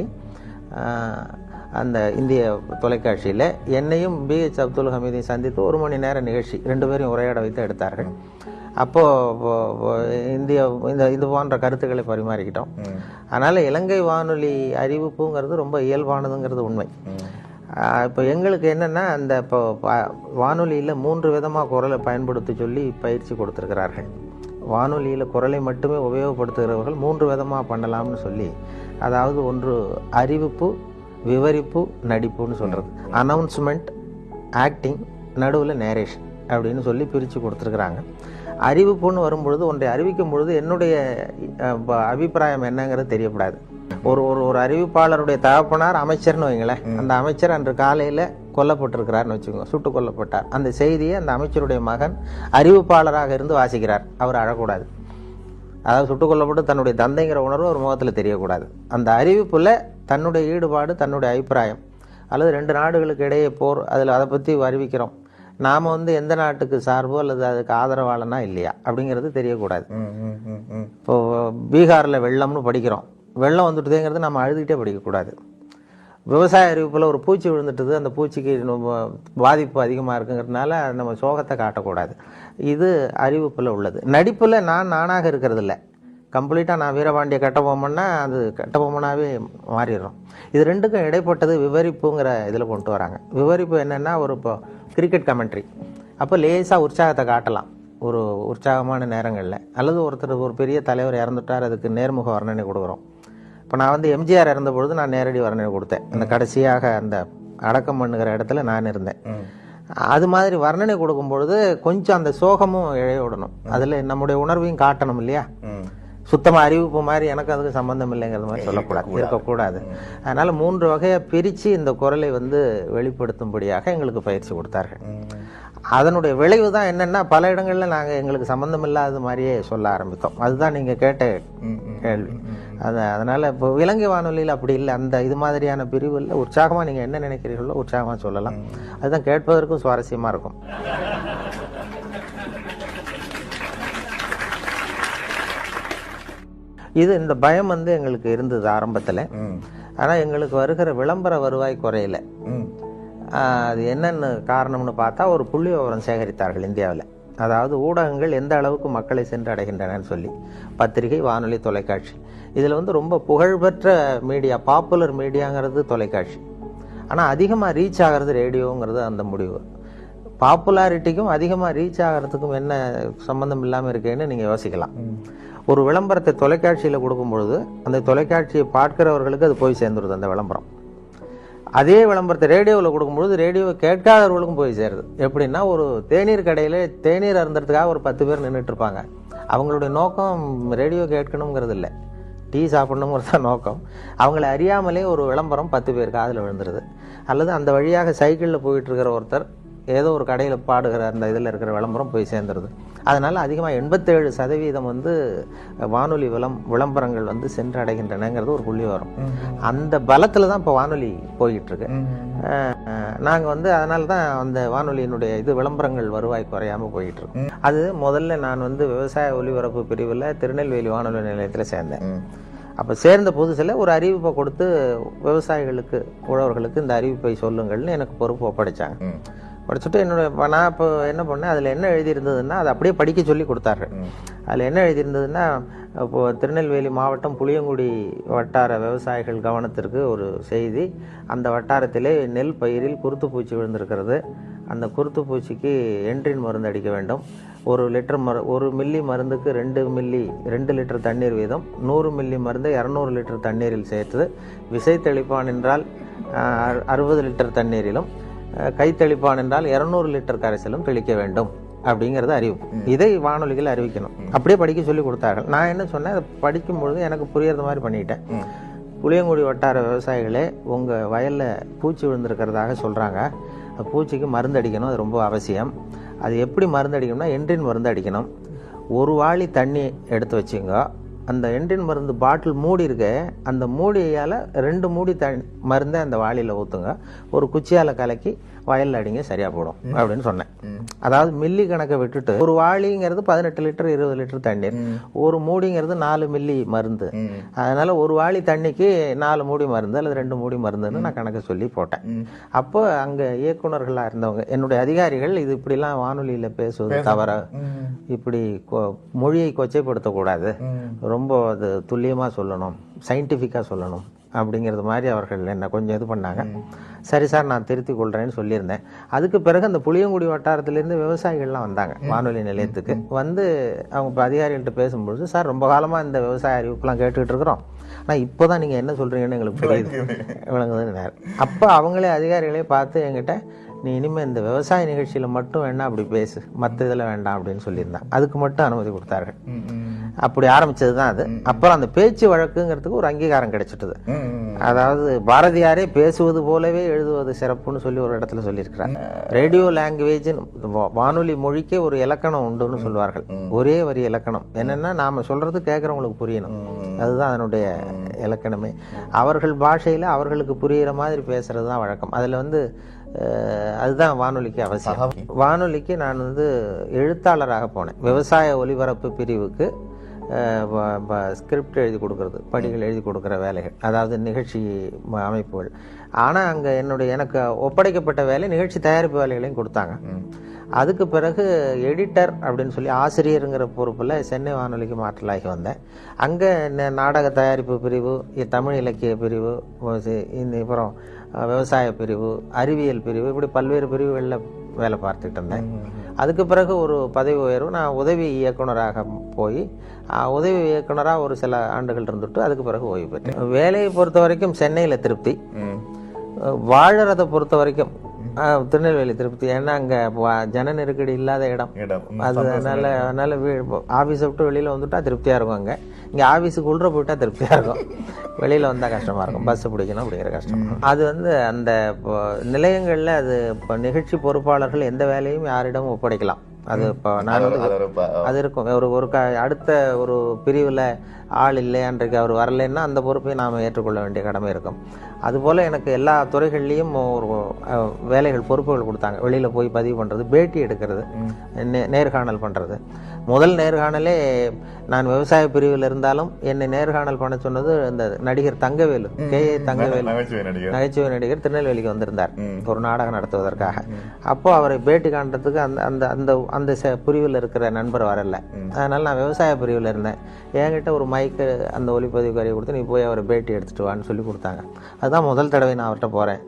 அந்த இந்திய தொலைக்காட்சியில் என்னையும் BH அப்துல் ஹமீதையும் சந்தித்து 1 மணி நேர நிகழ்ச்சி 2 பேரையும் உரையாட வைத்து எடுத்தார்கள். அப்போது இது போன்ற கருத்துக்களை பரிமாறிக்கிட்டோம். அதனால் இலங்கை வானொலி அறிவிப்புங்கிறது ரொம்ப இயல்பானதுங்கிறது உண்மை. இப்போ எங்களுக்கு என்னென்னா அந்த இப்போ வானொலியில் 3 விதமாக குரலை பயன்படுத்தி சொல்லி பயிற்சி கொடுத்துருக்கிறார்கள். வானொலியில் குரலை மட்டுமே உபயோகப்படுத்துகிறவர்கள் 3 விதமாக பண்ணலாம்னு சொல்லி, அதாவது ஒன்று அறிவிப்பு, விவரிப்பு, நடிப்புன்னு சொல்கிறது, அனௌன்ஸ்மெண்ட், ஆக்டிங், நடுவில் நேரேஷன் அப்படின்னு சொல்லி பிரித்து கொடுத்துருக்குறாங்க. அறிவிப்புன்னு வரும்பொழுது ஒன்றை அறிவிக்கும் பொழுது என்னுடைய அபிப்பிராயம் என்னங்கிறது தெரியக்கூடாது. ஒரு அறிவிப்பாளருடைய தகப்பனார் அமைச்சர்னு வைங்களேன், அந்த அமைச்சர் அன்று காலையில் கொல்லப்பட்டிருக்கிறார்னு வச்சுக்கோங்க, சுட்டு கொல்லப்பட்டார். அந்த செய்தியை அந்த அமைச்சருடைய மகன் அறிவிப்பாளராக இருந்து வாசிக்கிறார். அவர் அழக்கூடாது, அதாவது சுட்டு கொல்லப்பட்டு தன்னுடைய தந்தைங்கிற உணர்வு ஒரு முகத்தில் தெரியக்கூடாது. அந்த அறிவிப்பில் தன்னுடைய ஈடுபாடு, தன்னுடைய அபிப்பிராயம், அல்லது 2 நாடுகளுக்கு இடையே போர், அதில் அதை பற்றி அறிவிக்கிறோம், நாம் எந்த நாட்டுக்கு சார்போ அல்லது அதுக்கு ஆதரவாளனா இல்லையா அப்படிங்கிறது தெரியக்கூடாது. இப்போது பீகாரில் வெள்ளம்னு படிக்கிறோம், வெள்ளம் வந்துட்டுதேங்கிறது நம்ம அழுதுகிட்டே படிக்கக்கூடாது. விவசாய அறிவிப்பில் ஒரு பூச்சி விழுந்துட்டுது, அந்த பூச்சிக்கு பாதிப்பு அதிகமாக இருக்குங்கிறதுனால நம்ம சோகத்தை காட்டக்கூடாது. இது அறிவிப்பில் உள்ளது. நடிப்பில் நானாக இருக்கிறது இல்லை, கம்ப்ளீட்டாக நான் வீரபாண்டிய கட்டபொம்மன்னா அது கட்டபொம்மனாகவே மாறிடுறோம். இது 2க்கும் இடைப்பட்டது விவரிப்புங்கிற இதில் கொண்டு வராங்க. விவரிப்பு என்னென்னா, இப்போ கிரிக்கெட் கமெண்ட்ரி, அப்போ லேசாக உற்சாகத்தை காட்டலாம் ஒரு உற்சாகமான நேரங்களில், அல்லது ஒரு பெரிய தலைவர் இறந்துட்டார், அதுக்கு நேர்முக வர்ணனை கொடுக்குறோம். இப்போ நான் எம்ஜிஆர் இறந்த பொழுது நான் நேரடி வர்ணனை கொடுத்தேன். அந்த கடைசியாக அந்த அடக்கம் பண்ணுகிற இடத்துல நான் இருந்தேன். அது மாதிரி வர்ணனை கொடுக்கும் பொழுது கொஞ்சம் அந்த சோகமும் இழையோடணும், அதில் நம்முடைய உணர்வையும் காட்டணும் இல்லையா. சுத்தமாக அறிவிப்பு மாதிரி எனக்கு அதுக்கு சம்பந்தம் இல்லைங்கிறது மாதிரி இருக்கக்கூடாது. அதனால் 3 வகையை பிரித்து இந்த குரலை வெளிப்படுத்தும்படியாக எங்களுக்கு பயிற்சி கொடுத்தார்கள். அதனுடைய விளைவு தான் என்னென்னா, பல இடங்களில் நாங்கள் எங்களுக்கு சம்பந்தம் இல்லாத மாதிரியே சொல்ல ஆரம்பித்தோம். அதுதான் நீங்கள் கேட்ட கேள்வி. அதனால் இப்போ இலங்கை வானொலியில் அப்படி இல்லை, அந்த இது மாதிரியான பிரிவில் உற்சாகமாக நீங்கள் என்ன நினைக்கிறீர்களோ உற்சாகமாக சொல்லலாம். அதுதான் கேட்பதற்கும் சுவாரஸ்யமாக இருக்கும். இது இந்த பயம் எங்களுக்கு இருந்தது ஆரம்பத்தில். ஆனால் எங்களுக்கு வருகிற விளம்பர வருவாய் குறையல. அது என்னென்னு காரணம்னு பார்த்தா, ஒரு புள்ளி விவரம் சேகரித்தார்கள் இந்தியாவில். அதாவது ஊடகங்கள் எந்த அளவுக்கு மக்களை சென்று அடைகின்றனன்னு சொல்லி, பத்திரிகை, வானொலி, தொலைக்காட்சி. இதில் ரொம்ப புகழ்பெற்ற மீடியா, பாப்புலர் மீடியாங்கிறது தொலைக்காட்சி. ஆனால் அதிகமாக ரீச் ஆகிறது ரேடியோங்கிறது அந்த முடிவு. பாப்புலாரிட்டிக்கும் அதிகமாக ரீச் ஆகிறதுக்கும் என்ன சம்மந்தம் இல்லாமல் இருக்கேன்னு நீங்கள் யோசிக்கலாம். ஒரு விளம்பரத்தை தொலைக்காட்சியில் கொடுக்கும் பொழுது அந்த தொலைக்காட்சியை பார்க்கிறவர்களுக்கு அது போய் சேர்ந்துருது அந்த விளம்பரம். அதே விளம்பரத்தை ரேடியோவில் கொடுக்கும்பொழுது ரேடியோவை கேட்காதவர்களுக்கும் போய் சேருது. எப்படின்னா, ஒரு தேநீர் கடையில் தேநீர் அருந்துறதுக்காக ஒரு 10 பேர் நின்றுட்டு இருப்பாங்க. அவங்களுடைய நோக்கம் ரேடியோ கேட்கணுங்கிறது இல்லை, டீ சாப்பிடணுங்கிறது தான் நோக்கம். அவங்களை அறியாமலே ஒரு விளம்பரம் 10 பேர் காதில் விழுந்துருது. அல்லது அந்த வழியாக சைக்கிளில் போயிட்டு இருக்கிற ஒருத்தர் ஏதோ ஒரு கடையில் பாடுகிற அந்த இதில் இருக்கிற விளம்பரம் போய் சேர்ந்துருது. அதனால் அதிகமாக 87% வானொலி விளம்பரங்கள் சென்று அடைகின்றனங்கிறது ஒரு புள்ளி வரும். அந்த பலத்தில் தான் இப்போ வானொலி போய்கிட்டுருக்கு. நாங்கள் அதனால தான் அந்த வானொலியினுடைய விளம்பரங்கள் வருவாய் குறையாமல் போய்கிட்டுருக்கு. அது முதல்ல நான் விவசாய ஒலிபரப்பு பிரிவில் திருநெல்வேலி வானொலி நிலையத்தில் சேர்ந்தேன். அப்போ சேர்ந்த புதுசில் ஒரு அறிவிப்பை கொடுத்து விவசாயிகளுக்கு, உழவர்களுக்கு இந்த அறிவிப்பை சொல்லுங்கள்னு எனக்கு பொறுப்பு ஒப்படைச்சாங்க. படிச்சுட்டு நான் இப்போ என்ன பண்ணேன், அதில் என்ன எழுதியிருந்ததுன்னா அதை அப்படியே படிக்க சொல்லி கொடுத்தாரு. அதில் என்ன எழுதியிருந்ததுன்னா, இப்போது திருநெல்வேலி மாவட்டம் புளியங்குடி வட்டார விவசாயிகள் கவனத்திற்கு ஒரு செய்தி. அந்த வட்டாரத்திலே நெல் பயிரில் குருத்துப்பூச்சி விழுந்திருக்கிறது. அந்த குருத்துப்பூச்சிக்கு என்ட்ரின் மருந்து அடிக்க வேண்டும். 1 மில்லி மருந்துக்கு 2 லிட்டர் தண்ணீர் வீதம். 100 மில்லி மருந்தை 200 லிட்டர் தண்ணீரில் சேர்த்து, விசை தெளிப்பான் என்றால் 60 லிட்டர் தண்ணீரிலும், கைத்தெளிப்பான் என்றால் 200 லிட்டர் கரைசலும் தெளிக்க வேண்டும் அப்படிங்கிறது அறிவிப்பு. இதை வானொலிகள் அறிவிக்கணும். அப்படியே படிக்க சொல்லி கொடுத்தார்கள். நான் என்ன சொன்னேன், அதை படிக்கும்பொழுது எனக்கு புரியறது மாதிரி பண்ணிட்டேன். புளியங்குடி வட்டார விவசாயிகளே, உங்கள் வயலில் பூச்சி விழுந்திருக்கிறதாக சொல்கிறாங்க. பூச்சிக்கு மருந்து அடிக்கணும், அது ரொம்ப அவசியம். அது எப்படி மருந்து அடிக்கணும்னா என்ட்ரின் மருந்து அடிக்கணும். ஒரு வாளி தண்ணி எடுத்து வச்சுங்க. அந்த என்ட்ரின் மருந்து பாட்டில் மூடி இருக்க, அந்த மூடியால் 2 மூடி மருந்தை அந்த வாளியில் ஊற்றுங்க. ஒரு குச்சியால் கலக்கி வயலில் அடிங்க, சரியாக போடும் அப்படின்னு சொன்னேன். அதாவது மில்லி கணக்கை விட்டுட்டு, ஒரு வாளிங்கிறது 18 லிட்டர் 20 லிட்டர் தண்ணீர், ஒரு மூடிங்கிறது 4 மில்லி மருந்து. அதனால ஒரு வாளி தண்ணிக்கு 4 மூடி மருந்து அல்லது 2 மூடி மருந்துன்னு நான் கணக்கு சொல்லி போட்டேன். அப்போ அங்கே இயக்குநர்களாக இருந்தவங்க, என்னுடைய அதிகாரிகள், இது இப்படிலாம் வானொலியில் பேசுவது தவற, இப்படி மொழியை கொச்சைப்படுத்தக்கூடாது, ரொம்ப அது துல்லியமாக சொல்லணும், சயின்டிஃபிக்காக சொல்லணும் அப்படிங்கிறது மாதிரி அவர்கள் என்னை கொஞ்சம் இது பண்ணாங்க. சரி சார், நான் திருத்தி கொள்கிறேன்னு சொல்லியிருந்தேன். அதுக்கு பிறகு அந்த புளியங்குடி வட்டாரத்திலேருந்து விவசாயிகள்லாம் வந்தாங்க வானொலி நிலையத்துக்கு. வந்து அவங்க இப்போ அதிகாரிகள்கிட்ட பேசும்பொழுது, சார் ரொம்ப காலமாக இந்த விவசாய அறிவிப்புலாம் கேட்டுக்கிட்டு இருக்கிறோம், ஆனால் இப்போ தான் நீங்கள் என்ன சொல்கிறீங்கன்னு எங்களுக்கு புரியுது விளங்குதுன்னு. அப்போ அவங்களே அதிகாரிகளே பார்த்து என்கிட்ட, நீ இனிமேல் இந்த விவசாய நிகழ்ச்சியில் மட்டும் வேணா அப்படி பேசு, மற்ற இதில் வேண்டாம் அப்படின்னு சொல்லியிருந்தேன். அதுக்கு மட்டும் அனுமதி கொடுத்தார்கள். அப்படி ஆரம்பிச்சது தான் அது. அப்புறம் அந்த பேச்சு வழக்குங்கிறதுக்கு ஒரு அங்கீகாரம் கிடைச்சிட்டது. அதாவது பாரதியாரே பேசுவது போலவே எழுதுவது சிறப்புன்னு சொல்லி ஒரு இடத்துல சொல்லியிருக்கிறார். ரேடியோ லாங்குவேஜ், வானொலி மொழிக்கே ஒரு இலக்கணம் உண்டுன்னு சொல்வார்கள். ஒரே வரி இலக்கணம். என்னன்னா நாம சொல்றது கேட்கறவங்களுக்கு புரியணும், அதுதான் அதனுடைய இலக்கணமே. அவர்கள் பாஷையில அவர்களுக்கு புரிகிற மாதிரி பேசுறது தான் வழக்கம். அதுல அதுதான் வானொலிக்கு அவசியம். வானொலிக்கு நான் எழுத்தாளராக போனேன். விவசாய ஒலிபரப்பு பிரிவுக்கு ஸ்கிரிப்ட் எழுதி கொடுக்கறது, படிகள் எழுதி கொடுக்குற வேலைகள், அதாவது நிகழ்ச்சி அமைப்புகள். ஆனால் அங்கே எனக்கு ஒப்படைக்கப்பட்ட வேலை நிகழ்ச்சி தயாரிப்பு வேலைகளையும் கொடுத்தாங்க. அதுக்கு பிறகு எடிட்டர் அப்படின்னு சொல்லி ஆசிரியருங்கிற பொறுப்பில் சென்னை வானொலிக்கு மாற்றலாகி வந்தேன். அங்கே நாடக தயாரிப்பு பிரிவு, தமிழ் இலக்கிய பிரிவு, அப்புறம் விவசாய பிரிவு, அறிவியல் பிரிவு, இப்படி பல்வேறு பிரிவுகளில் வேலை பார்த்துக்கிட்டு இருந்தேன். அதுக்கு பிறகு ஒரு பதவி உயர்வு, நான் உதவி இயக்குனராக போய் உதவி இயக்குனராக ஒரு சில ஆண்டுகள் இருந்துட்டு அதுக்கு பிறகு ஓய்வு பெற்றேன். வேலையை பொறுத்த வரைக்கும் சென்னையில் திருப்தி, வாழறதை பொறுத்த வரைக்கும் திருநெல்வேலி திருப்தி. ஏன்னா அங்கே ஜன நெருக்கடி இல்லாத இடம். அதனால ஆஃபீஸை விட்டு வெளியில் வந்துட்டா திருப்தியாக இருக்கும். இங்கே ஆஃபீஸுக்கு உள்ள போயிட்டா திருப்தியாக இருக்கும், வெளியில் வந்தால் கஷ்டமாக இருக்கும், பஸ் பிடிக்கணும் அப்படிங்கிற கஷ்டம். அது அந்த நிலையங்களில் அது இப்போ நிகழ்ச்சி பொறுப்பாளர்கள் எந்த வேலையும் யாரிடமும் ஒப்படைக்கலாம். அது இப்போ நான் அது இருக்கும். ஒரு அடுத்த ஒரு பிரிவில் ஆள் இல்லை, அன்றைக்கு அவர் வரலைன்னா அந்த பொறுப்பை நாம் ஏற்றுக்கொள்ள வேண்டிய கடமை இருக்கும். அதுபோல் எனக்கு எல்லா துறைகள்லேயும் ஒரு வேலைகள் பொறுப்புகள் கொடுத்தாங்க. வெளியில் போய் பதிவு பண்ணுறது, பேட்டி எடுக்கிறது, நேர்காணல் பண்ணுறது. முதல் நேர்காணலே நான் விவசாய பிரிவில் இருந்தாலும் என்னை நேர்காணல் பண்ண சொன்னது இந்த நடிகர் தங்கவேலு, K.A. தங்கவேலு, நகைச்சுவை நடிகர், திருநெல்வேலிக்கு வந்திருந்தார் ஒரு நாடகம் நடத்துவதற்காக. அப்போ அவரை பேட்டி காண்றதுக்கு அந்த அந்த அந்த பிரிவில் இருக்கிற நண்பர் வரல. அதனால நான் விவசாய பிரிவில் இருந்தேன். என்கிட்ட ஒரு மைக்கு, அந்த ஒலிப்பதிவு கருவி கொடுத்து, நீ போய் அவரை பேட்டி எடுத்துட்டு வான்னு சொல்லி கொடுத்தாங்க. அதுதான் முதல் தடவை நான் அவர்கிட்ட போகிறேன்.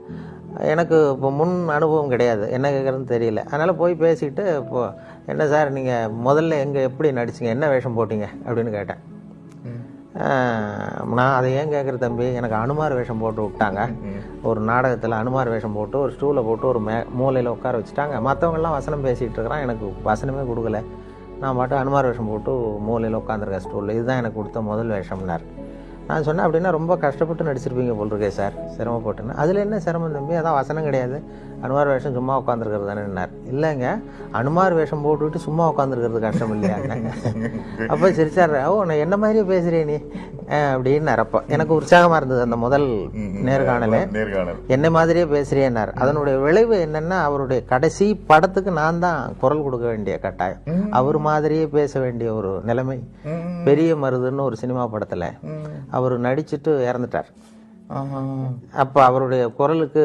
எனக்கு இப்போ முன் அனுபவம் கிடையாது, என்ன கேட்குறதுன்னு தெரியல. அதனால் போய் பேசிக்கிட்டு, இப்போது என்ன சார் நீங்கள் முதல்ல எப்படி நடிச்சிங்க, என்ன வேஷம் போட்டிங்க அப்படின்னு கேட்டேன். நான் அதை ஏன் கேட்குற தம்பி, எனக்கு அனுமார் வேஷம் போட்டு விட்டாங்க. ஒரு நாடகத்தில் அனுமார் வேஷம் போட்டு ஒரு ஸ்டூலை போட்டு ஒரு மூலையில் உட்கார வச்சுட்டாங்க. மற்றவங்கெல்லாம் வசனம் பேசிகிட்டு இருக்கிறான், எனக்கு வசனமே கொடுக்கல. நான் மட்டும் அனுமார் வேஷம் போட்டு மூலையில் உட்காந்துருக்கேன் ஸ்டூலில். இதுதான் எனக்கு கொடுத்த முதல் வேஷம்னார். நான் சொன்னேன், அப்படின்னா ரொம்ப கஷ்டப்பட்டு நடிச்சிருப்பீங்க போல் இருக்கே சார், சிரமப்பட்டுன்னு. அதில் என்ன சிரமம் தம்பி, அதான் வசனம் கிடையாது, அனுமார் வேஷம் சும்மா உட்காந்துருக்கிறது தானேன்னார். இல்லைங்க, அனுமார் வேஷம் போட்டுவிட்டு சும்மா உட்காந்துருக்கிறது கஷ்டம் இல்லையாங்க. அப்போ சிரிச்சார். நான் என்ன மாதிரியே பேசுகிறேன் நீ அப்படின்னு. அப்போ எனக்கு உற்சாகமாக இருந்தது அந்த முதல் நேர்காணலே. என்ன மாதிரியே பேசுகிறேன்னார். அதனுடைய விளைவு என்னன்னா, அவருடைய கடைசி படத்துக்கு நான் தான் குரல் கொடுக்க வேண்டிய கட்டாயம், அவர் மாதிரியே பேச வேண்டிய ஒரு நிலைமை. பெரிய மருதுன்னு ஒரு சினிமா படத்தில் அவர் நடிச்சுட்டு இறந்துட்டார். அப்போ அவருடைய குரலுக்கு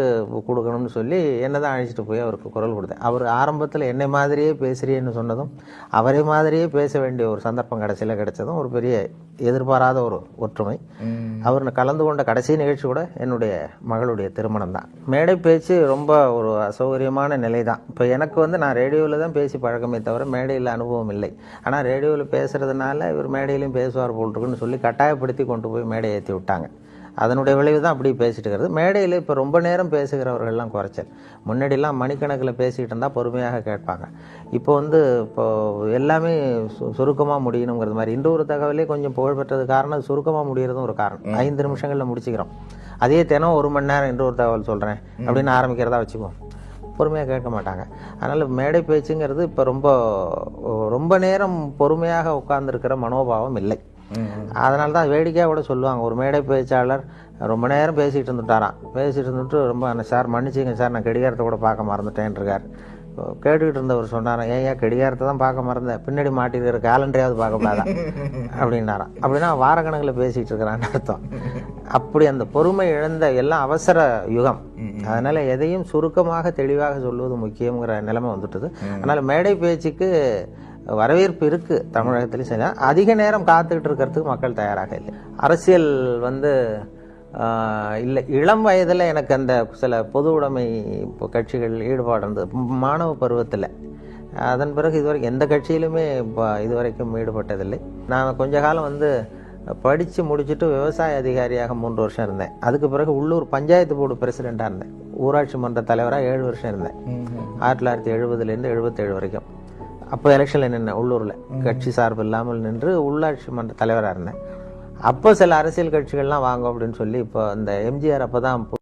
கொடுக்கணும்னு சொல்லி என்னதான் அழைச்சிட்டு போய் அவருக்கு குரல் கொடுத்தேன். அவர் ஆரம்பத்தில் என்னை மாதிரியே பேசுகிறேன்னு சொன்னதும், அவரை மாதிரியே பேச வேண்டிய ஒரு சந்தர்ப்பம் கடைசியில் கிடைச்சதும் ஒரு பெரிய எதிர்பாராத ஒரு ஒற்றுமை. அவர் கலந்து கொண்ட கடைசி நிகழ்ச்சி கூட என்னுடைய மகளுடைய திருமணம் தான். மேடை பேச்சு ரொம்ப ஒரு அசௌகரியமான நிலை தான். இப்போ எனக்கு நான் ரேடியோவில் தான் பேசி பழக்கமே தவிர மேடையில் அனுபவம் இல்லை. ஆனால் ரேடியோவில் பேசுறதுனால இவர் மேடையிலையும் பேசுவார் போல் இருக்குன்னு சொல்லி கட்டாயப்படுத்தி கொண்டு போய் மேடை ஏற்றி விட்டாங்க. அதனுடைய விளைவு தான் அப்படி பேசிட்டு இருக்கிறது. மேடையில் இப்போ ரொம்ப நேரம் பேசுகிறவர்கள்லாம் குறைச்சல். முன்னாடிலாம் மணிக்கணக்கில் பேசிகிட்டு இருந்தால் பொறுமையாக கேட்பாங்க. இப்போ எல்லாமே சுருக்கமாக முடியணுங்கிறது மாதிரி. இன்னொரு தகவலே கொஞ்சம் புகழ்பெற்றது காரணம் சுருக்கமாக முடிகிறதும் ஒரு காரணம். 5 நிமிஷங்களில் முடிச்சுக்கிறோம். அதே தினம் 1 மணி நேரம் இன்னொரு தகவல் சொல்கிறேன் அப்படின்னு ஆரம்பிக்கிறதா வச்சுப்போம், பொறுமையாக கேட்க மாட்டாங்க. அதனால் மேடை பேச்சுங்கிறது இப்போ ரொம்ப நேரம் பொறுமையாக உட்கார்ந்துருக்கிற மனோபாவம் இல்லை. அதனால தான் வேடிக்கையாக கூட சொல்லுவாங்க, ஒரு மேடை பேச்சாளர் ரொம்ப நேரம் பேசிகிட்டு இருந்துட்டு ரொம்ப சார் மன்னிச்சிங்க சார், நான் கடிகாரத்தை கூட பார்க்க மறந்துட்டேன் இருக்கார். கேட்டுக்கிட்டு இருந்தவர் சொன்னாராம், ஏன் கடிகாரத்தை தான் பார்க்க மறந்தேன், பின்னாடி மாட்டிருக்கிற கேலண்டரையாவது பார்க்கக்கூடாதா அப்படின்னாராம். அப்படின்னா வாரக்கணக்கில் பேசிகிட்டு இருக்கிறான்னு அர்த்தம். அப்படி அந்த பொறுமை இழந்த எல்லாம் அவசர யுகம். அதனால் எதையும் சுருக்கமாக தெளிவாக சொல்லுவது முக்கியங்கிற நிலைமை வந்துட்டுது. அதனால் மேடை பேச்சுக்கு வரவேற்பு இருக்குது தமிழகத்திலையும். சரி, அதிக நேரம் காத்துக்கிட்டு இருக்கிறதுக்கு மக்கள் தயாராக இல்லை. அரசியல் இல்லை, இளம் வயதில் எனக்கு அந்த சில பொது உடைமை கட்சிகள் ஈடுபாடு இருந்தது மாணவ பருவத்தில். அதன் பிறகு இதுவரைக்கும் எந்த கட்சியிலுமே இதுவரைக்கும் ஈடுபட்டதில்லை. நான் கொஞ்ச காலம் படித்து முடிச்சுட்டு விவசாய அதிகாரியாக 3 வருஷம் இருந்தேன். அதுக்கு பிறகு உள்ளூர் பஞ்சாயத்து போர்டு பிரசிடெண்ட்டாக இருந்தேன். ஊராட்சி மன்ற தலைவராக 7 வருஷம் இருந்தேன். 1970லேருந்து 77 வரைக்கும். அப்போ எலெக்ஷனில் நின்றேன் உள்ளூரில், கட்சி சார்பு இல்லாமல் நின்று உள்ளாட்சி மன்ற தலைவராக இருந்தேன். அப்போ சில அரசியல் கட்சிகள்லாம் வாங்க அப்படின்னு சொல்லி இப்போ இந்த எம்ஜிஆர் அப்போ தான்